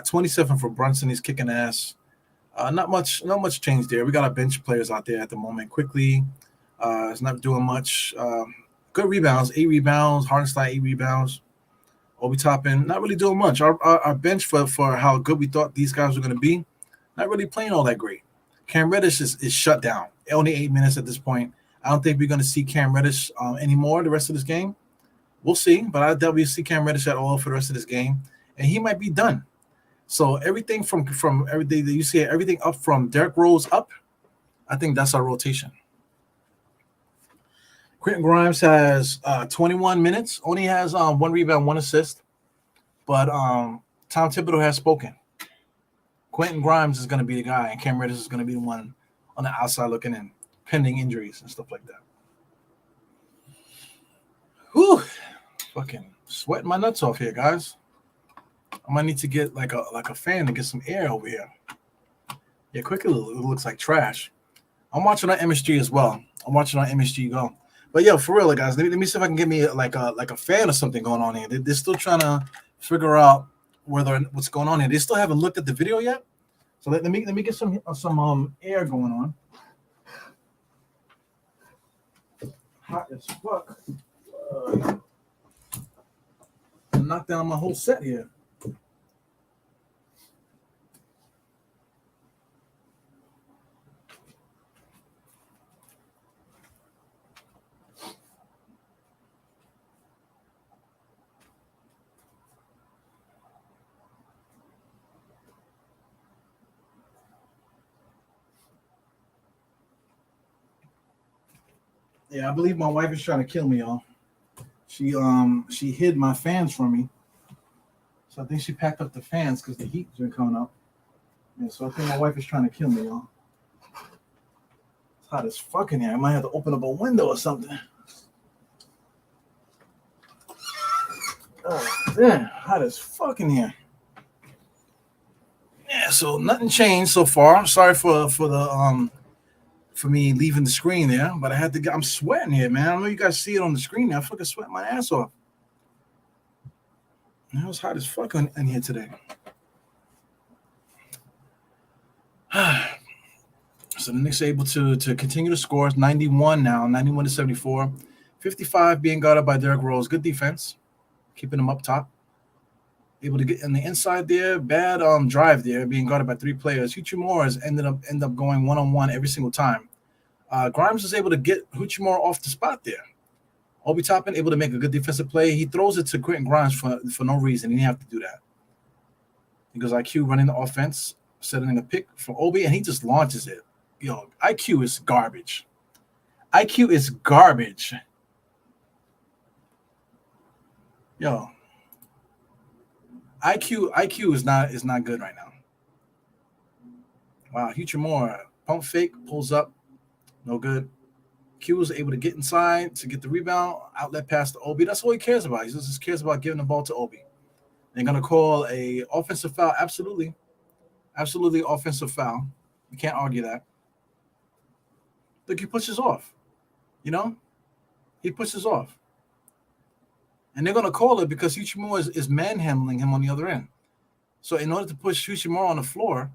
27 for Brunson. He's kicking ass. Not much change there. We got our bench players out there at the moment. Quickly, it's not doing much. Good rebounds, 8 rebounds. Hardenstein, 8 rebounds. Obi Toppin, not really doing much. Our bench for how good we thought these guys were going to be, not really playing all that great. Cam Reddish is shut down. Only 8 minutes at this point. I don't think we're going to see Cam Reddish anymore the rest of this game. We'll see, but I doubt we'll see Cam Reddish at all for the rest of this game, and he might be done. So everything from everything that you see, everything up from Derrick Rose up, I think that's our rotation. Quentin Grimes has 21 minutes, only has 1 rebound, 1 assist, but Tom Thibodeau has spoken. Quentin Grimes is going to be the guy, and Cam Reddish is going to be the one on the outside looking in, pending injuries and stuff like that. Whew. Fucking sweating my nuts off here, guys. I might need to get like a fan to get some air over here. Yeah, quickly, it looks like trash. I'm watching on MSG as well. I'm watching on MSG Go. But yo, for real, guys, let me see if I can get me like a fan or something going on here. They're still trying to figure out what's going on here. They still haven't looked at the video yet. So let me get some air going on. Hot as fuck. Knock down my whole set here. Yeah, I believe my wife is trying to kill me, y'all. She hid my fans from me. So I think she packed up the fans because the heat's been coming up. Yeah, so I think my wife is trying to kill me, y'all. It's hot as fuck in here. I might have to open up a window or something. Oh, man, hot as fuck in here. Yeah, so nothing changed so far. Sorry for me leaving the screen there, but I had to. I'm sweating here, man. I know you guys see it on the screen now. I fucking sweat my ass off. It was hot as fuck in here today. So the Knicks are able to continue to score. It's 91 now, 91 to 74. 55 being guarded by Derrick Rose. Good defense, keeping them up top. Able to get in the inside there. Bad drive there, being guarded by three players. Hachimura has end up going one-on-one every single time. Grimes is able to get Hachimura off the spot there. Obi Toppin able to make a good defensive play. He throws it to Quentin Grimes for no reason. He didn't have to do that. He goes IQ running the offense, setting a pick for Obi, and he just launches it. Yo, IQ is garbage. IQ is garbage. Yo, IQ is not good right now. Wow, Hachimura pump fake, pulls up, no good. Q was able to get inside to get the rebound, outlet pass to Obi. That's all he cares about. He just cares about giving the ball to Obi. They're gonna call a offensive foul. Absolutely, absolutely offensive foul. You can't argue that. Look, he pushes off. You know, he pushes off, and they're gonna call it because Hachimura is manhandling him on the other end. So in order to push Hachimura on the floor,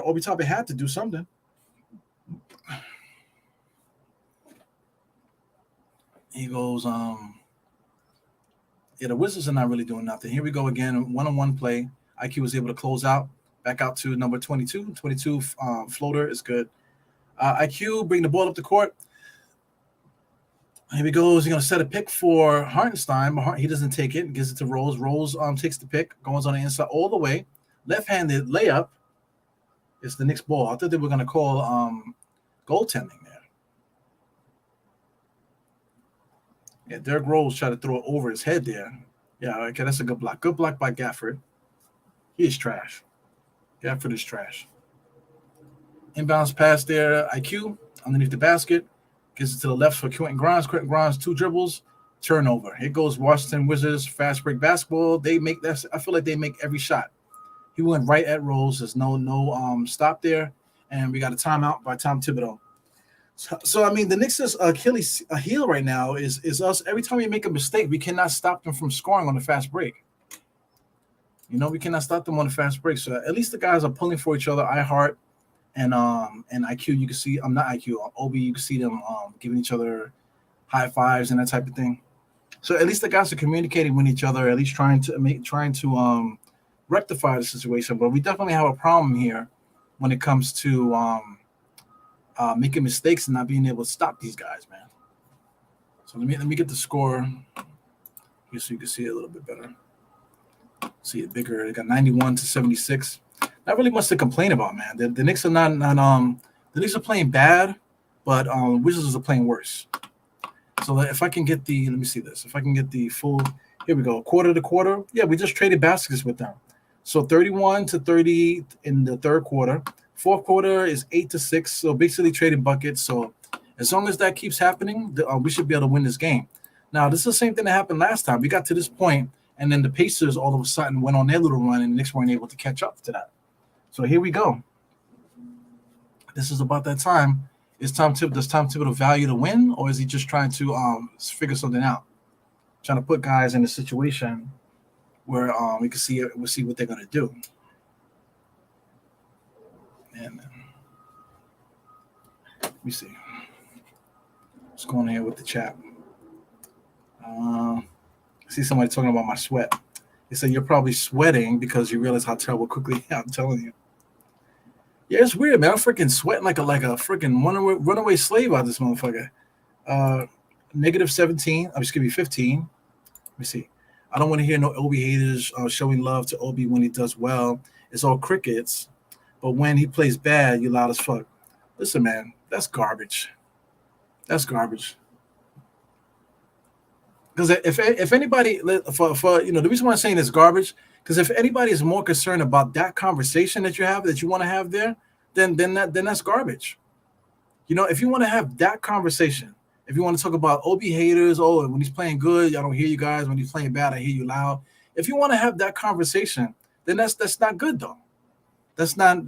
Obi Toppin had to do something. He goes, yeah, the Wizards are not really doing nothing. Here we go again, one-on-one play. IQ was able to close out, back out to number 22. 22 floater is good. IQ bring the ball up the court. Here he goes. He's going to set a pick for Hartenstein, but he doesn't take it. Gives it to Rose. Rose takes the pick, goes on the inside all the way. Left-handed layup. It's the Knicks ball. I thought they were going to call goaltending there. Yeah, Derrick Rose tried to throw it over his head there. Yeah, okay, that's a good block. Good block by Gafford. He is trash. Gafford is trash. Inbounds pass there. IQ underneath the basket. Gives it to the left for Quentin Grimes. Quentin Grimes, 2 dribbles. Turnover. Here goes Washington Wizards. Fast break basketball. They make that. I feel like they make every shot. He went right at Rose. There's no stop there. And we got a timeout by Tom Thibodeau. So I mean, the Knicks' Achilles heel right now is us. Every time we make a mistake, we cannot stop them from scoring on the fast break. We cannot stop them on the fast break. So at least the guys are pulling for each other. iHeart and IQ, you can see. I'm not IQ. Obi, you can see them giving each other high fives and that type of thing. So at least the guys are communicating with each other. At least trying to rectify the situation. But we definitely have a problem here when it comes to making mistakes and not being able to stop these guys, man. So let me get the score here so you can see it a little bit better. See it bigger. They got 91 to 76. Not really much to complain about, man. The Knicks are not the Knicks are playing bad, but Wizards are playing worse. So if I can get let me see this. If I can get the full, here we go, quarter to quarter. Yeah, we just traded baskets with them. So 31 to 30 in the third quarter. Fourth quarter is 8 to 6. So basically trading buckets. So as long as that keeps happening, we should be able to win this game. Now, this is the same thing that happened last time. We got to this point, and then the Pacers all of a sudden went on their little run, and the Knicks weren't able to catch up to that. So here we go. This is about that time. Does Tom Thibodeau value the win, or is he just trying to figure something out? Trying to put guys in a situation where we can see it. We'll see what they're gonna do. And let me see what's going on here with the chat. I see somebody talking about my sweat. They said you're probably sweating because you realize how terrible quickly I'm telling you. Yeah, it's weird, man. I'm freaking sweating like a freaking runaway slave out of this motherfucker. Negative 17. I'm just gonna be 15. Let me see. I don't want to hear no Obi haters showing love to Obi when he does well. It's all crickets. But when he plays bad, you loud as fuck. Listen, man, that's garbage. That's garbage. Because if anybody, for the reason why I'm saying it's garbage, because if anybody is more concerned about that conversation that you want to have there, then that's garbage. If you want to have that conversation, if you want to talk about Obi haters, when he's playing good, I don't hear you guys. When he's playing bad, I hear you loud. If you want to have that conversation, then that's not good though. It's not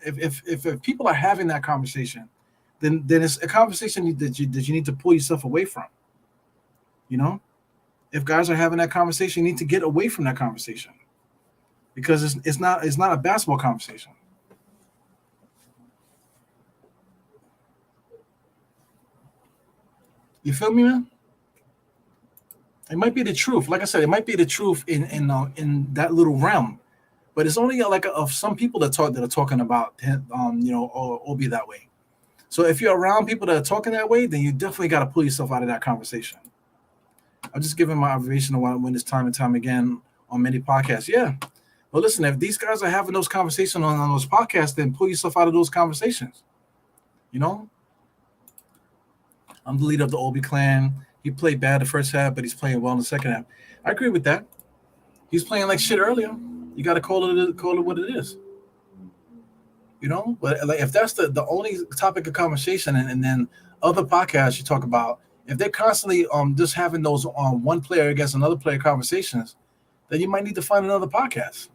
if people are having that conversation, then it's a conversation that you need to pull yourself away from. If guys are having that conversation, you need to get away from that conversation because it's not a basketball conversation. You feel me, man? It might be the truth. Like I said, it might be the truth in that little realm, but it's only like of some people that are talking about or be that way. So if you're around people that are talking that way, then you definitely got to pull yourself out of that conversation. I'm just giving my observation of when this time and time again on many podcasts. Yeah. Well, listen, if these guys are having those conversations on those podcasts, then pull yourself out of those conversations. You know, I'm the leader of the Obi clan. He played bad the first half, but he's playing well in the second half. I agree with that. He's playing like shit earlier. You got to call it what it is. But like if that's the only topic of conversation, and then other podcasts you talk about, if they're constantly just having those one player against another player conversations, then you might need to find another podcast.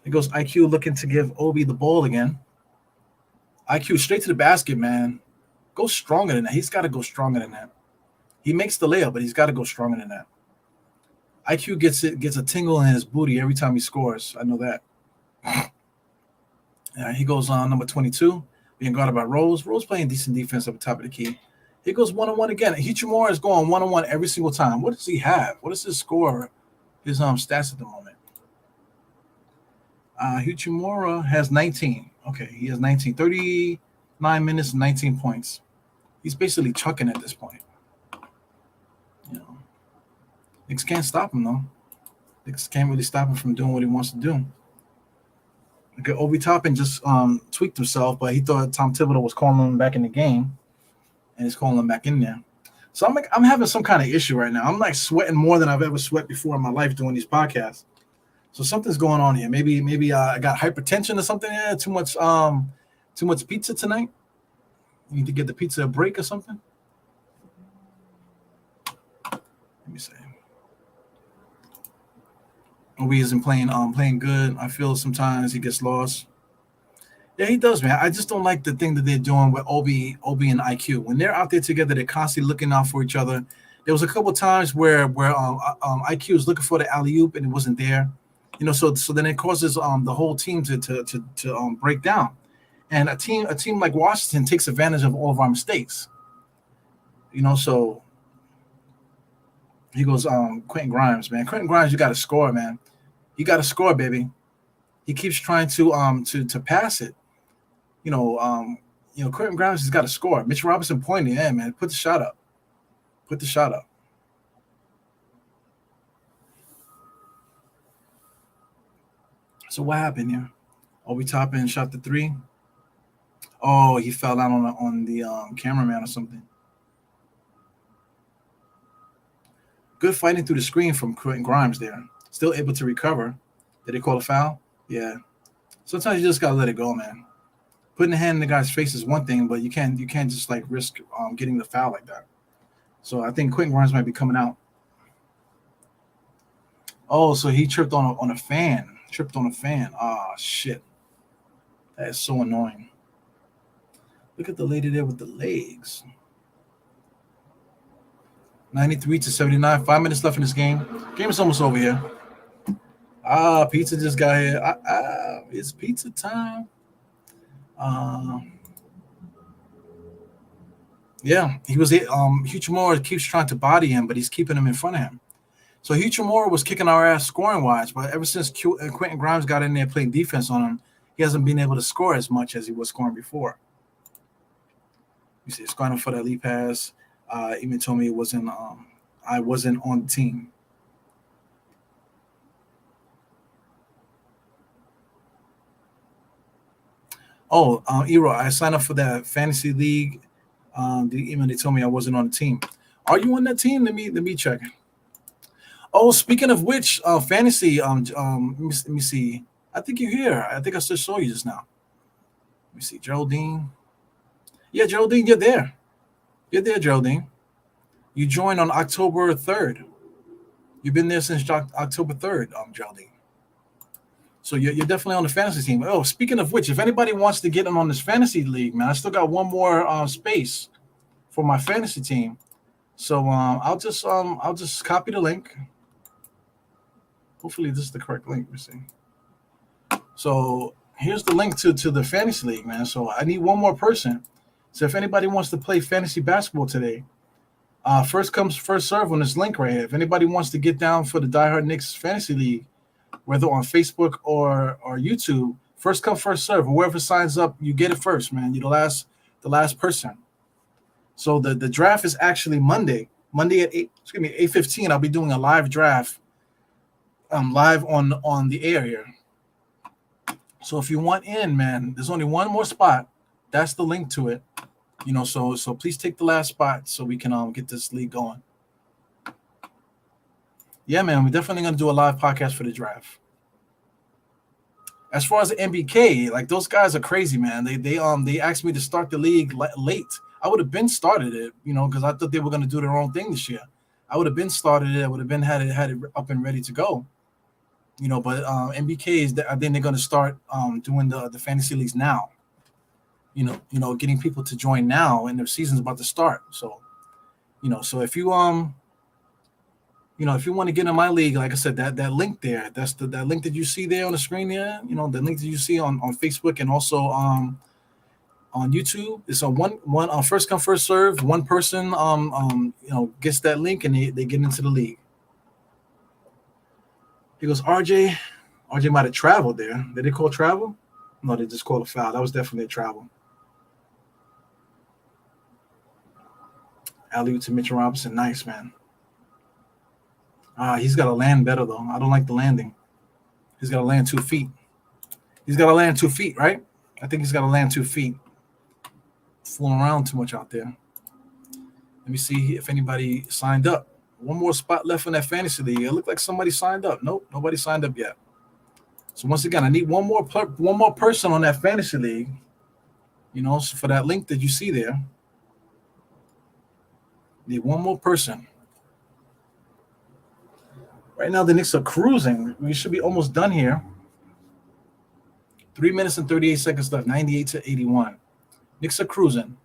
It goes IQ looking to give Obi the ball again. IQ straight to the basket, man. Go stronger than that. He's got to go stronger than that. He makes the layup, but he's got to go stronger than that. IQ gets a tingle in his booty every time he scores. I know that. He goes on number 22, being guarded by Rose. Rose playing decent defense up the top of the key. He goes one-on-one again. Hichimura is going one-on-one every single time. What does he have? What is his score? His stats at the moment. Hichimura has 19. Okay, he has 19. 39 minutes and 19 points. He's basically chucking at this point. Knicks can't stop him, though. Knicks can't really stop him from doing what he wants to do. Okay, Obi Toppin just tweaked himself, but he thought Tom Thibodeau was calling him back in the game, and he's calling him back in there. So I'm having some kind of issue right now. I'm like sweating more than I've ever sweat before in my life doing these podcasts. So something's going on here. Maybe I got hypertension or something. Yeah, too much pizza tonight. You need to get the pizza a break or something. Let me see. Obi isn't playing good. I feel sometimes he gets lost. Yeah, he does, man. I just don't like the thing that they're doing with Obi and IQ. When they're out there together, they're constantly looking out for each other. There was a couple times where IQ was looking for the alley oop and it wasn't there. So then it causes the whole team to break down. And a team like Washington takes advantage of all of our mistakes. So he goes, Quentin Grimes, man. Quentin Grimes, you got to score, man. You got to score, baby. He keeps trying to pass it. Quentin Grimes has got to score. Mitch Robinson pointing, yeah, man. Put the shot up. So what happened here? Obi Toppin shot the three. Oh, he fell down on the cameraman or something. Good fighting through the screen from Quentin Grimes there. Still able to recover. Did they call a foul? Yeah. Sometimes you just gotta let it go, man. Putting a hand in the guy's face is one thing, but you can't just like risk getting the foul like that. So I think Quentin Grimes might be coming out. Oh, so he tripped on a fan. Tripped on a fan. Ah, shit. That is so annoying. Look at the lady there with the legs. 93-79. 5 minutes left in this game. Game is almost over here. Pizza just got here. It's pizza time. Yeah, he was. Huchimura keeps trying to body him, but he's keeping him in front of him. So Huchimura was kicking our ass scoring wise, but ever since Quentin Grimes got in there playing defense on him, he hasn't been able to score as much as he was scoring before. You see, scoring for that lead pass. Even told me it wasn't. I wasn't on the team. Oh, Ero, I signed up for that fantasy league. They told me I wasn't on the team. Are you on that team? Let me check. Oh, speaking of which, fantasy. Let me see. I think you're here. I think I just saw you just now. Let me see, Geraldine. Yeah, Geraldine, you're there. You're there, Geraldine. You joined on October 3rd. You've been there since October 3rd, Geraldine. So you're definitely on the fantasy team. Oh, speaking of which, if anybody wants to get in on this fantasy league, man, I still got one more space for my fantasy team. So I'll just copy the link. Hopefully this is the correct link. Let me see. So here's the link to the fantasy league, man. So I need one more person. So if anybody wants to play fantasy basketball today, first comes first serve on this link right here. If anybody wants to get down for the Die Hard Knicks fantasy league, whether on Facebook or YouTube, first come first serve. Whoever signs up, you get it first, man. You're the last person. So the draft is actually Monday. Monday at 8:15. I'll be doing a live draft, live on the air here. So if you want in, man, there's only one more spot. That's the link to it. So please take the last spot so we can get this league going. Yeah, man, we're definitely gonna do a live podcast for the draft. As far as the MBK, like those guys are crazy, man. They asked me to start the league late. I would have been started it, because I thought they were gonna do their own thing this year. I would have been started it. I would have been had it up and ready to go. But MBK I think they're gonna start doing the fantasy leagues now. Getting people to join now, and their season's about to start. So if you want to get in my league, like I said, that link there, that link that you see there on the screen there, the link that you see on Facebook and also on YouTube. It's a one first come first serve. One person gets that link and they get into the league. He goes, RJ might have traveled there. Did they call travel? No, they just called a foul. That was definitely a travel. Alley to Mitchell Robinson. Nice, man. He's got to land better, though. I don't like the landing. He's got to land 2 feet. He's got to land 2 feet, right? I think he's got to land 2 feet. Fooling around too much out there. Let me see if anybody signed up. One more spot left in that fantasy league. It looked like somebody signed up. Nope, nobody signed up yet. So once again, I need one more person on that fantasy league. So for that link that you see there, need one more person. Right now, the Knicks are cruising. We should be almost done here. 3 minutes and 38 seconds left, 98-81. Knicks are cruising.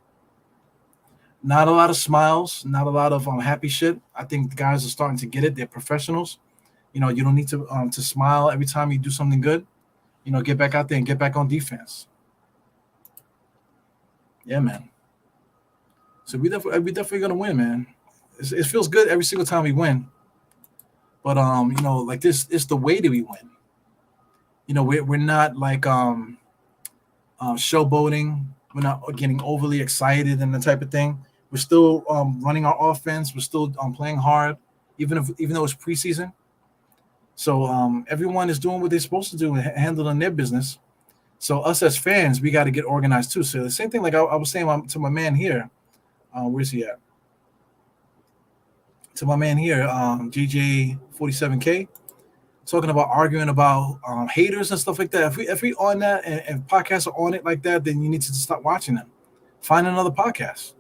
Not a lot of smiles, not a lot of happy shit. I think the guys are starting to get it. They're professionals. You don't need to smile every time you do something good. Get back out there and get back on defense. Yeah, man. So we definitely gonna win, man. It feels good every single time we win. But like this, it's the way that we win. We're not like showboating. We're not getting overly excited and the type of thing. We're still running our offense. We're still playing hard, even though it's preseason. So everyone is doing what they're supposed to do and handling their business. So us as fans, we got to get organized too. So the same thing, like I was saying to my man here. Where's he at? To my man here, JJ47K, talking about arguing about haters and stuff like that. If we on that and podcasts are on it like that, then you need to stop watching them. Find another podcast,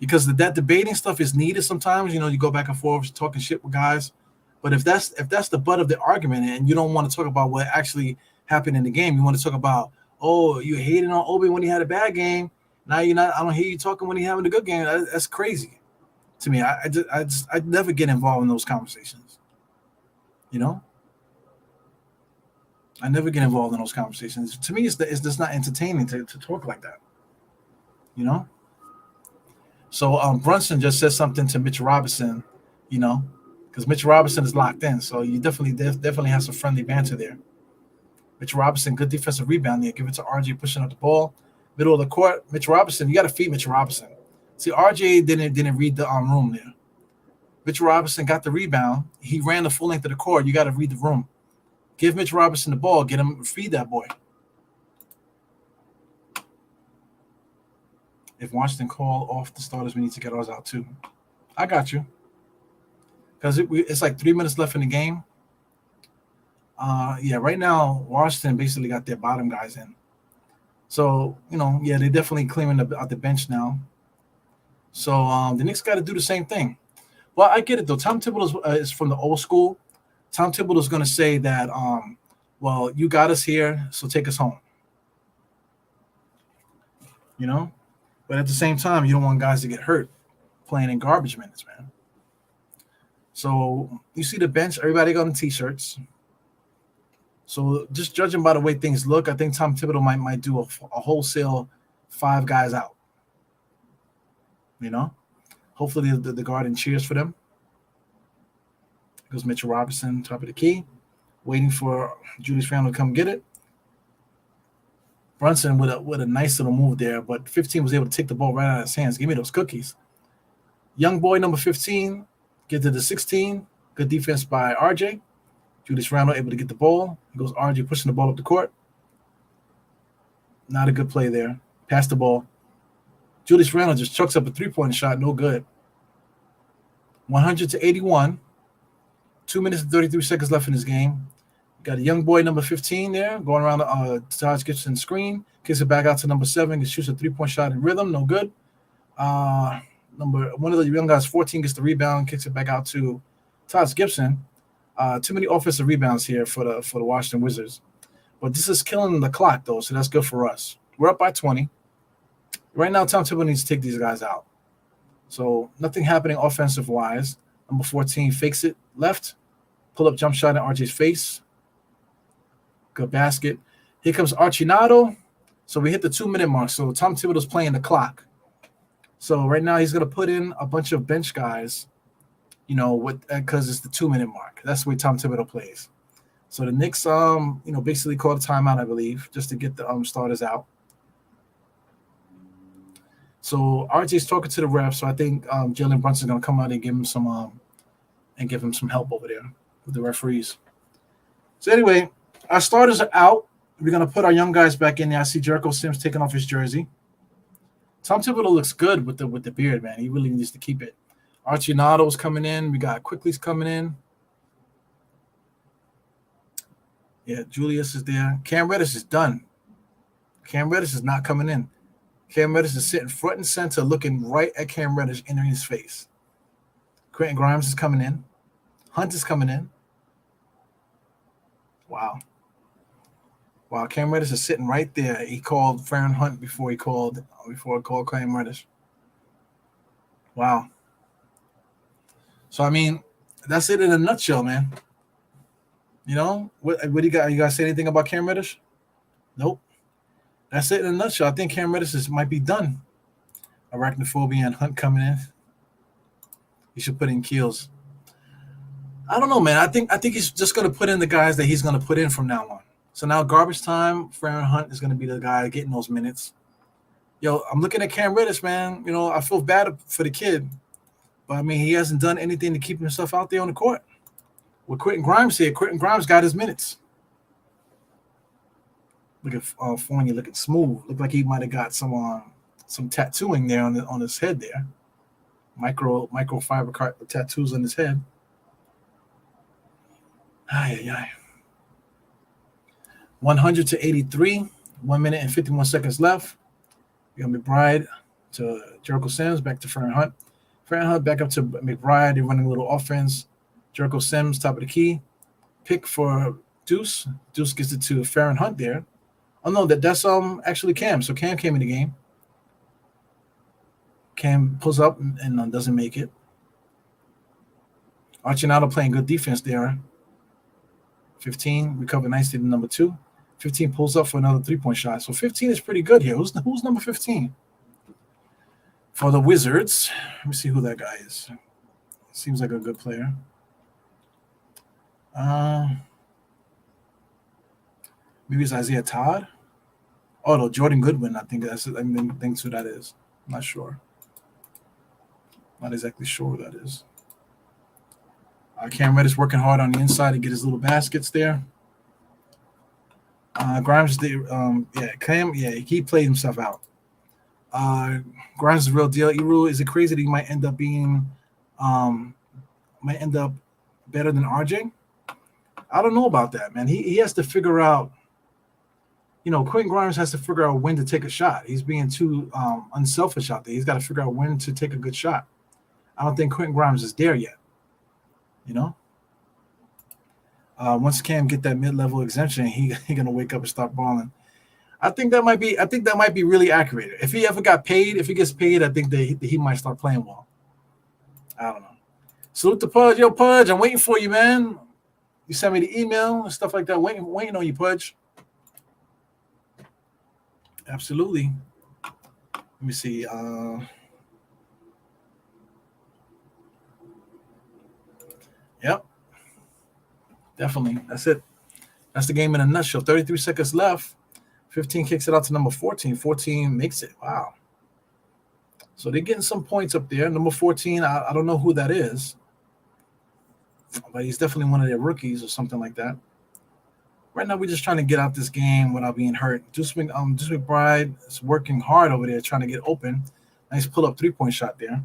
because that debating stuff is needed sometimes. You go back and forth talking shit with guys, but if that's the butt of the argument and you don't want to talk about what actually happened in the game, you want to talk about, oh, you hated on Obi when he had a bad game. Now you're not. I don't hear you talking when he's having a good game. That's crazy to me. I never get involved in those conversations. I never get involved in those conversations. To me, it's just not entertaining to talk like that. So Brunson just said something to Mitch Robinson, because Mitch Robinson is locked in. So you definitely have some friendly banter there. Mitch Robinson, good defensive rebound there. Give it to RJ pushing up the ball, middle of the court. Mitch Robinson, you got to feed Mitch Robinson. See, RJ didn't read the room there. Mitch Robinson got the rebound. He ran the full length of the court. You got to read the room. Give Mitch Robinson the ball. Get him, feed that boy. If Washington call off the starters, we need to get ours out too. I got you. Because it's like 3 minutes left in the game. Yeah, right now, Washington basically got their bottom guys in. So, yeah, they're definitely clearing out the bench now. So the Knicks got to do the same thing. Well, I get it, though. Tom Thibodeau is from the old school. Tom Thibodeau is going to say that, well, you got us here, so take us home. But at the same time, you don't want guys to get hurt. playing in garbage minutes, man. So you see the bench, everybody got on t-shirts. So just judging by the way things look, I think Tom Thibodeau might do a wholesale 5 guys out. You know, hopefully the Garden cheers for them. Goes Mitchell Robinson, top of the key, waiting for Julius Randle to come get it. Brunson with a nice little move there, but 15 was able to take the ball right out of his hands. Give me those cookies. Young boy number 15 get to the 16. Good defense by RJ. Julius Randle able to get the ball. He goes RJ pushing the ball up the court. Not a good play there. Pass the ball. Julius Randle just chucks up a 3-point shot. No good. 100-81. 2 minutes and 33 seconds left in this game. Got a young boy, number 15 there, going around the Taj Gibson screen. Kicks it back out to number 7. He shoots a 3-point shot in rhythm. No good. One of the young guys, 14, gets the rebound. Kicks it back out to Taj Gibson. Too many offensive rebounds here for the Washington Wizards. But this is killing the clock, though, so that's good for us. We're up by 20. Right now, Tom Thibodeau needs to take these guys out. So nothing happening offensive-wise. Number 14 fakes it left. Pull-up jump shot in RJ's face. Good basket. Here comes Archinado. So we hit the 2-minute mark. So Tom Thibodeau's playing the clock. So right now he's going to put in a bunch of bench guys, because it's the 2-minute mark. That's the way Tom Thibodeau plays. So the Knicks, basically called a timeout, I believe, just to get the starters out. So RJ's talking to the ref. So I think Jalen Brunson's going to come out and give him some help over there with the referees. So anyway, our starters are out. We're going to put our young guys back in there. I see Jericho Sims taking off his jersey. Tom Thibodeau looks good with the beard, man. He really needs to keep it. Archinado's coming in. We got Quickly's coming in. Yeah, Julius is there. Cam Reddish is done. Cam Reddish is not coming in. Cam Reddish is sitting front and center looking right at Cam Reddish in his face. Quentin Grimes is coming in. Hunt is coming in. Wow, Cam Reddish is sitting right there. He called Farron Hunt before he called Cam Reddish. Wow. So, I mean, that's it in a nutshell, man. What do you got? You guys say anything about Cam Reddish? Nope. That's it in a nutshell. I think Cam Reddish might be done. Arachnophobia and Hunt coming in. He should put in Keels. I don't know, man. I think he's just going to put in the guys that he's going to put in from now on. So now garbage time, Farron Hunt is going to be the guy getting those minutes. Yo, I'm looking at Cam Reddish, man. I feel bad for the kid. But, I mean, he hasn't done anything to keep himself out there on the court. With Quentin Grimes here, Quentin Grimes got his minutes. Look at Fournier looking smooth. Looked like he might have got some tattooing there on his head there. Microfiber tattoos on his head. Ay. 100-83. 1 minute and 51 seconds left. We got McBride to Jericho Sims, back to Farron Hunt. Farron Hunt back up to McBride. They're running a little offense. Jericho Sims, top of the key. Pick for Deuce. Deuce gets it to Farron Hunt there. Oh, no, that's actually Cam. So Cam came in the game. Cam pulls up and doesn't make it. Archinado playing good defense there. 15 recovered nicely to number 2. 15 pulls up for another 3-point shot. So 15 is pretty good here. Who's number 15? For the Wizards, let me see who that guy is. Seems like a good player. Maybe it's Isaiah Todd. Oh, no, Jordan Goodwin. I think that's who that is. I'm not sure. Not exactly sure who that is. Cam Reddish working hard on the inside to get his little baskets there. Grimes, Cam, he played himself out. Grimes is the real deal. Eru, is it crazy that he might end up better than RJ? I don't know about that, man. He has to figure out. Quentin Grimes has to figure out when to take a shot. He's being too unselfish out there. He's got to figure out when to take a good shot. I don't think Quentin Grimes is there yet. Once Cam get that mid-level exemption, he gonna wake up and start balling. I think that might be really accurate. If he ever got paid, if he gets paid, I think that he might start playing well. I don't know. Salute to Pudge. Yo, Pudge, I'm waiting for you, man. You sent me the email and stuff like that. Waiting on you, Pudge. Absolutely. Let me see. Yep, definitely. That's it. That's the game in a nutshell. 33 seconds left. 15 kicks it out to number 14. 14 makes it. Wow. So they're getting some points up there. Number 14, I don't know who that is, but he's definitely one of their rookies or something like that. Right now, we're just trying to get out this game without being hurt. Deuce McBride is working hard over there trying to get open. Nice pull up 3-point shot there.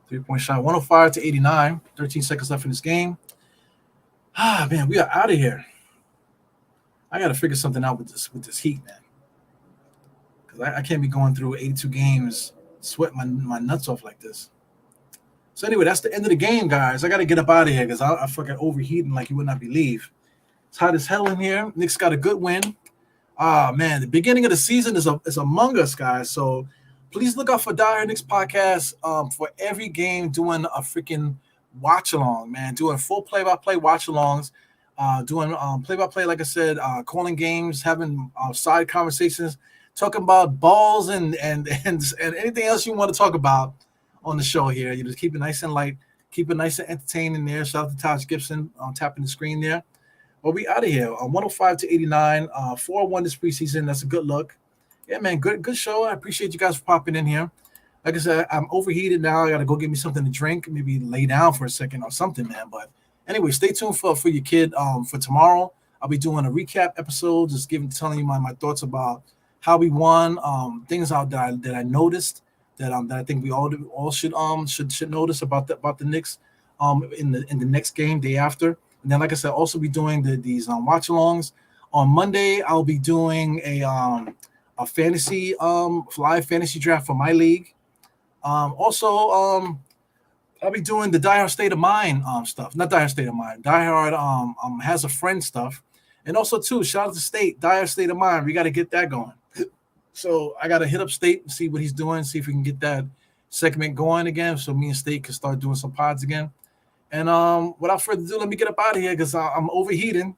3-point shot, 105 to 89. 13 seconds left in this game. Ah, man, we are out of here. I got to figure something out with this heat, man. Because I can't be going through 82 games, sweat my nuts off like this. So anyway, that's the end of the game, guys. I got to get up out of here because I fucking overheating like you would not believe. It's hot as hell in here. Knicks got a good win. Ah, man, the beginning of the season is among us, guys. So please look out for Dire Knicks podcast for every game doing a freaking watch along, man. Doing full play-by-play watch alongs, doing play-by-play, like I said, calling games, having side conversations, talking about balls and anything else you want to talk about on the show here. You just keep it nice and light, keep it nice and entertaining there. Shout out to Taj Gibson tapping the screen there. Well, we out of here. 105 to 89, 4-1 this preseason. That's a good look. Yeah, man, good show. I appreciate you guys for popping in here. Like I said, I'm overheated now. I got to go get me something to drink, maybe lay down for a second or something, man. But anyway, stay tuned for your kid for tomorrow. I'll be doing a recap episode, just telling you my thoughts about how we won, things out that I noticed that I think we all should notice about the Knicks in the next game, day after. And then, like I said, also be doing these watch-alongs. On Monday, I'll be doing a fantasy live fantasy draft for my league. Also, I'll be doing the Die Hard State of Mind stuff. Not Die Hard State of Mind. Die Hard has a friend stuff. And also, too, shout out to State. Die Hard State of Mind. We got to get that going. So I got to hit up State and see what he's doing, see if we can get that segment going again so me and State can start doing some pods again. And without further ado, let me get up out of here because I'm overheating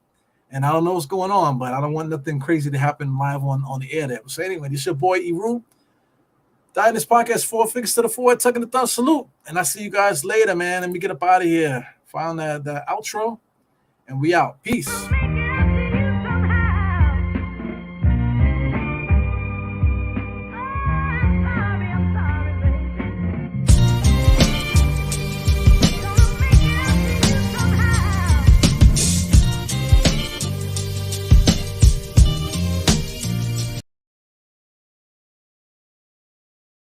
and I don't know what's going on, but I don't want nothing crazy to happen live on the air there. So anyway, this is your boy Eru. Die in this podcast, 4 fingers to the forehead, tucking the thumb, salute. And I see you guys later, man. Let me get up out of here. Find the outro, and we out. Peace.